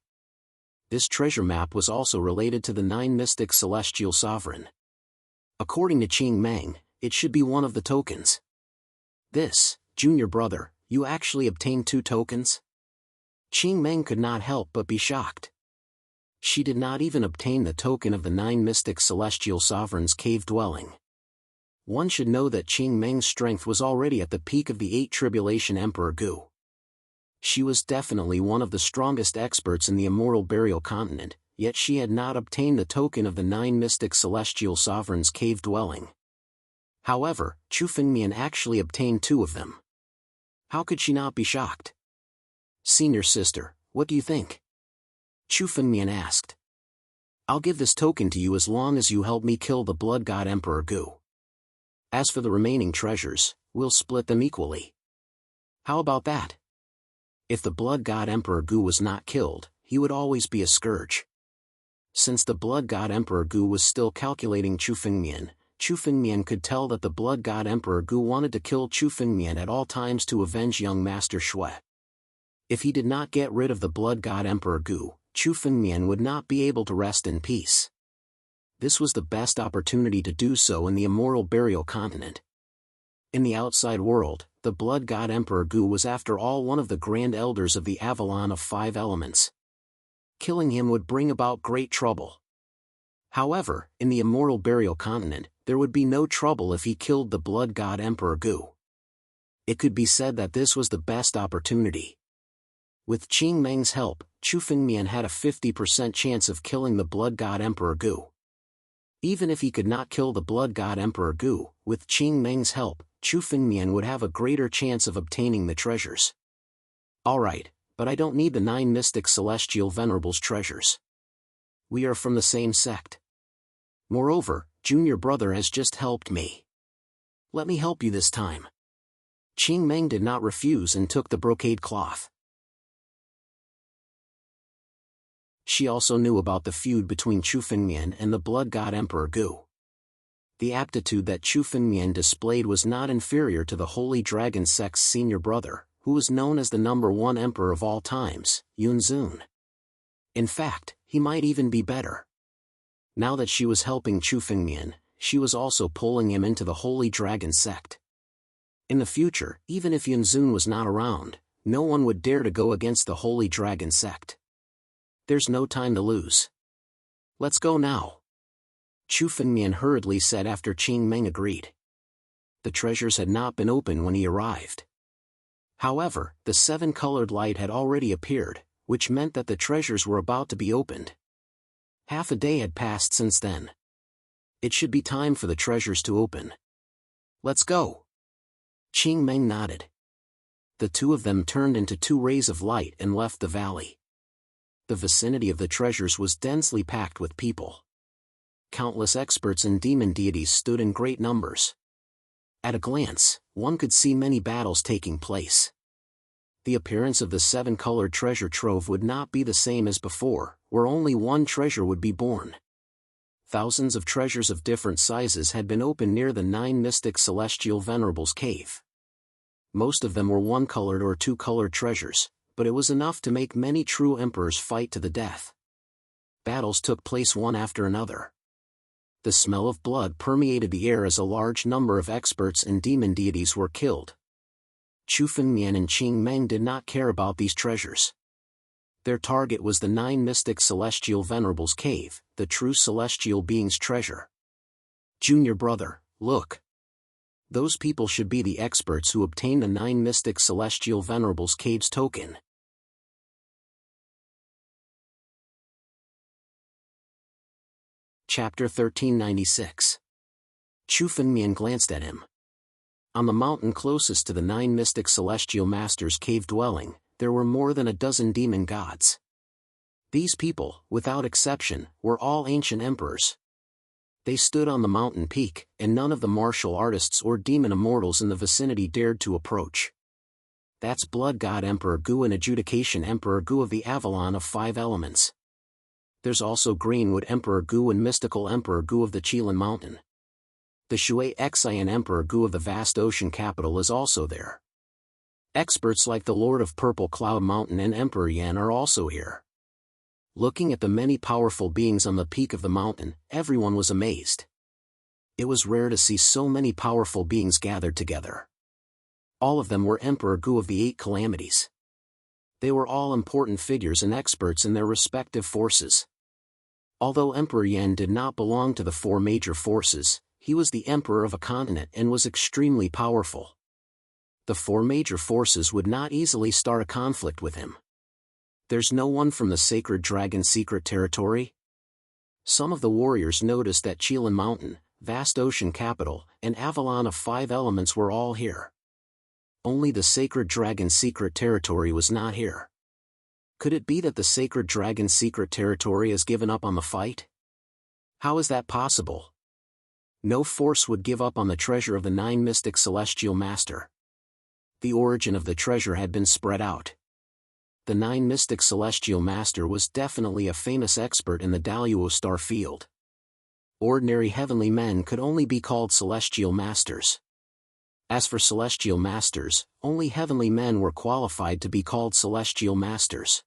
This treasure map was also related to the 9 Mystic Celestial Sovereign. According to Qing Meng, it should be one of the tokens. This, junior brother, you actually obtained 2 tokens? Qing Meng could not help but be shocked. She did not even obtain the token of the 9 Mystic Celestial Sovereigns' cave dwelling. One should know that Qing Meng's strength was already at the peak of the 8 Tribulation Emperor Gu. She was definitely one of the strongest experts in the Immortal Burial Continent, yet she had not obtained the token of the 9 Mystic Celestial Sovereigns' cave dwelling. However, Chu Fengmian actually obtained 2 of them. How could she not be shocked? Senior sister, what do you think? Chu Fengmian asked. I'll give this token to you as long as you help me kill the Blood God Emperor Gu. As for the remaining treasures, we'll split them equally. How about that? If the Blood God Emperor Gu was not killed, he would always be a scourge. Since the Blood God Emperor Gu was still calculating Chu Fengmian could tell that the Blood God Emperor Gu wanted to kill Chu Fengmian at all times to avenge young Master Shui. If he did not get rid of the Blood God Emperor Gu, Chu Fengmian would not be able to rest in peace. This was the best opportunity to do so in the Immortal Burial Continent. In the outside world, the Blood God Emperor Gu was after all one of the Grand Elders of the Avalon of 5 Elements. Killing him would bring about great trouble. However, in the Immortal Burial Continent, there would be no trouble if he killed the Blood God Emperor Gu. It could be said that this was the best opportunity. With Qing Meng's help, Chu Fengmian had a 50% chance of killing the Blood God Emperor Gu. Even if he could not kill the Blood God Emperor Gu, with Qing Meng's help, Chu Fengmian would have a greater chance of obtaining the treasures. Alright, but I don't need the 9 Mystic Celestial Venerables treasures. We are from the same sect. Moreover, junior brother has just helped me. Let me help you this time. Qing Meng did not refuse and took the brocade cloth. She also knew about the feud between Chu Fengmian and the Blood God Emperor Gu. The aptitude that Chu Fengmian displayed was not inferior to the Holy Dragon Sect's senior brother, who was known as the #1 emperor of all times, Yunzun. In fact, he might even be better. Now that she was helping Chu Fengmian, she was also pulling him into the Holy Dragon Sect. In the future, even if Yunzun was not around, no one would dare to go against the Holy Dragon Sect. There's no time to lose. Let's go now. Chu Fengmian hurriedly said after Qing Meng agreed. The treasures had not been opened when he arrived. However, the 7-colored light had already appeared, which meant that the treasures were about to be opened. Half a day had passed since then. It should be time for the treasures to open. Let's go. Qing Meng nodded. The 2 of them turned into 2 rays of light and left the valley. The vicinity of the treasures was densely packed with people. Countless experts and demon deities stood in great numbers. At a glance, one could see many battles taking place. The appearance of the seven-colored treasure trove would not be the same as before, where only one treasure would be born. Thousands of treasures of different sizes had been opened near the 9 mystic celestial venerables cave. Most of them were one-colored or two-colored treasures, but it was enough to make many true emperors fight to the death. Battles took place one after another. The smell of blood permeated the air as a large number of experts and demon deities were killed. Chu Fengmian and Qing Meng did not care about these treasures. Their target was the 9 mystic celestial venerables cave, the true celestial being's treasure. Junior brother, look. Those people should be the experts who obtain the 9 mystic celestial venerables cave's token. Chapter 1396. Chu Fengmian glanced at him. On the mountain closest to the 9 mystic celestial masters' cave dwelling, there were more than a dozen demon gods. These people, without exception, were all ancient emperors. They stood on the mountain peak, and none of the martial artists or demon immortals in the vicinity dared to approach. That's Blood God Emperor Gu and Adjudication Emperor Gu of the Avalon of 5 Elements. There's also Greenwood Emperor Gu and Mystical Emperor Gu of the Qilin Mountain. The Shui Xian Emperor Gu of the Vast Ocean Capital is also there. Experts like the Lord of Purple Cloud Mountain and Emperor Yan are also here. Looking at the many powerful beings on the peak of the mountain, everyone was amazed. It was rare to see so many powerful beings gathered together. All of them were Emperor Gu of the 8 Calamities. They were all important figures and experts in their respective forces. Although Emperor Yan did not belong to the 4 major forces, he was the emperor of a continent and was extremely powerful. The 4 major forces would not easily start a conflict with him. There's no one from the Sacred Dragon Secret Territory? Some of the warriors noticed that Qilin Mountain, Vast Ocean Capital, and Avalon of 5 Elements were all here. Only the Sacred Dragon Secret Territory was not here. Could it be that the Sacred Dragon Secret Territory has given up on the fight? How is that possible? No force would give up on the treasure of the 9 mystic celestial master. The origin of the treasure had been spread out. The 9 mystic celestial master was definitely a famous expert in the Daluo star field. Ordinary heavenly men could only be called celestial masters. As for celestial masters, only heavenly men were qualified to be called celestial masters.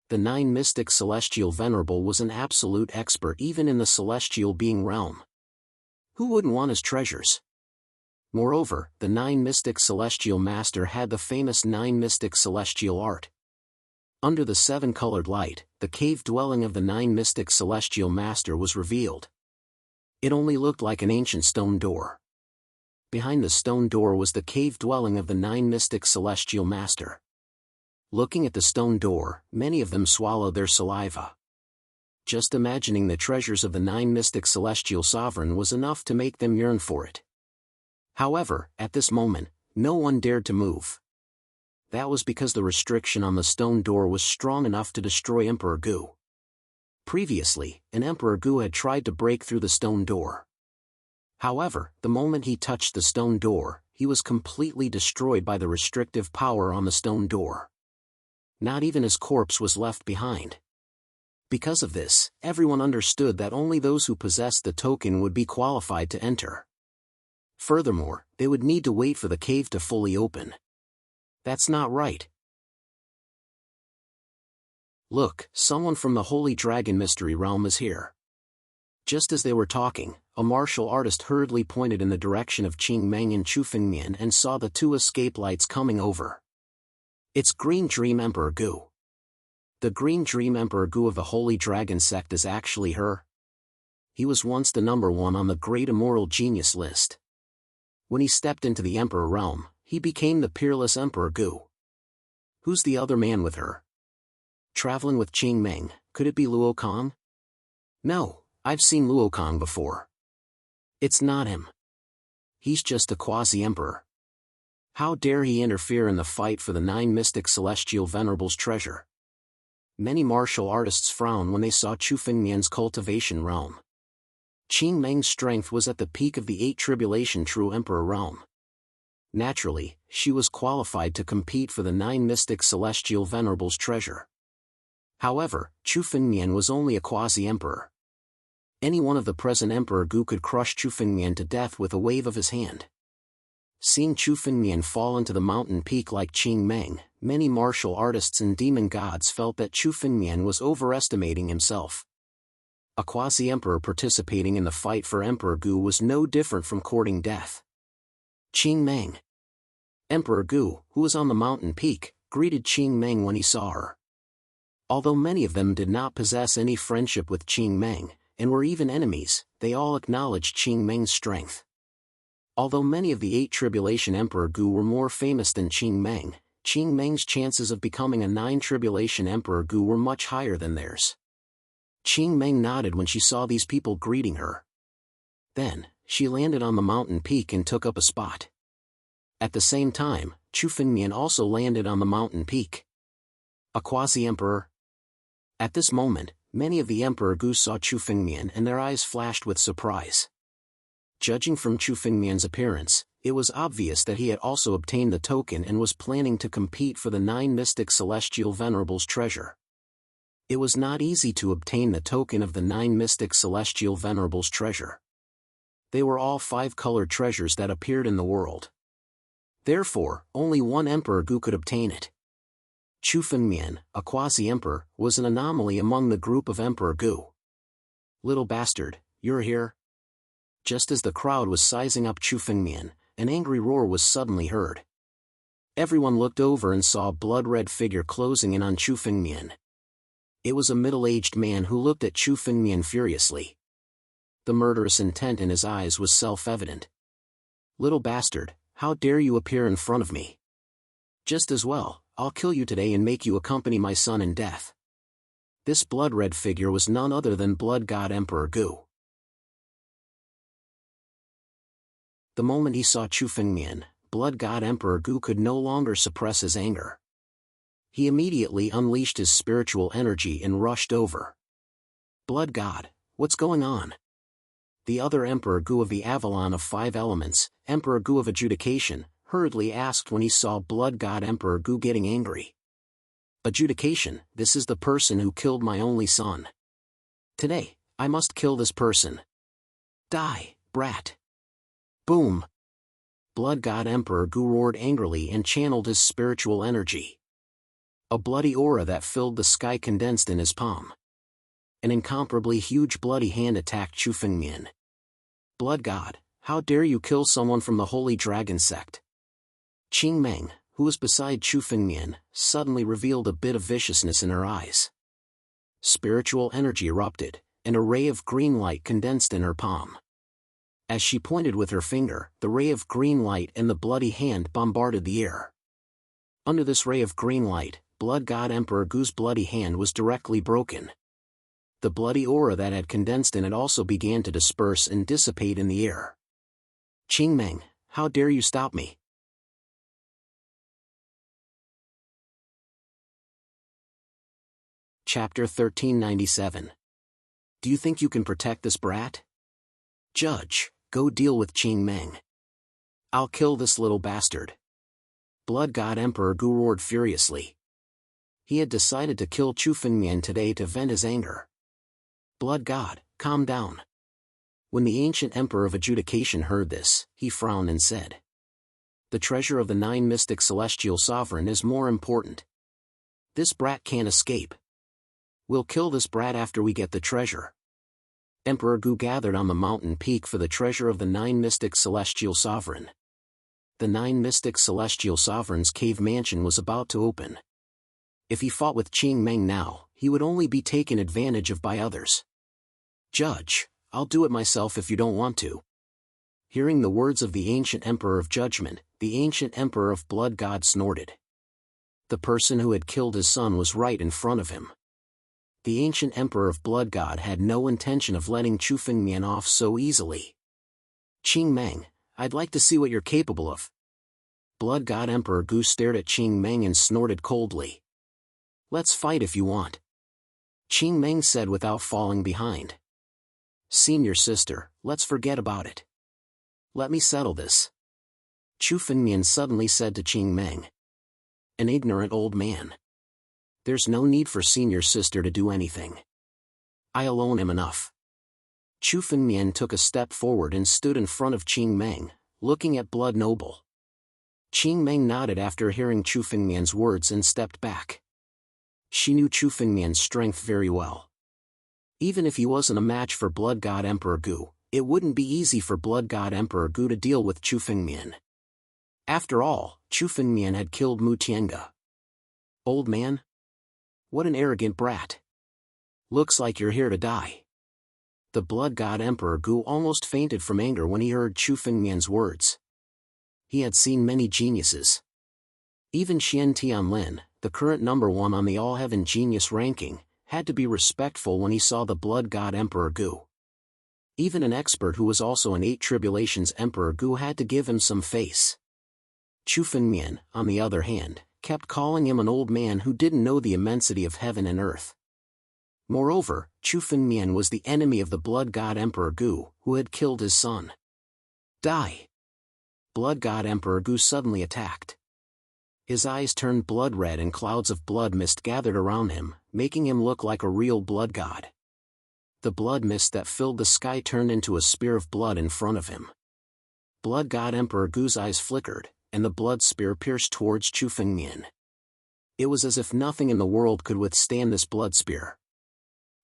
The 9 mystic celestial venerable was an absolute expert even in the celestial being realm. Who wouldn't want his treasures? Moreover, the 9 mystic celestial master had the famous 9 mystic celestial art. Under the 7-colored light, the cave dwelling of the 9 mystic celestial master was revealed. It only looked like an ancient stone door. Behind the stone door was the cave dwelling of the 9 mystic celestial master. Looking at the stone door, many of them swallowed their saliva. Just imagining the treasures of the 9 mystic celestial sovereign was enough to make them yearn for it. However, at this moment, no one dared to move. That was because the restriction on the stone door was strong enough to destroy Emperor Gu. Previously, an Emperor Gu had tried to break through the stone door. However, the moment he touched the stone door, he was completely destroyed by the restrictive power on the stone door. Not even his corpse was left behind. Because of this, everyone understood that only those who possessed the token would be qualified to enter. Furthermore, they would need to wait for the cave to fully open. That's not right. Look, someone from the Holy Dragon Mystery Realm is here. Just as they were talking, a martial artist hurriedly pointed in the direction of Qing Meng and Chu Fengmian and saw the 2 escape lights coming over. It's Green Dream Emperor Gu. The Green Dream Emperor Gu of the Holy Dragon Sect is actually her. He was once the number 1 on the Great Immortal Genius list. When he stepped into the Emperor realm, he became the peerless Emperor Gu. Who's the other man with her? Traveling with Qing Meng, could it be Luo Kong? No, I've seen Luo Kong before. It's not him. He's just a quasi-emperor. How dare he interfere in the fight for the 9 mystic celestial venerables treasure? Many martial artists frowned when they saw Chu Fengmian's cultivation realm. Qing Meng's strength was at the peak of the 8 Tribulation True Emperor realm. Naturally, she was qualified to compete for the 9 Mystic Celestial Venerables treasure. However, Chu Fengmian was only a quasi-emperor. Any one of the present Emperor Gu could crush Chu Fengmian to death with a wave of his hand. Seeing Chu Fengmian fall into the mountain peak like Qing Meng, many martial artists and demon gods felt that Chu Fengmian was overestimating himself. A quasi-emperor participating in the fight for Emperor Gu was no different from courting death. Qing Meng. Emperor Gu, who was on the mountain peak, greeted Qing Meng when he saw her. Although many of them did not possess any friendship with Qing Meng, and were even enemies, they all acknowledged Qing Meng's strength. Although many of the 8 Tribulation Emperor Gu were more famous than Qing Meng's chances of becoming a 9 Tribulation Emperor Gu were much higher than theirs. Qing Meng nodded when she saw these people greeting her. Then, she landed on the mountain peak and took up a spot. At the same time, Chu Fengmian also landed on the mountain peak. A quasi-emperor? At this moment, many of the Emperor Gu saw Chu Fengmian and their eyes flashed with surprise. Judging from Chu Fengmian's appearance, it was obvious that he had also obtained the token and was planning to compete for the 9 Mystic Celestial Venerables treasure. It was not easy to obtain the token of the 9 Mystic Celestial Venerables treasure. They were all 5-colored treasures that appeared in the world. Therefore, only one Emperor Gu could obtain it. Chu Fengmian, a quasi-emperor, was an anomaly among the group of Emperor Gu. "Little bastard, you're here?" Just as the crowd was sizing up Chu Fengmian, an angry roar was suddenly heard. Everyone looked over and saw a blood-red figure closing in on Chu Fengmian. It was a middle-aged man who looked at Chu Fengmian furiously. The murderous intent in his eyes was self-evident. "Little bastard, how dare you appear in front of me? Just as well, I'll kill you today and make you accompany my son in death." This blood-red figure was none other than Blood God Emperor Gu. The moment he saw Chu Fengmian, Blood God Emperor Gu could no longer suppress his anger. He immediately unleashed his spiritual energy and rushed over. "Blood God, what's going on?" The other Emperor Gu of the Avalon of 5 Elements, Emperor Gu of Adjudication, hurriedly asked when he saw Blood God Emperor Gu getting angry. "Adjudication, this is the person who killed my only son. Today, I must kill this person. Die, brat." Boom! Blood God Emperor Gu roared angrily and channeled his spiritual energy. A bloody aura that filled the sky condensed in his palm. An incomparably huge bloody hand attacked Chu Fengmian. "Blood God, how dare you kill someone from the Holy Dragon sect?" Qing Meng, who was beside Chu Fengmian, suddenly revealed a bit of viciousness in her eyes. Spiritual energy erupted, and a ray of green light condensed in her palm. As she pointed with her finger, the ray of green light and the bloody hand bombarded the air. Under this ray of green light, Blood God Emperor Gu's bloody hand was directly broken. The bloody aura that had condensed in it also began to disperse and dissipate in the air. "Qing Meng, how dare you stop me?" Chapter 1397. "Do you think you can protect this brat? Judge, go deal with Qing Meng. I'll kill this little bastard." Blood God Emperor Gu roared furiously. He had decided to kill Chu Fengmian today to vent his anger. "Blood God, calm down." When the ancient Emperor of Adjudication heard this, he frowned and said, "The treasure of the 9 Mystic Celestial Sovereign is more important. This brat can't escape. We'll kill this brat after we get the treasure." Emperor Gu gathered on the mountain peak for the treasure of the 9 Mystic Celestial Sovereign. The 9 Mystic Celestial Sovereign's cave mansion was about to open. If he fought with Qing Meng now, he would only be taken advantage of by others. "Judge, I'll do it myself if you don't want to." Hearing the words of the ancient Emperor of Judgment, the ancient Emperor of Blood God snorted. The person who had killed his son was right in front of him. The ancient Emperor of Blood God had no intention of letting Chu Fengmian off so easily. "Qing Meng, I'd like to see what you're capable of." Blood God Emperor Gu stared at Qing Meng and snorted coldly. "Let's fight if you want," Qing Meng said without falling behind. Senior sister, let's forget about it. Let me settle this. Chu Fengmian suddenly said to Qing Meng. An ignorant old man. There's no need for senior sister to do anything. I alone am enough. Chu Fengmian took a step forward and stood in front of Qing Meng, looking at Blood Noble. Qing Meng nodded after hearing Chu Fengmian's words and stepped back. She knew Chu Fengmian's strength very well. Even if he wasn't a match for Blood God Emperor Gu, it wouldn't be easy for Blood God Emperor Gu to deal with Chu Fengmian. After all, Chu Fengmian had killed Mu Tiange. Old man? What an arrogant brat. Looks like you're here to die. The Blood God Emperor Gu almost fainted from anger when he heard Chu Fengmian's words. He had seen many geniuses. Even Xian Tianlin, the current #1 on the All-Heaven Genius ranking, had to be respectful when he saw the Blood God Emperor Gu. Even an expert who was also an 8 Tribulations Emperor Gu had to give him some face. Chu Fengmian, on the other hand, kept calling him an old man who didn't know the immensity of heaven and earth. Moreover, Chu Fengmian was the enemy of the Blood God Emperor Gu, who had killed his son. Die! Blood God Emperor Gu suddenly attacked. His eyes turned blood red and clouds of blood mist gathered around him, making him look like a real blood god. The blood mist that filled the sky turned into a spear of blood in front of him. Blood God Emperor Gu's eyes flickered, and the blood spear pierced towards Chu Fengmian. It was as if nothing in the world could withstand this blood spear.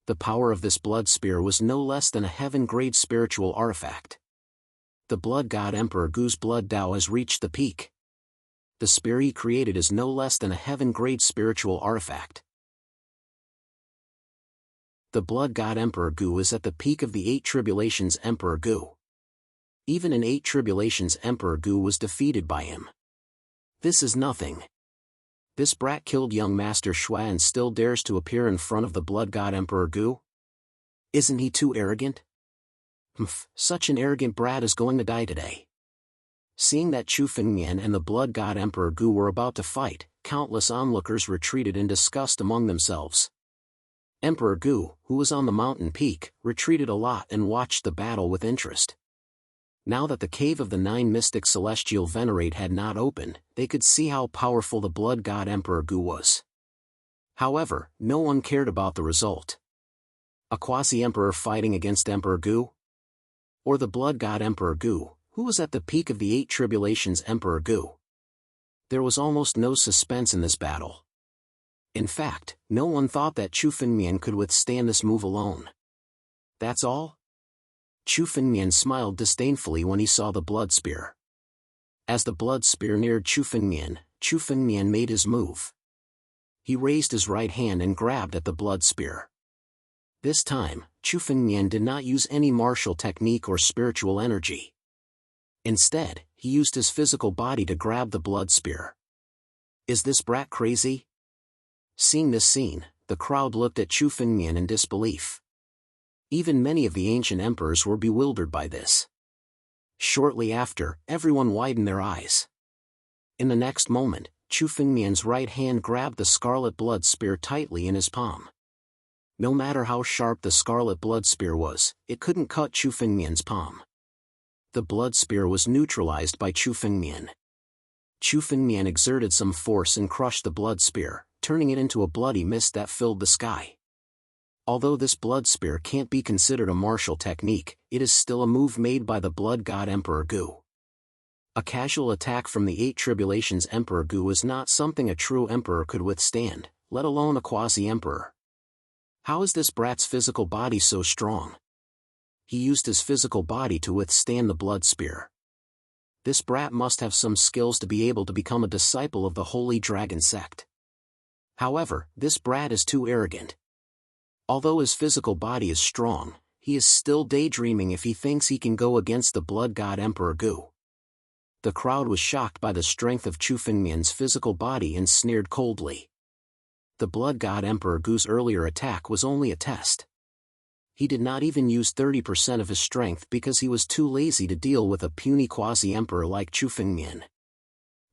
The power of this blood spear was no less than a heaven-grade spiritual artifact. The Blood God Emperor Gu's blood Tao has reached the peak. The spear he created is no less than a heaven-grade spiritual artifact. The Blood God Emperor Gu is at the peak of the 8 Tribulations Emperor Gu. Even an 8 Tribulations Emperor Gu was defeated by him. This is nothing. This brat killed young Master Shui and still dares to appear in front of the Blood God Emperor Gu? Isn't he too arrogant? Such an arrogant brat is going to die today. Seeing that Chu Fengmian and the Blood God Emperor Gu were about to fight, countless onlookers retreated in disgust among themselves. Emperor Gu, who was on the mountain peak, retreated a lot and watched the battle with interest. Now that the Cave of the 9 Mystic Celestial Venerate had not opened, they could see how powerful the Blood God Emperor Gu was. However, no one cared about the result. A quasi-emperor fighting against Emperor Gu? Or the Blood God Emperor Gu, who was at the peak of the 8 Tribulations Emperor Gu? There was almost no suspense in this battle. In fact, no one thought that Chu Fengmian could withstand this move alone. That's all? Chu Fengmian smiled disdainfully when he saw the blood spear. As the blood spear neared Chu Fengmian made his move. He raised his right hand and grabbed at the blood spear. This time, Chu Fengmian did not use any martial technique or spiritual energy. Instead, he used his physical body to grab the blood spear. Is this brat crazy? Seeing this scene, the crowd looked at Chu Fengmian in disbelief. Even many of the ancient emperors were bewildered by this. Shortly after, everyone widened their eyes. In the next moment, Chu Fengmian's right hand grabbed the scarlet blood spear tightly in his palm. No matter how sharp the scarlet blood spear was, it couldn't cut Chu Fengmian's palm. The blood spear was neutralized by Chu Fengmian. Chu Fengmian exerted some force and crushed the blood spear, turning it into a bloody mist that filled the sky. Although this blood spear can't be considered a martial technique, it is still a move made by the Blood God Emperor Gu. A casual attack from the 8 Tribulations Emperor Gu is not something a true emperor could withstand, let alone a quasi-emperor. How is this brat's physical body so strong? He used his physical body to withstand the blood spear. This brat must have some skills to be able to become a disciple of the Holy Dragon sect. However, this brat is too arrogant. Although his physical body is strong, he is still daydreaming if he thinks he can go against the Blood God Emperor Gu. The crowd was shocked by the strength of Chu Fengmian's physical body and sneered coldly. The Blood God Emperor Gu's earlier attack was only a test. He did not even use 30% of his strength because he was too lazy to deal with a puny quasi-emperor like Chu Fengmian.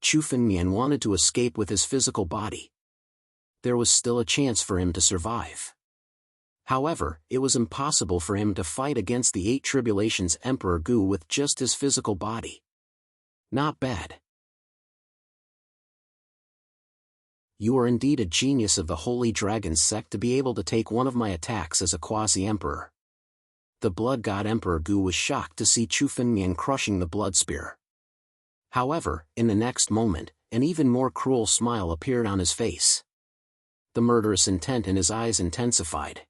Chu Fengmian wanted to escape with his physical body. There was still a chance for him to survive. However, it was impossible for him to fight against the 8 Tribulations Emperor Gu with just his physical body. Not bad. You are indeed a genius of the Holy Dragon sect to be able to take one of my attacks as a quasi-emperor. The Blood God Emperor Gu was shocked to see Chu Fengmian crushing the blood spear. However, in the next moment, an even more cruel smile appeared on his face. The murderous intent in his eyes intensified.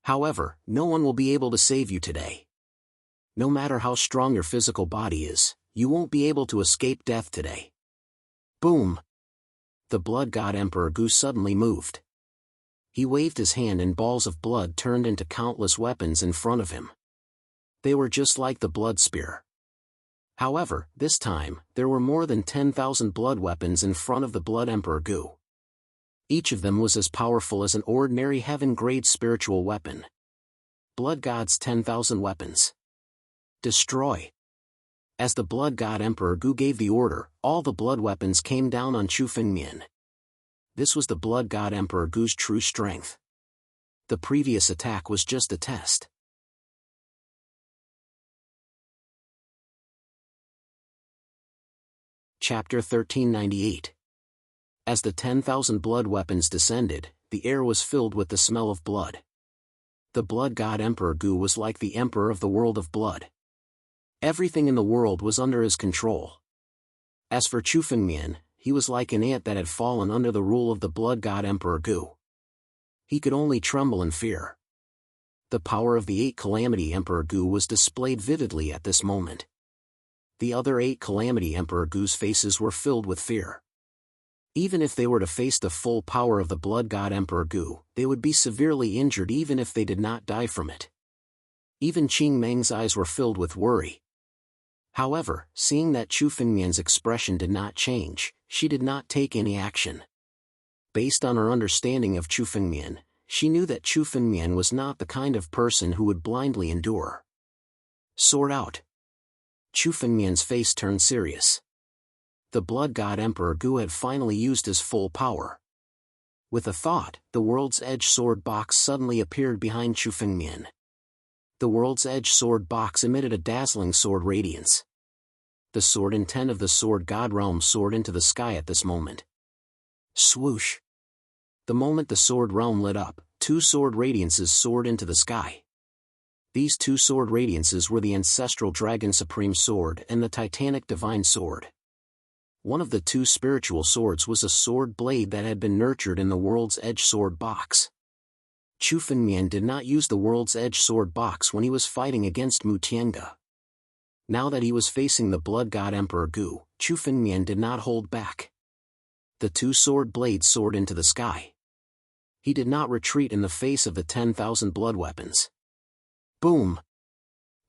However, no one will be able to save you today. No matter how strong your physical body is, you won't be able to escape death today. Boom! The Blood God Emperor Gu suddenly moved. He waved his hand and balls of blood turned into countless weapons in front of him. They were just like the blood spear. However, this time, there were more than 10,000 blood weapons in front of the Blood Emperor Gu. Each of them was as powerful as an ordinary heaven-grade spiritual weapon. Blood God's 10,000 weapons. Destroy. As the Blood God Emperor Gu gave the order, all the blood weapons came down on Chu Fengmian. This was the Blood God Emperor Gu's true strength. The previous attack was just a test. Chapter 1398. As the 10,000 blood weapons descended, the air was filled with the smell of blood. The Blood God Emperor Gu was like the emperor of the world of blood. Everything in the world was under his control. As for Chu Fengmian, he was like an ant that had fallen under the rule of the Blood God Emperor Gu. He could only tremble in fear. The power of the 8 Calamity Emperor Gu was displayed vividly at this moment. The other 8 Calamity Emperor Gu's faces were filled with fear. Even if they were to face the full power of the Blood God Emperor Gu, they would be severely injured even if they did not die from it. Even Qing Meng's eyes were filled with worry. However, seeing that Chu Fengmian's expression did not change, she did not take any action. Based on her understanding of Chu Fengmian, she knew that Chu Fengmian was not the kind of person who would blindly endure. Sword out. Chu Fengmian's face turned serious. The Blood God Emperor Gu had finally used his full power. With a thought, the World's Edge sword box suddenly appeared behind Chu Fengmian. The World's Edge sword box emitted a dazzling sword radiance. The sword intent of the Sword God Realm soared into the sky at this moment. Swoosh! The moment the Sword Realm lit up, 2 sword radiances soared into the sky. These 2 sword radiances were the Ancestral Dragon Supreme Sword and the Titanic Divine Sword. One of the 2 spiritual swords was a sword blade that had been nurtured in the World's Edge sword box. Chu Fengmian did not use the World's Edge sword box when he was fighting against Mu Tiange. Now that he was facing the Blood God Emperor Gu, Chu Fengmian did not hold back. The 2 sword blades soared into the sky. He did not retreat in the face of the 10,000 blood weapons. Boom!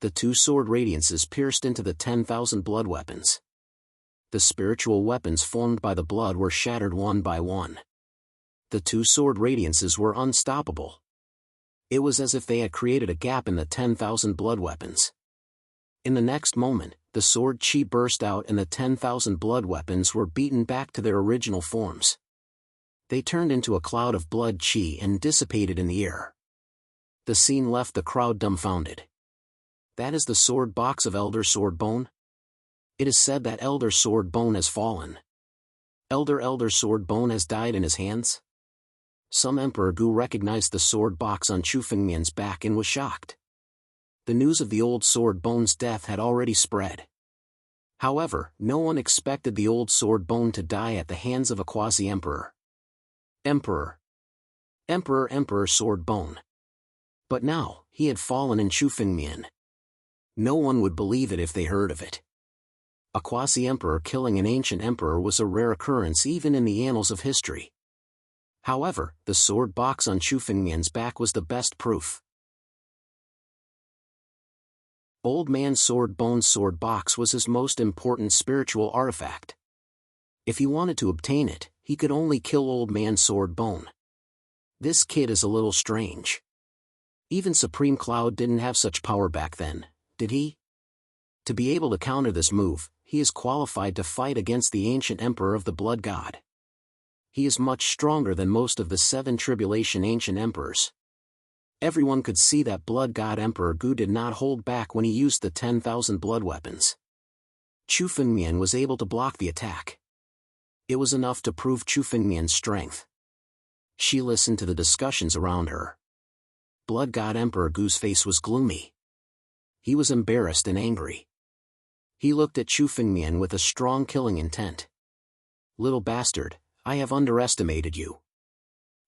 The 2 sword radiances pierced into the 10,000 blood weapons. The spiritual weapons formed by the blood were shattered one by one. The 2 sword radiances were unstoppable. It was as if they had created a gap in the 10,000 blood weapons. In the next moment, the sword chi burst out and the 10,000 blood weapons were beaten back to their original forms. They turned into a cloud of blood chi and dissipated in the air. The scene left the crowd dumbfounded. That is the sword box of Elder Sword Bone? It is said that Elder Sword Bone has fallen. Elder Sword Bone has died in his hands? Some Emperor Gu recognized the sword box on Chu Fengmian's back and was shocked. The news of the old Sword Bone's death had already spread. However, no one expected the old Sword Bone to die at the hands of a quasi-emperor. Emperor Sword Bone. But now, he had fallen in Chu Fengmian. No one would believe it if they heard of it. A quasi-emperor killing an ancient emperor was a rare occurrence even in the annals of history. However, the sword box on Chu Fengmian's back was the best proof. Old Man Sword Bone's sword box was his most important spiritual artifact. If he wanted to obtain it, he could only kill Old Man Sword Bone. This kid is a little strange. Even Supreme Cloud didn't have such power back then, did he? To be able to counter this move, he is qualified to fight against the ancient emperor of the Blood God. He is much stronger than most of the 7 Tribulation ancient emperors. Everyone could see that Blood God Emperor Gu did not hold back when he used the 10,000 blood weapons. Chu Fengmian was able to block the attack. It was enough to prove Chu Fengmian's strength. She listened to the discussions around her. Blood God Emperor Gu's face was gloomy. He was embarrassed and angry. He looked at Chu Fengmian with a strong killing intent. "Little bastard, I have underestimated you.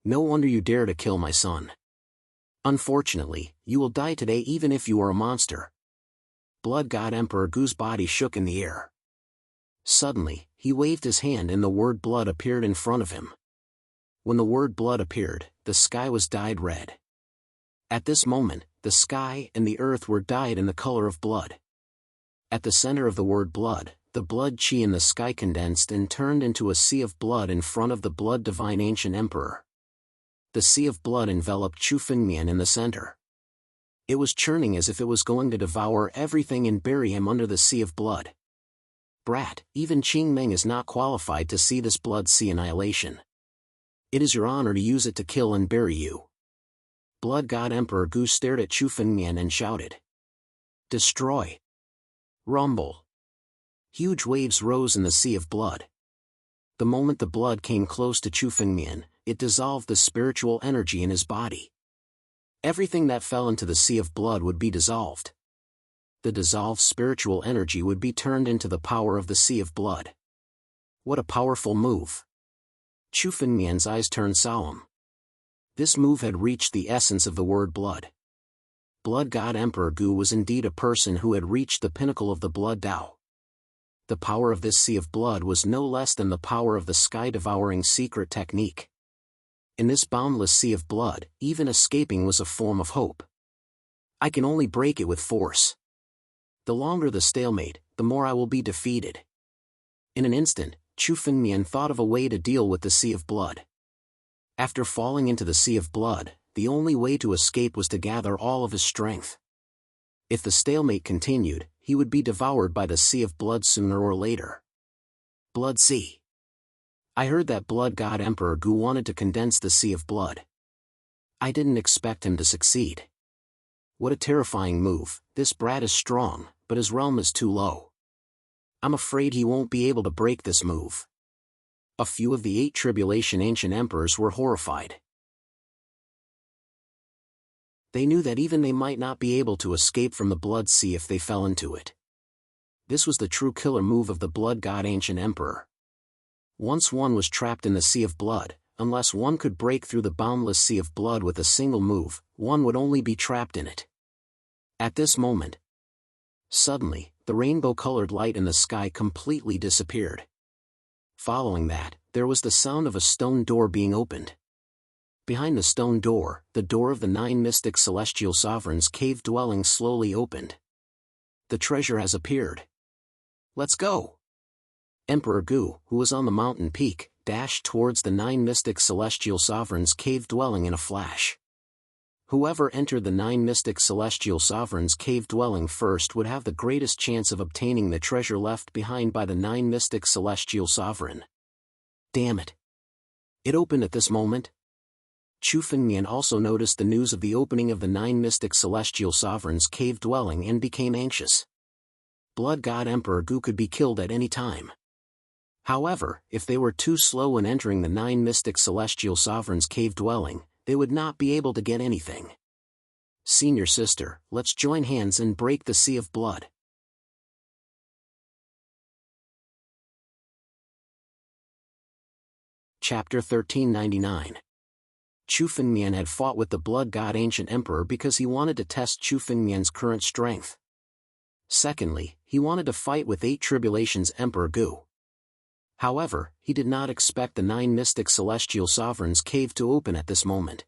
No wonder you dare to kill my son. Unfortunately, you will die today even if you are a monster." Blood God Emperor Gu's body shook in the air. Suddenly, he waved his hand and the word blood appeared in front of him. When the word blood appeared, the sky was dyed red. At this moment, the sky and the earth were dyed in the color of blood. At the center of the word blood, the blood chi in the sky condensed and turned into a sea of blood in front of the blood divine ancient emperor. The sea of blood enveloped Chu Fengmian in the center. It was churning as if it was going to devour everything and bury him under the sea of blood. "Brat, even Qing Meng is not qualified to see this blood sea annihilation. It is your honor to use it to kill and bury you." Blood God Emperor Gu stared at Chu Fengmian and shouted. "Destroy!" Rumble. Huge waves rose in the sea of blood. The moment the blood came close to Chu Fengmian, it dissolved the spiritual energy in his body. Everything that fell into the sea of blood would be dissolved. The dissolved spiritual energy would be turned into the power of the sea of blood. What a powerful move! Chu Fengmian's eyes turned solemn. This move had reached the essence of the word blood. Blood God Emperor Gu was indeed a person who had reached the pinnacle of the blood Tao. The power of this sea of blood was no less than the power of the sky-devouring secret technique. In this boundless sea of blood, even escaping was a form of hope. I can only break it with force. The longer the stalemate, the more I will be defeated. In an instant, Chu Fengmian thought of a way to deal with the sea of blood. After falling into the sea of blood, the only way to escape was to gather all of his strength. If the stalemate continued, he would be devoured by the sea of blood sooner or later. Blood Sea. I heard that Blood God Emperor Gu wanted to condense the sea of blood. I didn't expect him to succeed. What a terrifying move. This brat is strong, but his realm is too low. I'm afraid he won't be able to break this move. A few of the 8 tribulation ancient emperors were horrified. They knew that even they might not be able to escape from the blood sea if they fell into it. This was the true killer move of the Blood God Ancient Emperor. Once one was trapped in the sea of blood, unless one could break through the boundless sea of blood with a single move, one would only be trapped in it. At this moment, suddenly, the rainbow-colored light in the sky completely disappeared. Following that, there was the sound of a stone door being opened. Behind the stone door, the door of the 9 mystic celestial sovereigns' cave dwelling slowly opened. "The treasure has appeared. Let's go!" Emperor Gu, who was on the mountain peak, dashed towards the 9 mystic celestial sovereigns' cave dwelling in a flash. Whoever entered the 9 mystic celestial sovereigns' cave dwelling first would have the greatest chance of obtaining the treasure left behind by the 9 mystic celestial sovereign. Damn it! It opened at this moment. Chu Fengmian also noticed the news of the opening of the 9 mystic celestial sovereigns' cave dwelling and became anxious. Blood God Emperor Gu could be killed at any time. However, if they were too slow in entering the 9 mystic celestial sovereigns' cave dwelling, they would not be able to get anything. Senior sister, let's join hands and break the sea of blood. Chapter 1399. Chu Fengmian had fought with the Blood God Ancient Emperor because he wanted to test Chu Fengmian's current strength. Secondly, he wanted to fight with 8 tribulations Emperor Gu. However, he did not expect the 9 mystic celestial sovereigns' cave to open at this moment.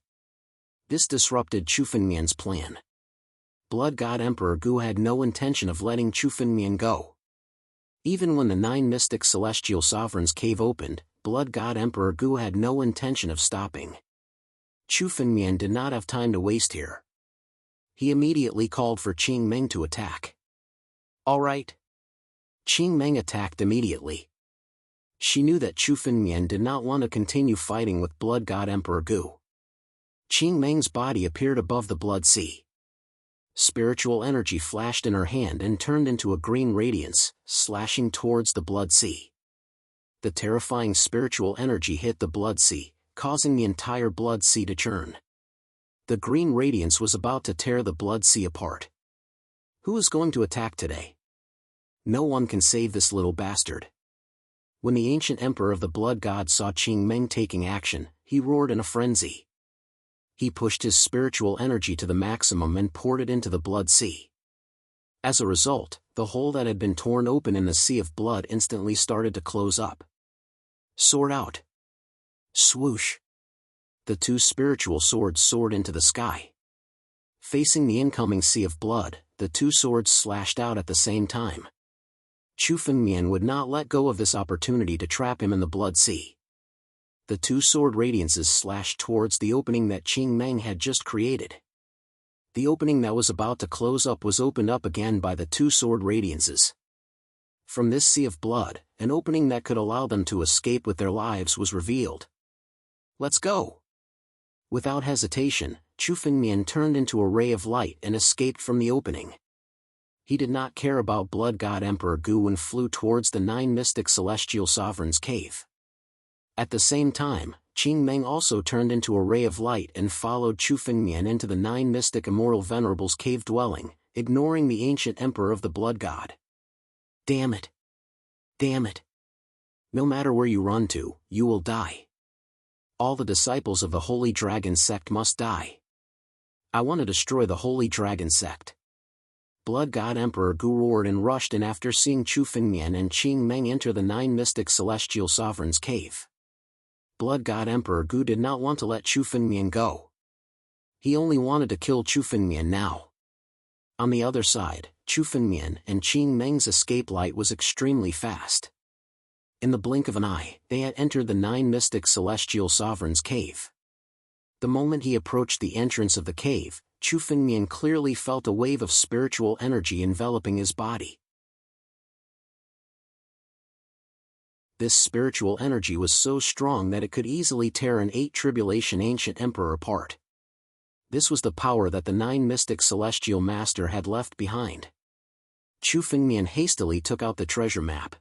This disrupted Chu Fengmian's plan. Blood God Emperor Gu had no intention of letting Chu Fengmian go. Even when the 9 mystic celestial sovereigns' cave opened, Blood God Emperor Gu had no intention of stopping. Chu Fengmian did not have time to waste here. He immediately called for Qing Meng to attack. All right. Qing Meng attacked immediately. She knew that Chu Fengmian did not want to continue fighting with Blood God Emperor Gu. Qing Meng's body appeared above the blood sea. Spiritual energy flashed in her hand and turned into a green radiance, slashing towards the blood sea. The terrifying spiritual energy hit the blood sea, causing the entire blood sea to churn. The green radiance was about to tear the blood sea apart. Who is going to attack today? No one can save this little bastard. When the ancient emperor of the blood god saw Qing Meng taking action, he roared in a frenzy. He pushed his spiritual energy to the maximum and poured it into the blood sea. As a result, the hole that had been torn open in the sea of blood instantly started to close up. Sword out. Swoosh. The two spiritual swords soared into the sky. Facing the incoming sea of blood, the two swords slashed out at the same time. Chu Fengmian would not let go of this opportunity to trap him in the blood sea. The two sword radiances slashed towards the opening that Qing Meng had just created. The opening that was about to close up was opened up again by the two sword radiances. From this sea of blood, an opening that could allow them to escape with their lives was revealed. Let's go! Without hesitation, Chu Fengmian turned into a ray of light and escaped from the opening. He did not care about Blood God Emperor Gu and flew towards the 9 mystic celestial sovereigns' cave. At the same time, Qing Meng also turned into a ray of light and followed Chu Fengmian into the 9 mystic immortal venerables' cave dwelling, ignoring the ancient emperor of the blood god. Damn it! Damn it! No matter where you run to, you will die. All the disciples of the Holy Dragon sect must die. I want to destroy the Holy Dragon sect. Blood God Emperor Gu roared and rushed in after seeing Chu Fengmian and Qing Meng enter the 9 mystic celestial sovereigns' cave. Blood God Emperor Gu did not want to let Chu Fengmian go. He only wanted to kill Chu Fengmian now. On the other side, Chu Fengmian and Qing Meng's escape light was extremely fast. In the blink of an eye, they had entered the 9 mystic celestial sovereigns' cave. The moment he approached the entrance of the cave, Chu Fengmian clearly felt a wave of spiritual energy enveloping his body. This spiritual energy was so strong that it could easily tear an 8 tribulation ancient emperor apart. This was the power that the 9 mystic celestial master had left behind. Chu Fengmian hastily took out the treasure map.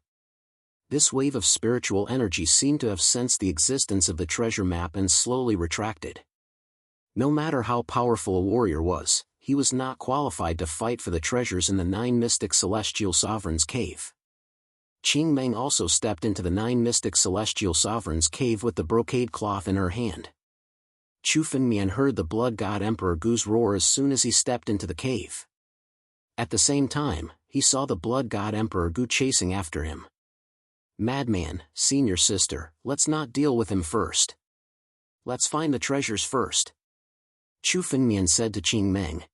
This wave of spiritual energy seemed to have sensed the existence of the treasure map and slowly retracted. No matter how powerful a warrior was, he was not qualified to fight for the treasures in the 9 mystic celestial sovereigns' cave. Qing Meng also stepped into the 9 mystic celestial sovereigns' cave with the brocade cloth in her hand. Chu Fengmian heard the blood god Emperor Gu's roar as soon as he stepped into the cave. At the same time, he saw the blood god Emperor Gu chasing after him. Madman, senior sister, let's not deal with him first. Let's find the treasures first. Chu Fengmian said to Qing Meng.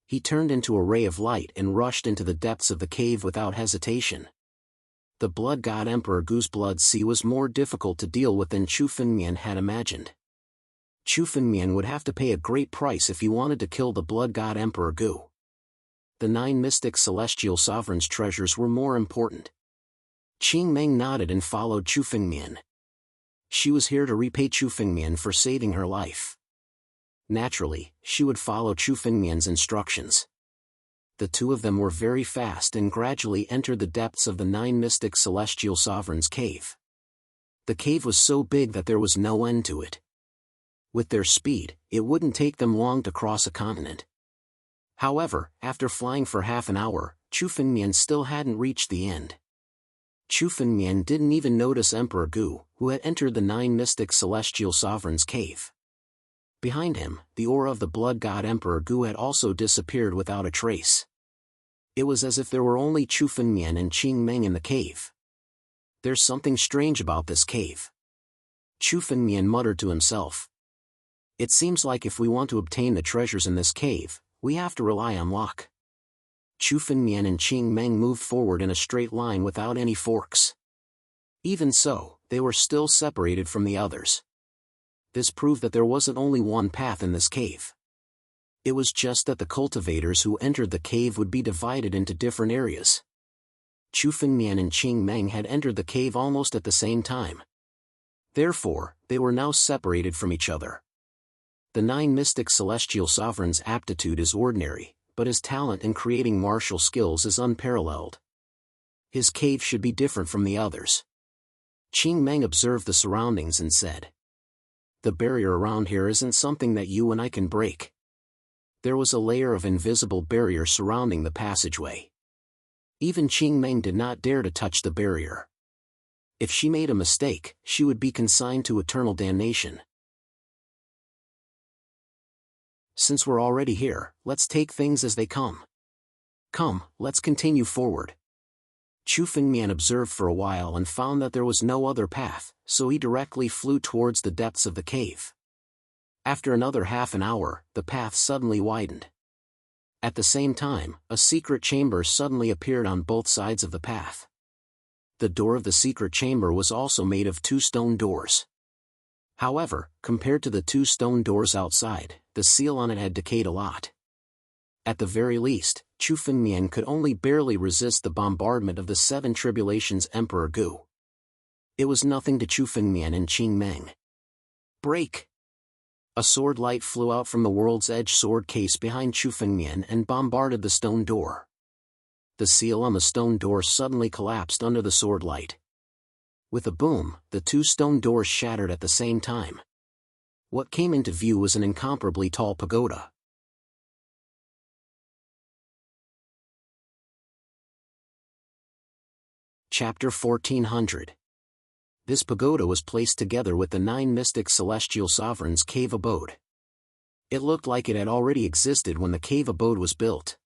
He turned into a ray of light and rushed into the depths of the cave without hesitation. The blood god Emperor Gu's blood sea was more difficult to deal with than Chu Fengmian had imagined. Chu Fengmian would have to pay a great price if he wanted to kill the blood god Emperor Gu. The 9 mystic celestial sovereigns' treasures were more important. Qing Meng nodded and followed Chu Fengmian. She was here to repay Chu Fengmian for saving her life. Naturally, she would follow Chu Fengmian's instructions. The two of them were very fast and gradually entered the depths of the 9 mystic celestial sovereigns' cave. The cave was so big that there was no end to it. With their speed, it wouldn't take them long to cross a continent. However, after flying for half an hour, Chu Fengmian still hadn't reached the end. Chu Fengmian didn't even notice Emperor Gu, who had entered the 9 mystic celestial sovereigns' cave. Behind him, the aura of the blood god Emperor Gu had also disappeared without a trace. It was as if there were only Chu Fengmian and Qing Meng in the cave. There's something strange about this cave. Chu Fengmian muttered to himself. It seems like if we want to obtain the treasures in this cave, we have to rely on luck. Chu Fengmian and Qing Meng moved forward in a straight line without any forks. Even so, they were still separated from the others. This proved that there wasn't only one path in this cave. It was just that the cultivators who entered the cave would be divided into different areas. Chu Fengmian and Qing Meng had entered the cave almost at the same time. Therefore, they were now separated from each other. The 9 mystic celestial sovereign's aptitude is ordinary, but his talent in creating martial skills is unparalleled. His cave should be different from the others. Qing Meng observed the surroundings and said, "The barrier around here isn't something that you and I can break." There was a layer of invisible barrier surrounding the passageway. Even Qing Meng did not dare to touch the barrier. If she made a mistake, she would be consigned to eternal damnation. "Since we're already here, let's take things as they come. Come, let's continue forward." Chu Fengmian observed for a while and found that there was no other path, so he directly flew towards the depths of the cave. After another half an hour, the path suddenly widened. At the same time, a secret chamber suddenly appeared on both sides of the path. The door of the secret chamber was also made of 2 stone doors. However, compared to the 2 stone doors outside, the seal on it had decayed a lot. At the very least, Chu Fengmian could only barely resist the bombardment of the 7 tribulations Emperor Gu. It was nothing to Chu Fengmian and Qing Meng. "Break!" A sword light flew out from the world's edge sword case behind Chu Fengmian and bombarded the stone door. The seal on the stone door suddenly collapsed under the sword light. With a boom, the 2 stone doors shattered at the same time. What came into view was an incomparably tall pagoda. Chapter 1400. This pagoda was placed together with the 9 mystic celestial sovereigns' cave abode. It looked like it had already existed when the cave abode was built.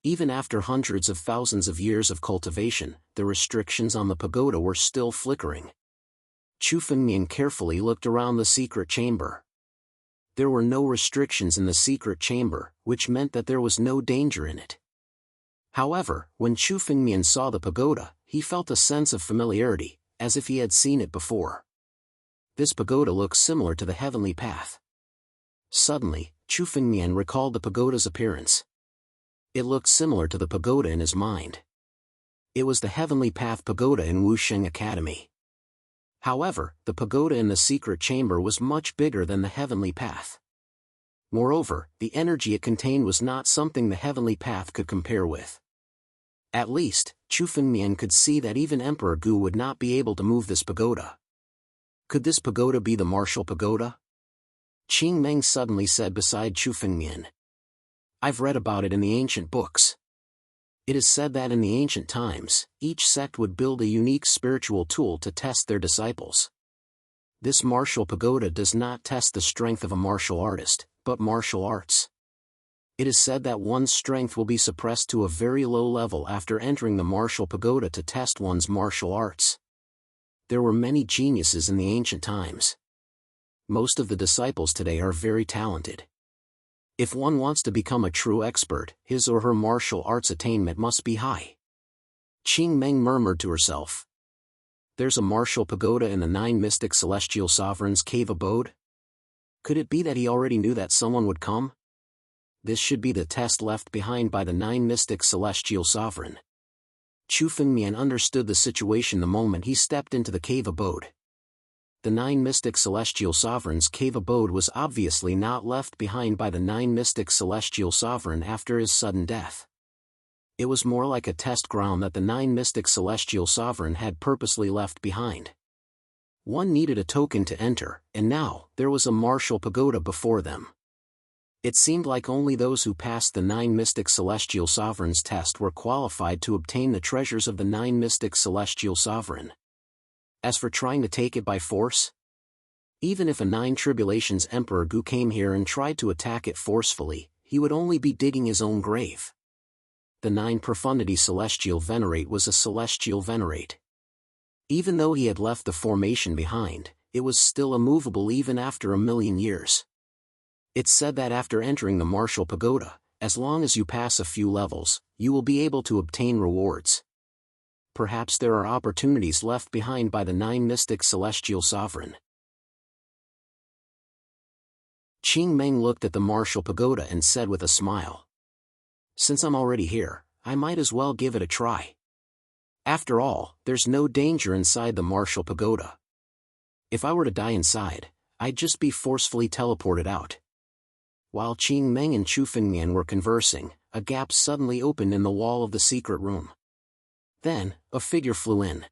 Even after hundreds of thousands of years of cultivation, the restrictions on the pagoda were still flickering. Chu Fengmian carefully looked around the secret chamber. There were no restrictions in the secret chamber, which meant that there was no danger in it. However, when Chu Fengmian saw the pagoda, he felt a sense of familiarity, as if he had seen it before. This pagoda looked similar to the heavenly path. Suddenly, Chu Fengmian recalled the pagoda's appearance. It looked similar to the pagoda in his mind. It was the heavenly path pagoda in Wusheng Academy. However, the pagoda in the secret chamber was much bigger than the heavenly path. Moreover, the energy it contained was not something the heavenly path could compare with. At least, Chu Fengmian could see that even Emperor Gu would not be able to move this pagoda. Could this pagoda be the martial pagoda? Qing Meng suddenly said beside Chu Fengmian. "I've read about it in the ancient books. It is said that in the ancient times, each sect would build a unique spiritual tool to test their disciples. This martial pagoda does not test the strength of a martial artist, but martial arts. It is said that one's strength will be suppressed to a very low level after entering the martial pagoda to test one's martial arts. There were many geniuses in the ancient times. Most of the disciples today are very talented. If one wants to become a true expert, his or her martial arts attainment must be high." Qing Meng murmured to herself. "There's a martial pagoda in the 9 mystic celestial sovereigns' cave abode? Could it be that he already knew that someone would come? This should be the test left behind by the 9 mystic celestial sovereign." Chu Fengmian understood the situation the moment he stepped into the cave abode. The 9 mystic celestial sovereign's cave abode was obviously not left behind by the 9 mystic celestial sovereign after his sudden death. It was more like a test ground that the 9 mystic celestial sovereign had purposely left behind. One needed a token to enter, and now, there was a martial pagoda before them. It seemed like only those who passed the 9 mystic celestial sovereign's test were qualified to obtain the treasures of the 9 mystic celestial sovereign. As for trying to take it by force, even if a 9 tribulations Emperor Gu came here and tried to attack it forcefully, he would only be digging his own grave. The 9 profundity celestial venerate was a celestial venerate. Even though he had left the formation behind, it was still immovable even after 1,000,000 years. It's said that after entering the martial pagoda, as long as you pass a few levels, you will be able to obtain rewards. Perhaps there are opportunities left behind by the 9 mystic celestial sovereign. Qing Meng looked at the martial pagoda and said with a smile. "Since I'm already here, I might as well give it a try. After all, there's no danger inside the martial pagoda. If I were to die inside, I'd just be forcefully teleported out." While Qing Meng and Chu Fengmian were conversing, a gap suddenly opened in the wall of the secret room. Then, a figure flew in.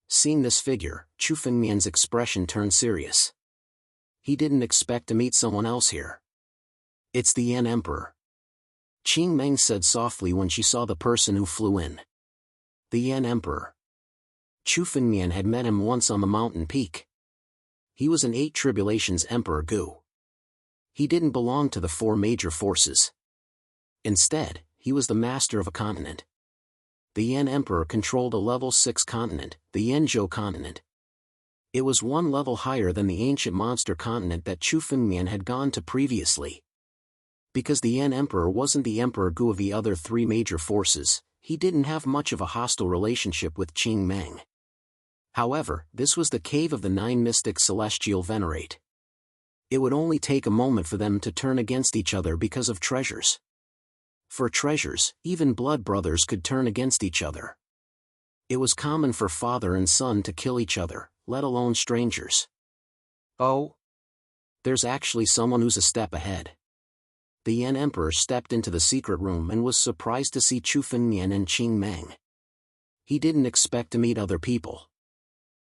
Seeing this figure, Chu Fengmian's expression turned serious. He didn't expect to meet someone else here. It's the Yan Emperor. Qing Meng said softly when she saw the person who flew in. The Yan Emperor. Chu Fengmian had met him once on the mountain peak. He was an 8 Tribulations Emperor Gu. He didn't belong to the 4 major forces. Instead, he was the master of a continent. The Yan Emperor controlled a level 6 continent, the Yanzhou continent. It was 1 level higher than the ancient monster continent that Chu Fengmian had gone to previously. Because the Yan Emperor wasn't the Emperor Gu of the other 3 major forces, he didn't have much of a hostile relationship with Qing Meng. However, this was the cave of the 9 mystic celestial venerate. It would only take a moment for them to turn against each other because of treasures. For treasures, even blood brothers could turn against each other. It was common for father and son to kill each other, let alone strangers. Oh? There's actually someone who's a step ahead. The Yan Emperor stepped into the secret room and was surprised to see Chu Fengmian and Qing Meng. He didn't expect to meet other people.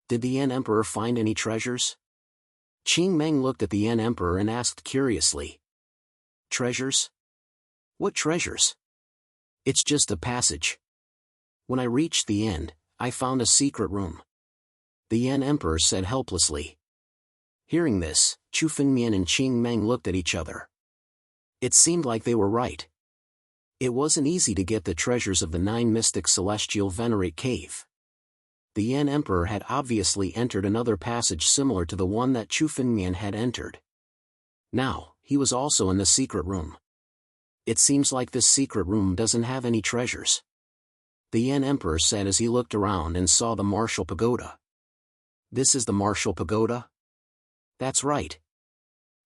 Did the Yan Emperor find any treasures? Qing Meng looked at the Yan Emperor and asked curiously. Treasures? What treasures? It's just a passage. When I reached the end, I found a secret room. The Yan Emperor said helplessly. Hearing this, Chu Fengmian and Qing Meng looked at each other. It seemed like they were right. It wasn't easy to get the treasures of the 9 mystic celestial venerate cave. The Yan Emperor had obviously entered another passage similar to the one that Chu Fengmian had entered. Now, he was also in the secret room. It seems like this secret room doesn't have any treasures. The Yan Emperor said as he looked around and saw the martial pagoda. This is the martial pagoda? That's right.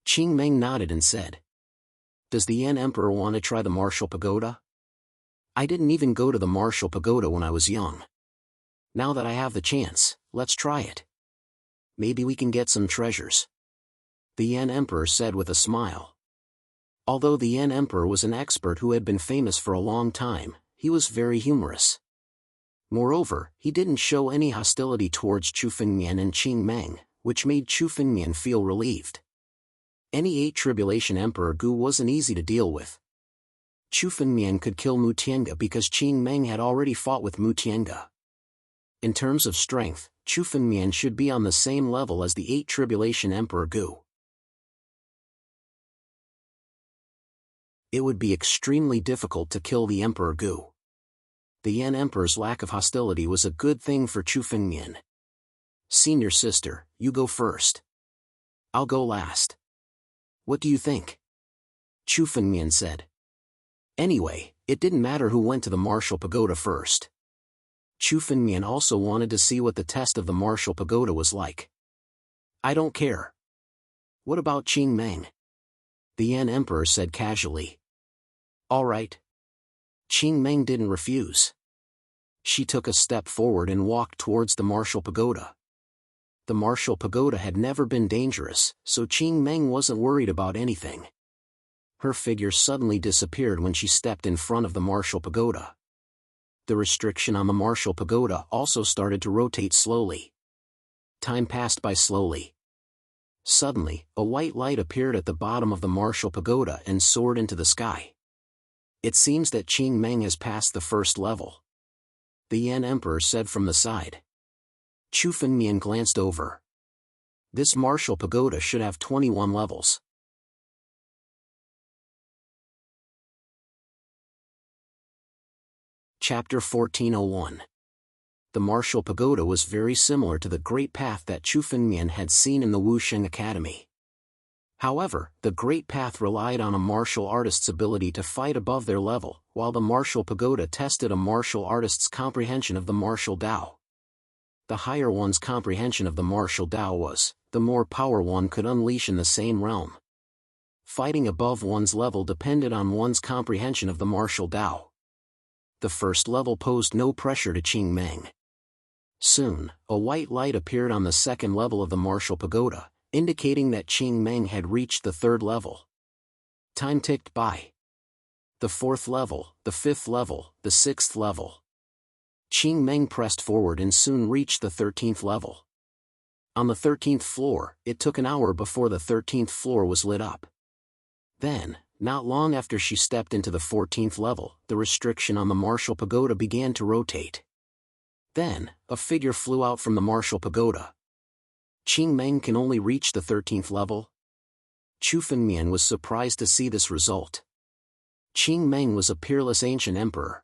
Qing Meng nodded and said. Does the Yan Emperor want to try the martial pagoda? I didn't even go to the martial pagoda when I was young. Now that I have the chance, let's try it. Maybe we can get some treasures. The Yan Emperor said with a smile. Although the Yan Emperor was an expert who had been famous for a long time, he was very humorous. Moreover, he didn't show any hostility towards Chu Fengmian and Qing Meng, which made Chu Fengmian feel relieved. Any 8 Tribulation Emperor Gu wasn't easy to deal with. Chu Fengmian could kill Mu Tiange because Qing Meng had already fought with Mu Tiange. In terms of strength, Chu Fengmian should be on the same level as the 8 Tribulation Emperor Gu. It would be extremely difficult to kill the Emperor Gu. The Yan Emperor's lack of hostility was a good thing for Chu Fengmian. Senior sister, you go first. I'll go last. What do you think? Chu Fengmian said. Anyway, it didn't matter who went to the martial pagoda first. Chu Fengmian also wanted to see what the test of the martial pagoda was like. I don't care. What about Qing Meng? The Yan Emperor said casually. All right. Qing Meng didn't refuse. She took a step forward and walked towards the martial pagoda. The martial pagoda had never been dangerous, so Qing Meng wasn't worried about anything. Her figure suddenly disappeared when she stepped in front of the martial pagoda. The restriction on the martial pagoda also started to rotate slowly. Time passed by slowly. Suddenly, a white light appeared at the bottom of the martial pagoda and soared into the sky. It seems that Qing Meng has passed the first level. The Yan Emperor said from the side. Chu Fengmian glanced over. This martial pagoda should have 21 levels. Chapter 1401. The martial pagoda was very similar to the Great Path that Chu Fengmian had seen in the Wusheng Academy. However, the Great Path relied on a martial artist's ability to fight above their level, while the martial pagoda tested a martial artist's comprehension of the martial Tao. The higher one's comprehension of the martial Tao was, the more power one could unleash in the same realm. Fighting above one's level depended on one's comprehension of the martial Tao. The first level posed no pressure to Qing Meng. Soon, a white light appeared on the second level of the martial pagoda, indicating that Qing Meng had reached the third level. Time ticked by. The 4th level, the 5th level, the 6th level. Qing Meng pressed forward and soon reached the 13th level. On the 13th floor, it took an hour before the 13th floor was lit up. Then, not long after she stepped into the 14th level, the restriction on the martial pagoda began to rotate. Then, a figure flew out from the martial pagoda. Qing Meng can only reach the 13th level? Chu Fengmian was surprised to see this result. Qing Meng was a peerless ancient emperor.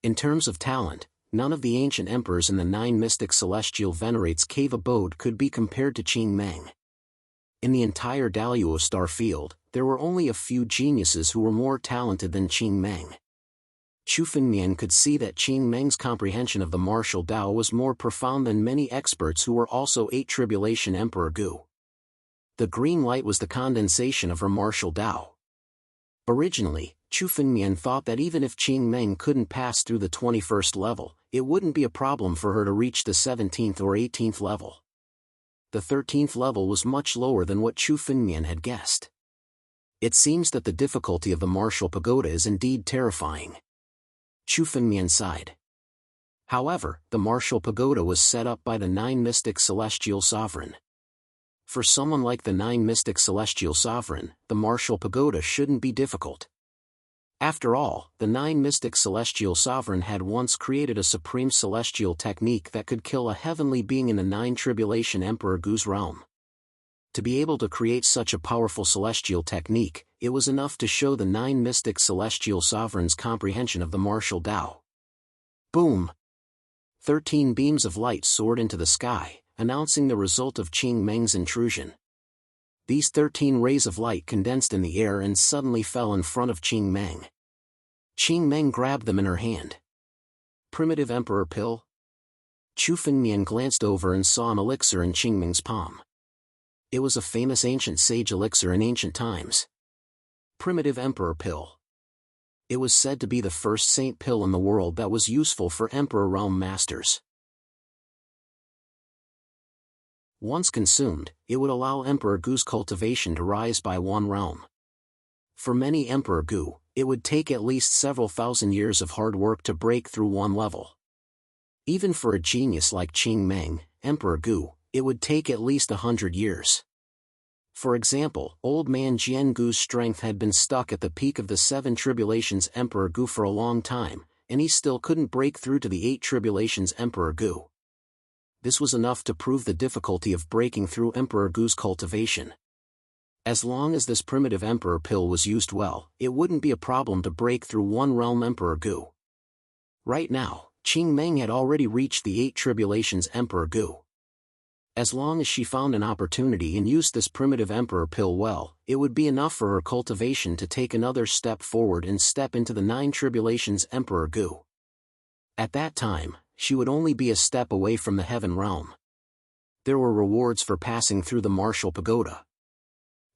In terms of talent, none of the ancient emperors in the 9 mystic celestial venerates cave abode could be compared to Qing Meng. In the entire Daluo star field, there were only a few geniuses who were more talented than Qing Meng. Chu Fengmian could see that Qing Meng's comprehension of the martial Tao was more profound than many experts who were also 8 Tribulation Emperor Gu. The green light was the condensation of her martial Tao. Originally, Chu Fengmian thought that even if Qing Meng couldn't pass through the 21st level, it wouldn't be a problem for her to reach the 17th or 18th level. The 13th level was much lower than what Chu Fengmian had guessed. It seems that the difficulty of the martial pagoda is indeed terrifying. Chu Fengmian sighed. However, the martial pagoda was set up by the 9 mystic celestial sovereign. For someone like the 9 mystic celestial sovereign, the martial pagoda shouldn't be difficult. After all, the 9 mystic celestial sovereign had once created a supreme celestial technique that could kill a heavenly being in the 9 Tribulation Emperor Gu's realm. To be able to create such a powerful celestial technique, it was enough to show the 9 mystic celestial sovereign's comprehension of the martial Tao. Boom! 13 beams of light soared into the sky, announcing the result of Qing Meng's intrusion. These 13 rays of light condensed in the air and suddenly fell in front of Qing Meng. Qing Meng grabbed them in her hand. Primitive Emperor Pill? Chu Fengmian glanced over and saw an elixir in Qing Meng's palm. It was a famous ancient sage elixir in ancient times. Primitive Emperor Pill. It was said to be the first saint pill in the world that was useful for Emperor Realm Masters. Once consumed, it would allow Emperor Gu's cultivation to rise by 1 realm. For many Emperor Gu, it would take at least several thousand years of hard work to break through 1 level. Even for a genius like Qing Meng, Emperor Gu, it would take at least 100 years. For example, old man Jian Gu's strength had been stuck at the peak of the 7 Tribulations Emperor Gu for a long time, and he still couldn't break through to the 8 Tribulations Emperor Gu. This was enough to prove the difficulty of breaking through Emperor Gu's cultivation. As long as this primitive Emperor Pill was used well, it wouldn't be a problem to break through 1 realm Emperor Gu. Right now, Qing Meng had already reached the 8 Tribulations Emperor Gu. As long as she found an opportunity and used this primitive Emperor Pill well, it would be enough for her cultivation to take another step forward and step into the 9 Tribulations Emperor Gu. At that time, she would only be a step away from the heaven realm. There were rewards for passing through the martial pagoda.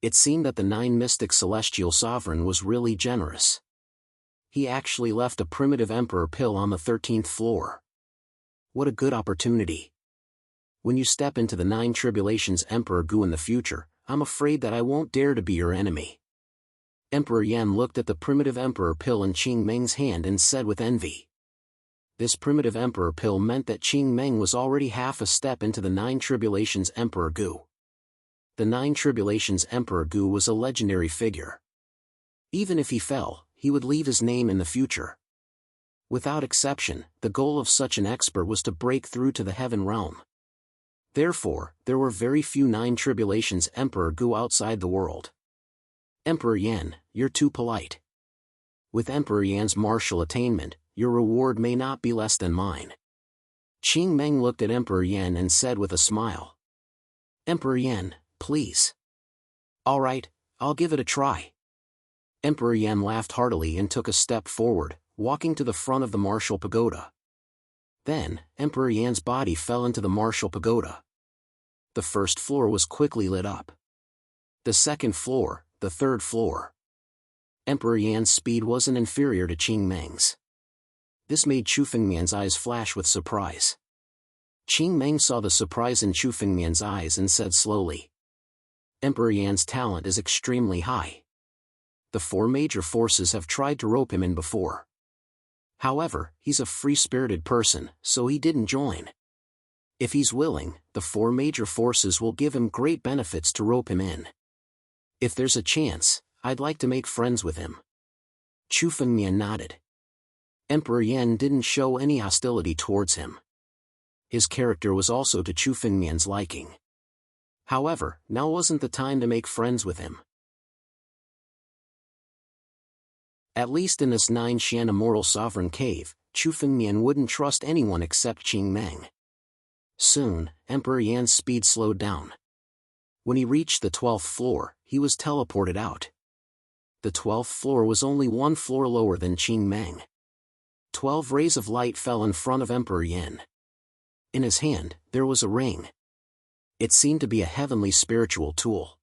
It seemed that the 9 mystic celestial sovereign was really generous. He actually left a primitive Emperor Pill on the 13th floor. What a good opportunity. When you step into the 9 Tribulations Emperor Gu in the future, I'm afraid that I won't dare to be your enemy. Emperor Yan looked at the primitive Emperor Pill in Qing Meng's hand and said with envy. This primitive Emperor Pill meant that Qing Meng was already half a step into the 9 Tribulations Emperor Gu. The 9 Tribulations Emperor Gu was a legendary figure. Even if he fell, he would leave his name in the future. Without exception, the goal of such an expert was to break through to the heaven realm. Therefore, there were very few 9 Tribulations Emperor Gu outside the world. Emperor Yan, you're too polite. With Emperor Yan's martial attainment, your reward may not be less than mine. Qing Meng looked at Emperor Yan and said with a smile. Emperor Yan, please. All right, I'll give it a try. Emperor Yan laughed heartily and took a step forward, walking to the front of the martial pagoda. Then, Emperor Yan's body fell into the martial pagoda. The first floor was quickly lit up. The second floor, the third floor. Emperor Yan's speed wasn't inferior to Qing Meng's. This made Chu Fengmian's eyes flash with surprise. Qing Meng saw the surprise in Chu Fengmian's eyes and said slowly. Emperor Yan's talent is extremely high. The four major forces have tried to rope him in before. However, he's a free-spirited person, so he didn't join. If he's willing, the four major forces will give him great benefits to rope him in. If there's a chance, I'd like to make friends with him. Chu Fengmian nodded. Emperor Yan didn't show any hostility towards him. His character was also to Chu Fengmian's liking. However, now wasn't the time to make friends with him. At least in this 9 Xian Immortal Sovereign Cave, Chu Fengmian wouldn't trust anyone except Qing Meng. Soon, Emperor Yan's speed slowed down. When he reached the 12th floor, he was teleported out. The 12th floor was only one floor lower than Qing Meng. 12 rays of light fell in front of Emperor Yan. In his hand, there was a ring. It seemed to be a heavenly spiritual tool.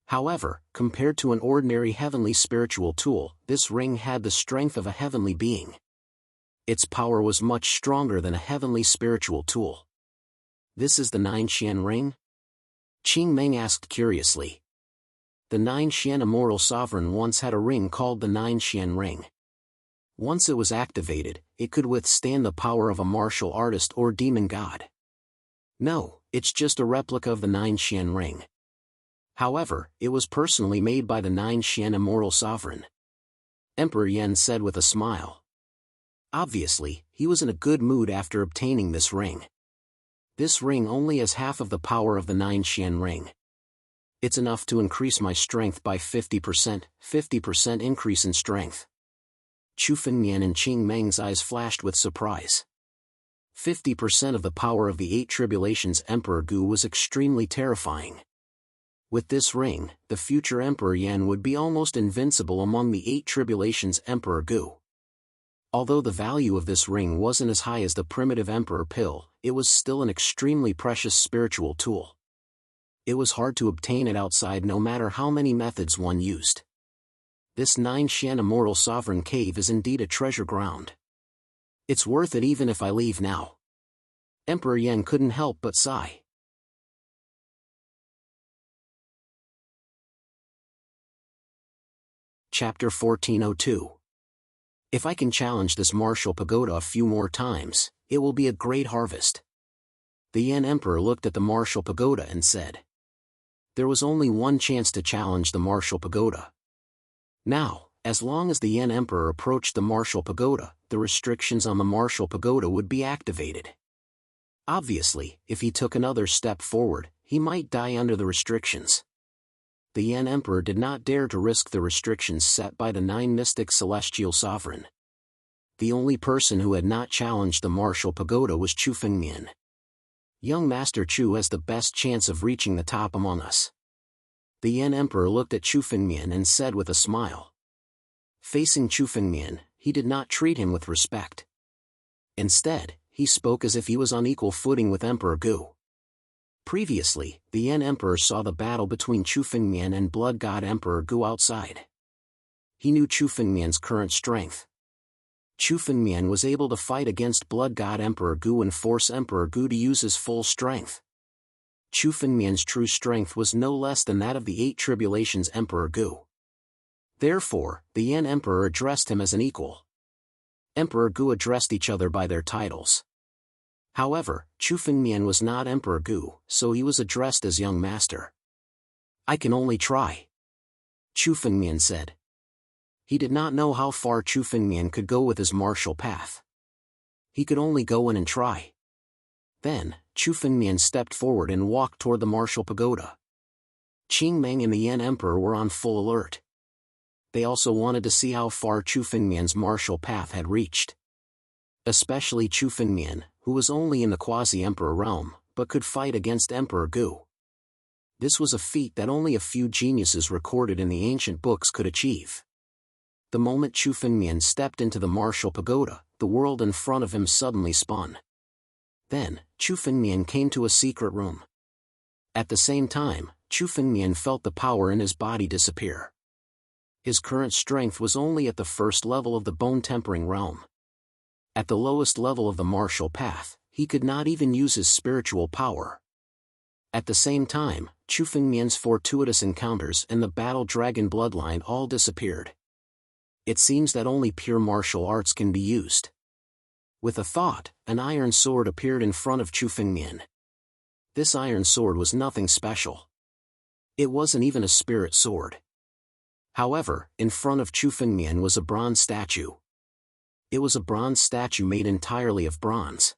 However, compared to an ordinary heavenly spiritual tool, this ring had the strength of a heavenly being. Its power was much stronger than a heavenly spiritual tool. This is the 9 Xian ring? Qing Meng asked curiously. The 9 Xian Immortal Sovereign once had a ring called the 9 Xian ring. Once it was activated, it could withstand the power of a martial artist or demon god. No, it's just a replica of the 9 Xian ring. However, it was personally made by the 9 Xian Immortal Sovereign. Emperor Yan said with a smile. Obviously, he was in a good mood after obtaining this ring. This ring only has half of the power of the 9 Xian ring. It's enough to increase my strength by 50% increase in strength. Chu Fengmian and Qing Meng's eyes flashed with surprise. 50% of the power of the 8 Tribulations Emperor Gu was extremely terrifying. With this ring, the future Emperor Yan would be almost invincible among the 8 Tribulations Emperor Gu. Although the value of this ring wasn't as high as the primitive Emperor Pill, it was still an extremely precious spiritual tool. It was hard to obtain it outside no matter how many methods one used. This 9 Xian Immortal Sovereign Cave is indeed a treasure ground. It's worth it even if I leave now. Emperor Yan couldn't help but sigh. Chapter 1402. If I can challenge this martial pagoda a few more times, it will be a great harvest. The Yan Emperor looked at the martial pagoda and said. There was only one chance to challenge the martial pagoda. Now, as long as the Yan Emperor approached the martial pagoda, the restrictions on the martial pagoda would be activated. Obviously, if he took another step forward, he might die under the restrictions. The Yan Emperor did not dare to risk the restrictions set by the 9 Mystic Celestial Sovereign. The only person who had not challenged the martial pagoda was Chu Fengmian. Young Master Chu has the best chance of reaching the top among us. The Yan Emperor looked at Chu Fengmian and said with a smile. Facing Chu Fengmian, he did not treat him with respect. Instead, he spoke as if he was on equal footing with Emperor Gu. Previously, the Yan Emperor saw the battle between Chu Fengmian and Blood God Emperor Gu outside. He knew Chu Fengmian's current strength. Chu Fengmian was able to fight against Blood God Emperor Gu and force Emperor Gu to use his full strength. Chu Fengmian's true strength was no less than that of the 8 Tribulations Emperor Gu. Therefore, the Yan Emperor addressed him as an equal. Emperor Gu addressed each other by their titles. However, Chu Fengmian was not Emperor Gu, so he was addressed as Young Master. I can only try. Chu Fengmian said. He did not know how far Chu Fengmian could go with his martial path. He could only go in and try. Then, Chu Fengmian stepped forward and walked toward the martial pagoda. Qing Meng and the Yan Emperor were on full alert. They also wanted to see how far Chu Fengmian's martial path had reached. Especially Chu Fengmian, who was only in the quasi-emperor realm, but could fight against Emperor Gu. This was a feat that only a few geniuses recorded in the ancient books could achieve. The moment Chu Fengmian stepped into the martial pagoda, the world in front of him suddenly spun. Then, Chu Fengmian came to a secret room. At the same time, Chu Fengmian felt the power in his body disappear. His current strength was only at the first level of the bone-tempering realm. At the lowest level of the martial path, he could not even use his spiritual power. At the same time, Chu Fengmian's fortuitous encounters and the battle dragon bloodline all disappeared. It seems that only pure martial arts can be used. With a thought, an iron sword appeared in front of Chu Fengmian. This iron sword was nothing special. It wasn't even a spirit sword. However, in front of Chu Fengmian was a bronze statue. It was a bronze statue made entirely of bronze.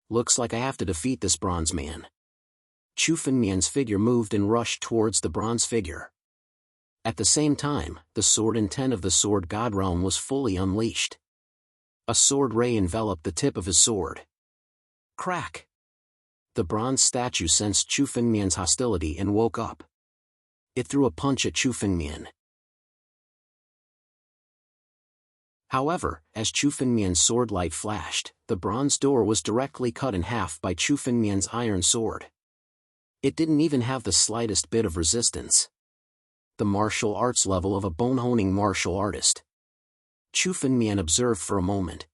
Looks like I have to defeat this bronze man. Chu Fengmian's figure moved and rushed towards the bronze figure. At the same time, the sword intent of the sword god realm was fully unleashed. A sword ray enveloped the tip of his sword. Crack! The bronze statue sensed Chu Fengmian's hostility and woke up. It threw a punch at Chu Fengmian. However, as Chu Fengmian's sword light flashed, the bronze door was directly cut in half by Chu Fengmian's iron sword. It didn't even have the slightest bit of resistance. The martial arts level of a bone-honing martial artist. Chu Fengmian observed for a moment.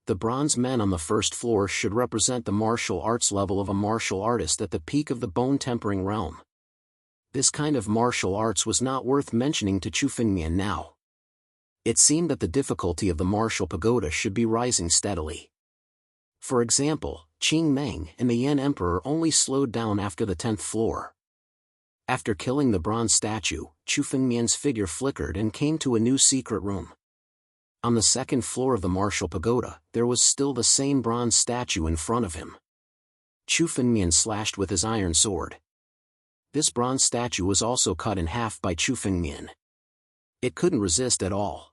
The bronze men on the first floor should represent the martial arts level of a martial artist at the peak of the bone-tempering realm. This kind of martial arts was not worth mentioning to Chu Fengmian now. It seemed that the difficulty of the martial pagoda should be rising steadily. For example, Qing Meng and the Yan Emperor only slowed down after the 10th floor. After killing the bronze statue, Chu Fengmian's figure flickered and came to a new secret room. On the 2nd floor of the martial pagoda, there was still the same bronze statue in front of him. Chu Fengmian slashed with his iron sword. This bronze statue was also cut in half by Chu Fengmian. It couldn't resist at all.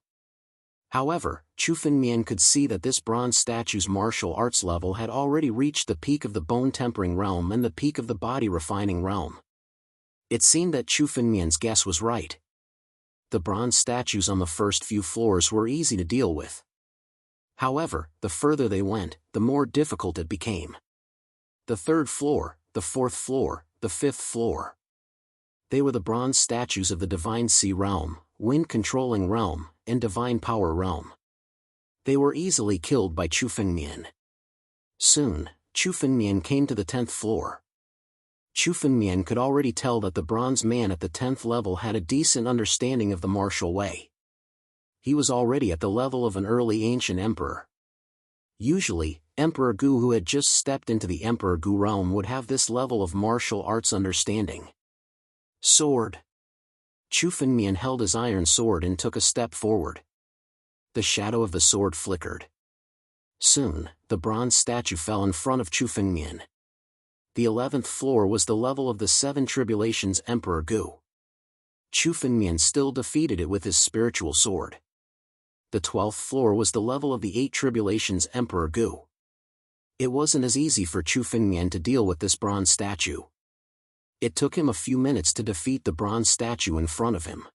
However, Chu Fengmian could see that this bronze statue's martial arts level had already reached the peak of the bone-tempering realm and the peak of the body-refining realm. It seemed that Chu Fengmian's guess was right. The bronze statues on the first few floors were easy to deal with. However, the further they went, the more difficult it became. The 3rd floor, the 4th floor, the 5th floor. They were the bronze statues of the Divine Sea Realm, Wind-Controlling Realm, and Divine Power Realm. They were easily killed by Chu Fengmian. Soon, Chu Fengmian came to the 10th floor. Chu Fengmian could already tell that the bronze man at the 10th level had a decent understanding of the martial way. He was already at the level of an early ancient emperor. Usually, Emperor Gu who had just stepped into the Emperor Gu realm would have this level of martial arts understanding. Sword. Chu Fengmian held his iron sword and took a step forward. The shadow of the sword flickered. Soon, the bronze statue fell in front of Chu Fengmian. The 11th floor was the level of the 7 Tribulations Emperor Gu. Chu Fengmian still defeated it with his spiritual sword. The 12th floor was the level of the 8 Tribulations Emperor Gu. It wasn't as easy for Chu Fengmian to deal with this bronze statue. It took him a few minutes to defeat the bronze statue in front of him.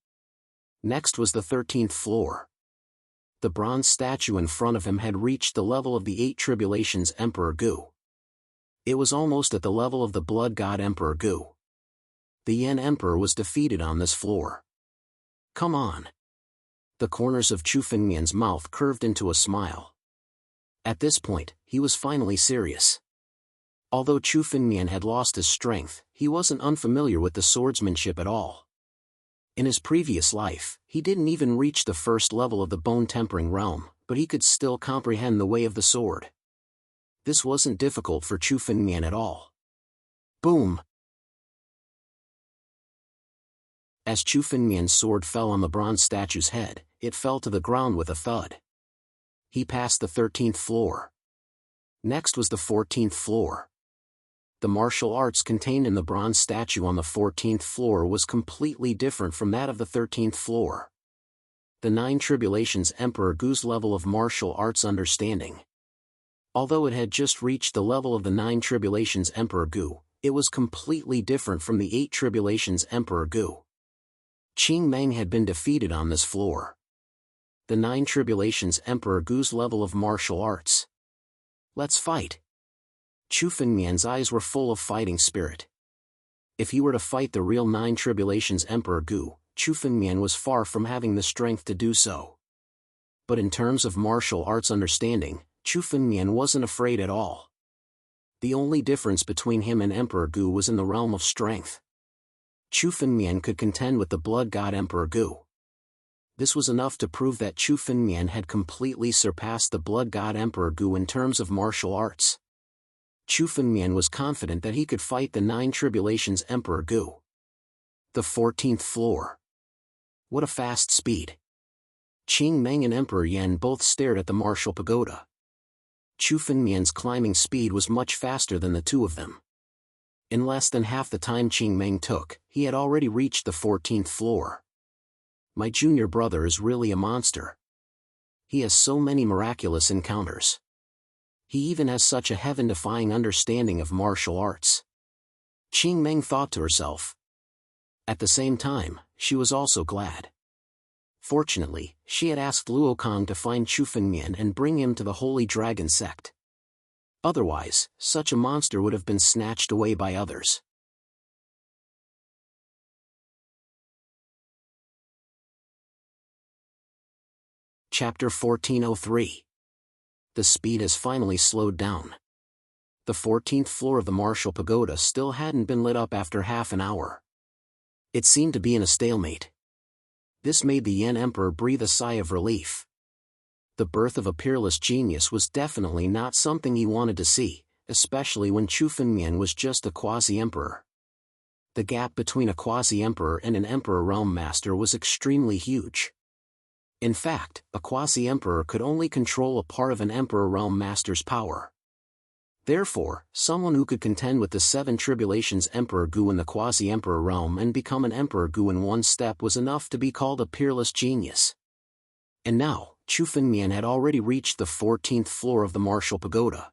Next was the 13th floor. The bronze statue in front of him had reached the level of the 8 Tribulations Emperor Gu. It was almost at the level of the blood god Emperor Gu. The Yan Emperor was defeated on this floor. Come on. The corners of Chu Fengmian's mouth curved into a smile. At this point, he was finally serious. Although Chu Fengmian had lost his strength, he wasn't unfamiliar with the swordsmanship at all. In his previous life, he didn't even reach the first level of the bone-tempering realm, but he could still comprehend the way of the sword. This wasn't difficult for Chu Fengmian at all. Boom! As Chu Fengmian's sword fell on the bronze statue's head, it fell to the ground with a thud. He passed the 13th floor. Next was the 14th floor. The martial arts contained in the bronze statue on the 14th floor was completely different from that of the 13th floor. The 9 Tribulations Emperor Gu's level of martial arts understanding. Although it had just reached the level of the 9 Tribulations Emperor Gu, it was completely different from the 8 Tribulations Emperor Gu. Qing Meng had been defeated on this floor. The 9 Tribulations Emperor Gu's level of martial arts. Let's fight. Chu Fengmian's eyes were full of fighting spirit. If he were to fight the real 9 Tribulations Emperor Gu, Chu Fengmian was far from having the strength to do so. But in terms of martial arts understanding, Chu Fengmian wasn't afraid at all. The only difference between him and Emperor Gu was in the realm of strength. Chu Finmian could contend with the blood god Emperor Gu. This was enough to prove that Chu Finmian had completely surpassed the blood god Emperor Gu in terms of martial arts. Chu Finmian was confident that he could fight the Nine Tribulations Emperor Gu. The 14th floor. What a fast speed. Qing Meng and Emperor Yan both stared at the martial pagoda. Chu Finmian's climbing speed was much faster than the two of them. In less than half the time Qing Meng took, he had already reached the 14th floor. My junior brother is really a monster. He has so many miraculous encounters. He even has such a heaven-defying understanding of martial arts. Qing Meng thought to herself. At the same time, she was also glad. Fortunately, she had asked Luo Kang to find Chu Finmian and bring him to the Holy Dragon sect. Otherwise, such a monster would have been snatched away by others. Chapter 1403. The speed has finally slowed down. The 14th floor of the martial pagoda still hadn't been lit up after half an hour. It seemed to be in a stalemate. This made the Yan Emperor breathe a sigh of relief. The birth of a peerless genius was definitely not something he wanted to see, especially when Chu Finmian was just a quasi-emperor. The gap between a quasi-emperor and an emperor realm master was extremely huge. In fact, a quasi-emperor could only control a part of an emperor realm master's power. Therefore, someone who could contend with the Seven Tribulations Emperor Gu in the quasi-emperor realm and become an Emperor Gu in one step was enough to be called a peerless genius. And now, Chu Finmian had already reached the 14th floor of the martial pagoda.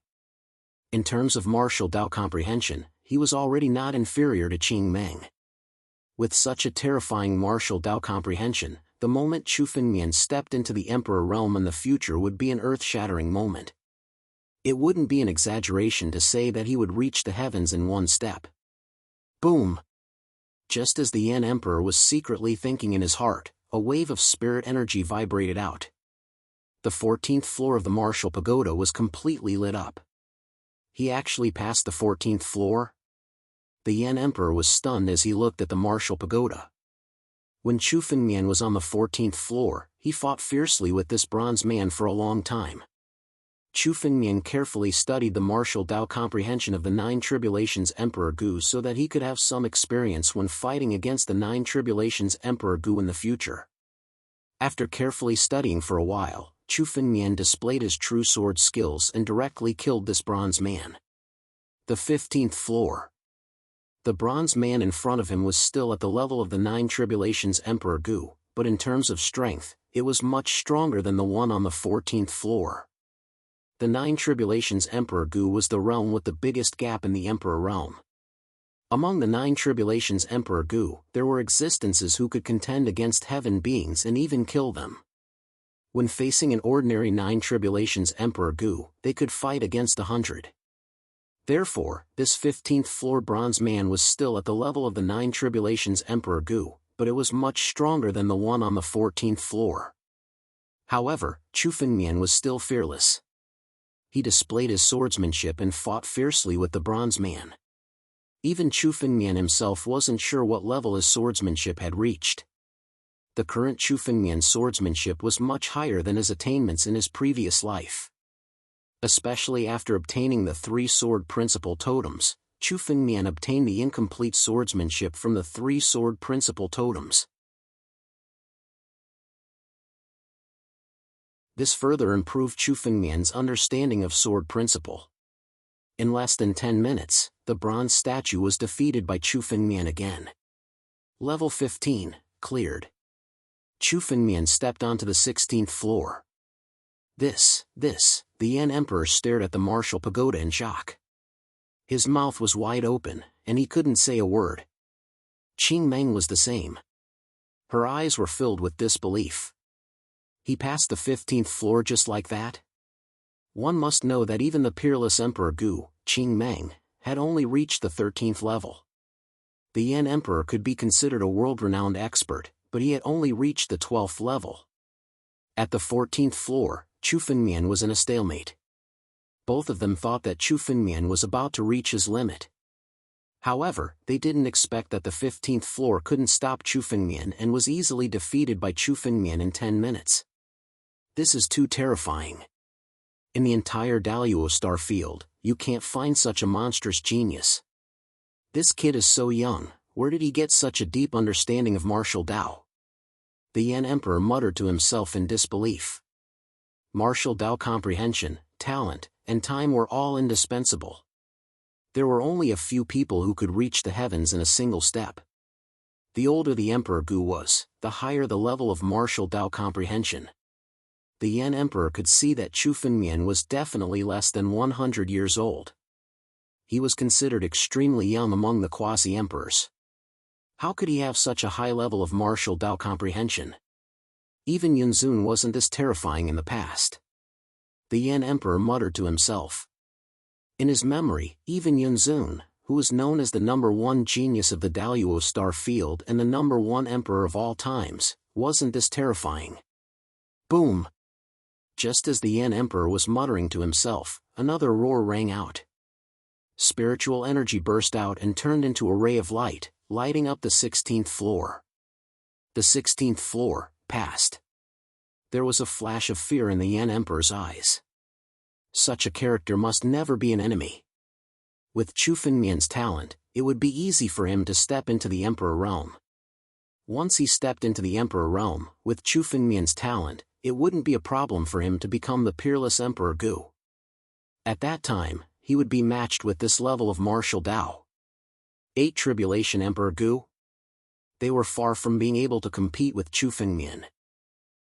In terms of martial Dao comprehension, he was already not inferior to Qing Meng. With such a terrifying martial Dao comprehension, the moment Chu Finmian stepped into the Emperor realm in the future would be an earth-shattering moment. It wouldn't be an exaggeration to say that he would reach the heavens in one step. Boom! Just as the Yan Emperor was secretly thinking in his heart, a wave of spirit energy vibrated out. The 14th floor of the martial pagoda was completely lit up. He actually passed the 14th floor? The Yan Emperor was stunned as he looked at the martial pagoda. When Chu Finmian was on the 14th floor, he fought fiercely with this bronze man for a long time. Chu Finmian carefully studied the martial Dao comprehension of the Nine Tribulations Emperor Gu so that he could have some experience when fighting against the Nine Tribulations Emperor Gu in the future. After carefully studying for a while, Chu Finmian displayed his true sword skills and directly killed this bronze man. The 15th floor. The bronze man in front of him was still at the level of the Nine Tribulations Emperor Gu, but in terms of strength, it was much stronger than the one on the 14th floor. The Nine Tribulations Emperor Gu was the realm with the biggest gap in the Emperor realm. Among the Nine Tribulations Emperor Gu, there were existences who could contend against heaven beings and even kill them. When facing an ordinary Nine Tribulations Emperor Gu, they could fight against 100. Therefore, this 15th floor bronze man was still at the level of the Nine Tribulations Emperor Gu, but it was much stronger than the one on the 14th floor. However, Chu Finmian was still fearless. He displayed his swordsmanship and fought fiercely with the bronze man. Even Chu Finmian himself wasn't sure what level his swordsmanship had reached. The current Chu Finmian's swordsmanship was much higher than his attainments in his previous life. Especially after obtaining the 3 sword principal totems, Chu Finmian obtained the incomplete swordsmanship from the 3 sword principal totems. This further improved Chu Finmian's understanding of sword principle. In less than 10 minutes, the bronze statue was defeated by Chu Finmian again. Level 15, cleared. Chu Finmian stepped onto the 16th floor. The Yan Emperor stared at the martial pagoda in shock. His mouth was wide open, and he couldn't say a word. Qing Meng was the same. Her eyes were filled with disbelief. He passed the 15th floor just like that? One must know that even the peerless Emperor Gu, Qing Meng, had only reached the 13th level. The Yan Emperor could be considered a world-renowned expert, but he had only reached the 12th level. At the 14th floor, Chu Finmian was in a stalemate. Both of them thought that Chu Finmian was about to reach his limit. However, they didn't expect that the 15th floor couldn't stop Chu Fengmian and was easily defeated by Chu Fengmian in 10 minutes. This is too terrifying. In the entire Daluo star field, you can't find such a monstrous genius. This kid is so young, where did he get such a deep understanding of martial Dao? The Yan Emperor muttered to himself in disbelief. Martial Dao comprehension, talent, and time were all indispensable. There were only a few people who could reach the heavens in a single step. The older the Emperor Gu was, the higher the level of martial Dao comprehension. The Yan Emperor could see that Chu Fengmian was definitely less than 100 years old. He was considered extremely young among the quasi-emperors. How could he have such a high level of martial Dao comprehension? Even Yunzun wasn't this terrifying in the past. The Yan Emperor muttered to himself. In his memory, even Yunzun, who was known as the #1 genius of the Daluo star field and the #1 emperor of all times, wasn't this terrifying. Boom! Just as the Yan Emperor was muttering to himself, another roar rang out. Spiritual energy burst out and turned into a ray of light, lighting up the 16th floor. The 16th floor passed. There was a flash of fear in the Yan Emperor's eyes. Such a character must never be an enemy. With Chu Fengmian's talent, it would be easy for him to step into the Emperor realm. Once he stepped into the Emperor realm, with Chu Fengmian's talent, it wouldn't be a problem for him to become the peerless Emperor Gu. At that time, he would be matched with this level of martial Dao. 8 Tribulation Emperor Gu? They were far from being able to compete with Chu Fengmian.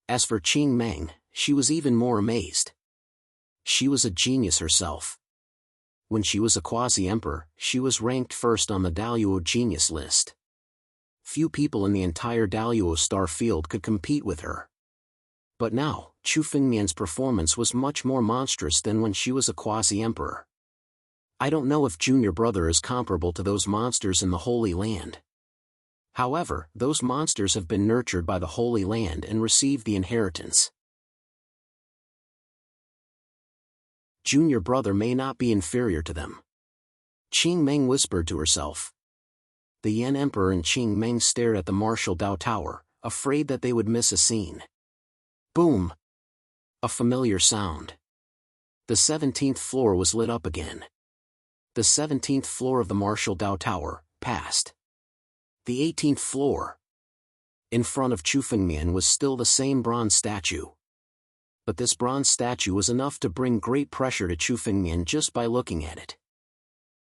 As for Qing Meng, she was even more amazed. She was a genius herself. When she was a quasi-emperor, she was ranked first on the Daluo genius list. Few people in the entire Daluo star field could compete with her. But now, Chu Fengmian's performance was much more monstrous than when she was a quasi-emperor. I don't know if Junior Brother is comparable to those monsters in the Holy Land. However, those monsters have been nurtured by the Holy Land and received the inheritance. Junior Brother may not be inferior to them. Qing Meng whispered to herself. The Yan Emperor and Qing Meng stared at the martial Dao Tower, afraid that they would miss a scene. Boom! A familiar sound. The 17th floor was lit up again. The 17th floor of the martial Dao Tower passed. The 18th floor. In front of Chu Fengmian was still the same bronze statue. But this bronze statue was enough to bring great pressure to Chu Fengmian just by looking at it.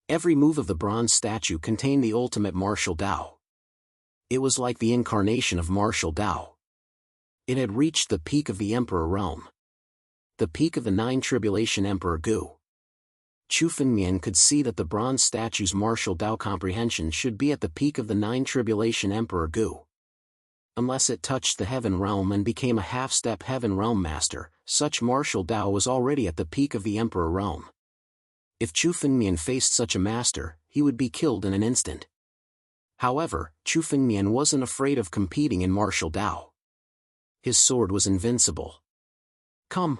Every move of the bronze statue contained the ultimate martial Dao. It was like the incarnation of martial Dao. It had reached the peak of the Emperor realm. The peak of the 9 Tribulation Emperor Gu. Chu Fengmian could see that the bronze statue's martial Dao comprehension should be at the peak of the 9 Tribulation Emperor Gu. Unless it touched the Heaven Realm and became a half-step Heaven Realm Master, such martial Dao was already at the peak of the Emperor Realm. If Chu Fengmian faced such a master, he would be killed in an instant. However, Chu Fengmian wasn't afraid of competing in martial Dao. His sword was invincible. Come!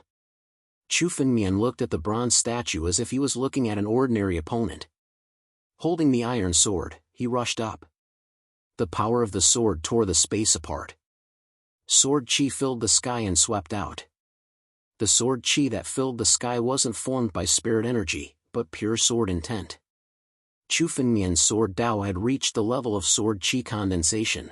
Chu Fengmian looked at the bronze statue as if he was looking at an ordinary opponent. Holding the iron sword, he rushed up. The power of the sword tore the space apart. Sword chi filled the sky and swept out. The sword chi that filled the sky wasn't formed by spirit energy, but pure sword intent. Chu Fengmian's sword Dao had reached the level of sword chi condensation.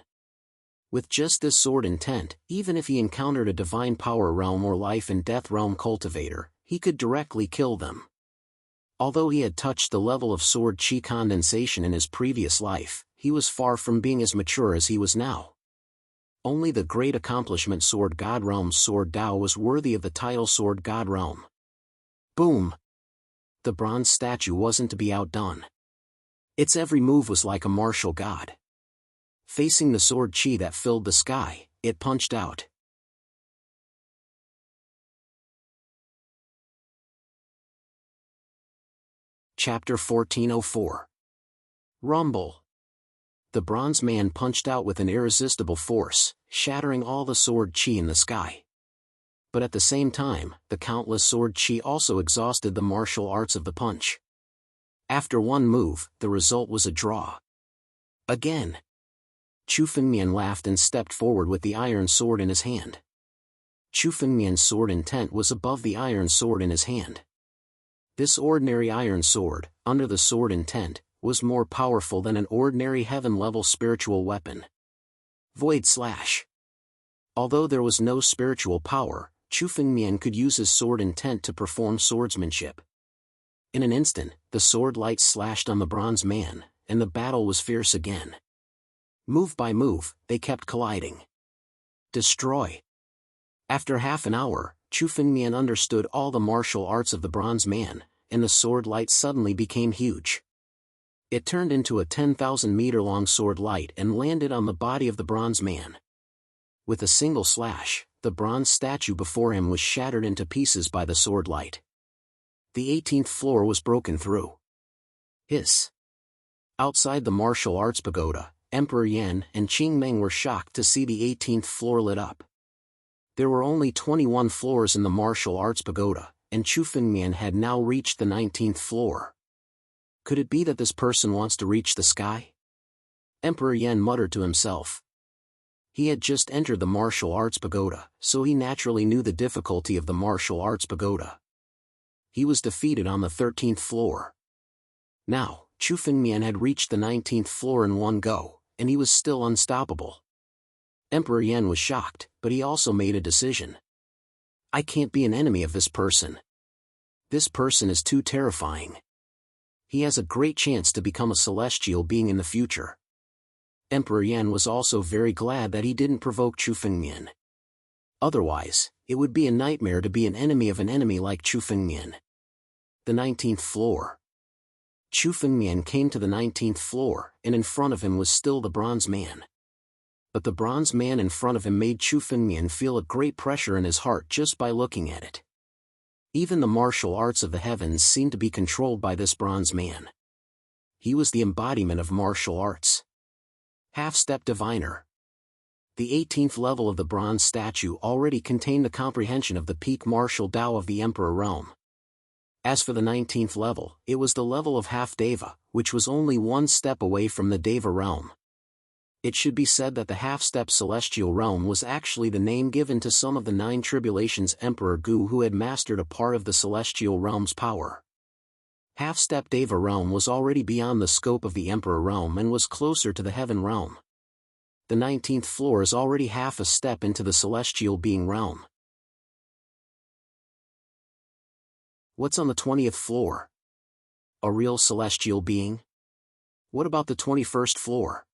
With just this sword intent, even if he encountered a divine power realm or life and death realm cultivator, he could directly kill them. Although he had touched the level of sword chi condensation in his previous life, he was far from being as mature as he was now. Only the great accomplishment Sword God Realm's Sword Dao was worthy of the title Sword God Realm. Boom! The bronze statue wasn't to be outdone. Its every move was like a martial god. Facing the sword chi that filled the sky, it punched out. Chapter 1404. Rumble. The bronze man punched out with an irresistible force, shattering all the sword chi in the sky. But at the same time, the countless sword chi also exhausted the martial arts of the punch. After one move, the result was a draw. Again. Chu Fengmian laughed and stepped forward with the iron sword in his hand. Chu Fengmian's sword intent was above the iron sword in his hand. This ordinary iron sword, under the sword intent, was more powerful than an ordinary heaven-level spiritual weapon. Void Slash. Although there was no spiritual power, Chu Fengmian could use his sword intent to perform swordsmanship. In an instant, the sword light slashed on the bronze man, and the battle was fierce again. Move by move, they kept colliding. Destroy. After half an hour, Chu Fengmian understood all the martial arts of the bronze man, and the sword light suddenly became huge. It turned into a 10,000-meter-long sword light and landed on the body of the bronze man. With a single slash, the bronze statue before him was shattered into pieces by the sword light. The 18th floor was broken through. Hiss. Outside the martial arts pagoda, Emperor Yan and Qing Meng were shocked to see the 18th floor lit up. There were only 21 floors in the martial arts pagoda, and Chu Fengmian had now reached the 19th floor. Could it be that this person wants to reach the sky? Emperor Yan muttered to himself. He had just entered the martial arts pagoda, so he naturally knew the difficulty of the martial arts pagoda. He was defeated on the 13th floor. Now, Chu Fengmian had reached the 19th floor in one go, and he was still unstoppable. Emperor Yan was shocked, but he also made a decision. I can't be an enemy of this person. This person is too terrifying. He has a great chance to become a celestial being in the future. Emperor Yan was also very glad that he didn't provoke Chu Fengmian. Otherwise, it would be a nightmare to be an enemy of an enemy like Chu Fengmian. The 19th floor. Chu Fengmian came to the 19th floor, and in front of him was still the bronze man. But the bronze man in front of him made Chu Fengmian feel a great pressure in his heart just by looking at it. Even the martial arts of the heavens seemed to be controlled by this bronze man. He was the embodiment of martial arts. Half-step diviner. The 18th level of the bronze statue already contained the comprehension of the peak martial Tao of the Emperor realm. As for the 19th level, it was the level of half-deva, which was only one step away from the Deva realm. It should be said that the half-step celestial realm was actually the name given to some of the 9 tribulations Emperor Gu who had mastered a part of the celestial realm's power. Half-step Deva realm was already beyond the scope of the Emperor realm and was closer to the heaven realm. The 19th floor is already half a step into the celestial being realm. What's on the 20th floor? A real celestial being? What about the 21st floor?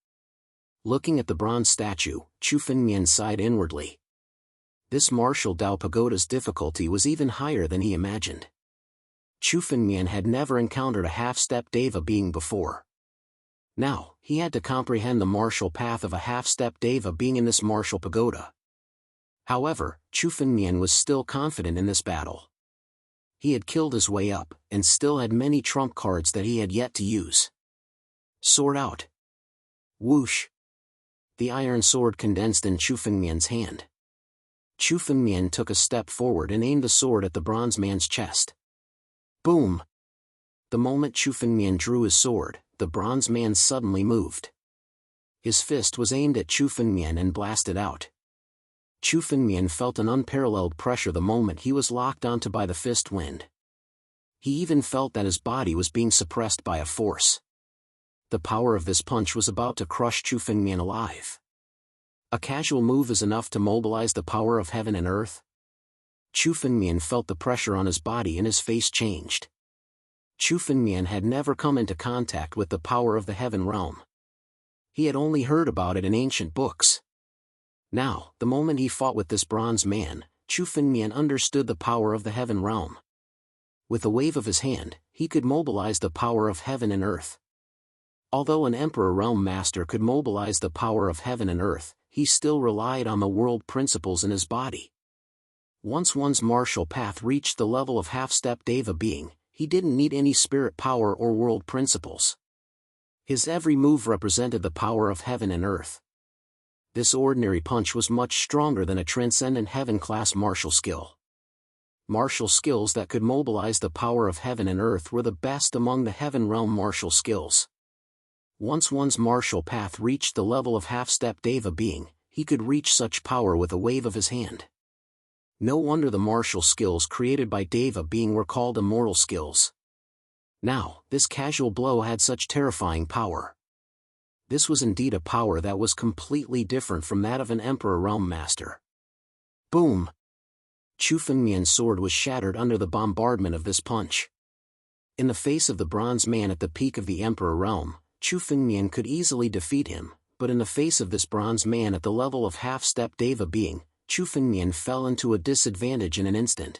Looking at the bronze statue, Chu Fengmian sighed inwardly. This martial Tao pagoda's difficulty was even higher than he imagined. Chu Fengmian had never encountered a half-step Deva being before. Now, he had to comprehend the martial path of a half-step Deva being in this martial pagoda. However, Chu Fengmian was still confident in this battle. He had killed his way up, and still had many trump cards that he had yet to use. Sword out. Whoosh. The iron sword condensed in Chu Fengmian's hand. Chu Fengmian took a step forward and aimed the sword at the bronze man's chest. Boom! The moment Chu Fengmian drew his sword, the bronze man suddenly moved. His fist was aimed at Chu Fengmian and blasted out. Chu Fengmian felt an unparalleled pressure the moment he was locked onto by the fist wind. He even felt that his body was being suppressed by a force. The power of this punch was about to crush Chu Fengmian alive. A casual move is enough to mobilize the power of heaven and earth. Chu Fengmian felt the pressure on his body and his face changed. Chu Fengmian had never come into contact with the power of the heaven realm. He had only heard about it in ancient books. Now, the moment he fought with this bronze man, Chu Fengmian understood the power of the heaven realm. With a wave of his hand, he could mobilize the power of heaven and earth. Although an Emperor Realm Master could mobilize the power of heaven and earth, he still relied on the world principles in his body. Once one's martial path reached the level of half-step Deva being, he didn't need any spirit power or world principles. His every move represented the power of heaven and earth. This ordinary punch was much stronger than a transcendent heaven-class martial skill. Martial skills that could mobilize the power of heaven and earth were the best among the heaven realm martial skills. Once one's martial path reached the level of half-step Deva being, he could reach such power with a wave of his hand. No wonder the martial skills created by Deva being were called immortal skills. Now, this casual blow had such terrifying power. This was indeed a power that was completely different from that of an Emperor Realm Master. Boom! Chu Fengmian's sword was shattered under the bombardment of this punch. In the face of the bronze man at the peak of the Emperor Realm, Chu Fengmian could easily defeat him, but in the face of this bronze man at the level of half-step Deva being, Chu Fengmian fell into a disadvantage in an instant.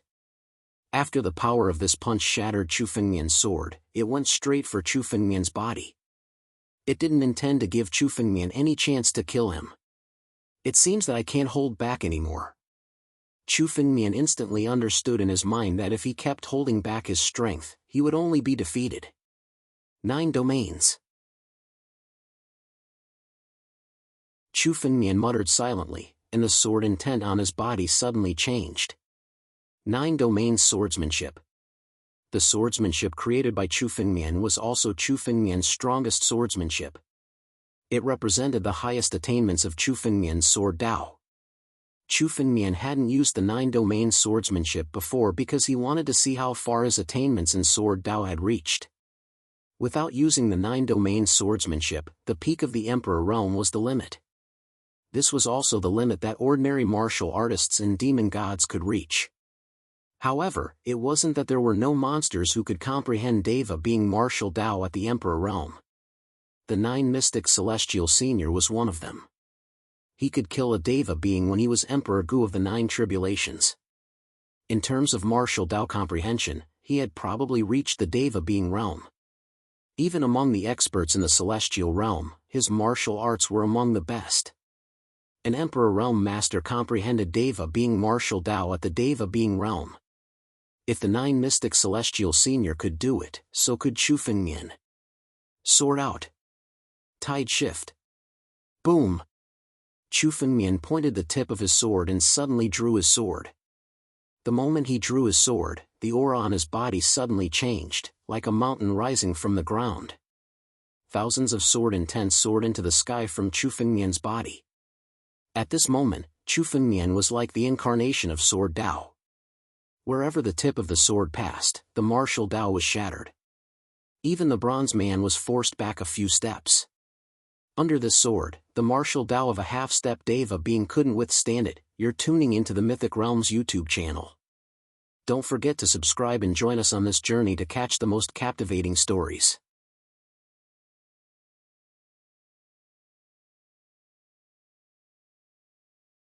After the power of this punch shattered Chu Fengmian's sword, it went straight for Chu Fengmian's body. It didn't intend to give Chu Fengmian any chance to kill him. It seems that I can't hold back anymore. Chu Fengmian instantly understood in his mind that if he kept holding back his strength, he would only be defeated. 9 domains. Chu Fengmian muttered silently, and the sword intent on his body suddenly changed. 9 domains swordsmanship. The swordsmanship created by Chu Fengmian was also Chu Fengmian's strongest swordsmanship. It represented the highest attainments of Chu Fengmian's sword Dao. Chu Fengmian hadn't used the 9 domain swordsmanship before because he wanted to see how far his attainments in sword Dao had reached. Without using the 9 domain swordsmanship, the peak of the Emperor Realm was the limit. This was also the limit that ordinary martial artists and demon gods could reach. However, it wasn't that there were no monsters who could comprehend Deva being martial Dao at the Emperor Realm. The 9 Mystic Celestial Senior was one of them. He could kill a Deva being when he was Emperor Gu of the 9 Tribulations. In terms of martial Dao comprehension, he had probably reached the Deva being realm. Even among the experts in the Celestial Realm, his martial arts were among the best. An Emperor Realm Master comprehended Deva being martial Dao at the Deva being realm. If the 9 Mystic Celestial Senior could do it, so could Chu Fengmian. Sword out. Tide shift. Boom! Chu Fengmian pointed the tip of his sword and suddenly drew his sword. The moment he drew his sword, the aura on his body suddenly changed, like a mountain rising from the ground. Thousands of sword intent soared into the sky from Chu Fengmian's body. At this moment, Chu Fengmian was like the incarnation of sword Dao. Wherever the tip of the sword passed, the martial Dao was shattered. Even the bronze man was forced back a few steps. Under this sword, the martial Dao of a half-step Deva being couldn't withstand it. You're tuning into the Mythic Realms YouTube channel. Don't forget to subscribe and join us on this journey to catch the most captivating stories.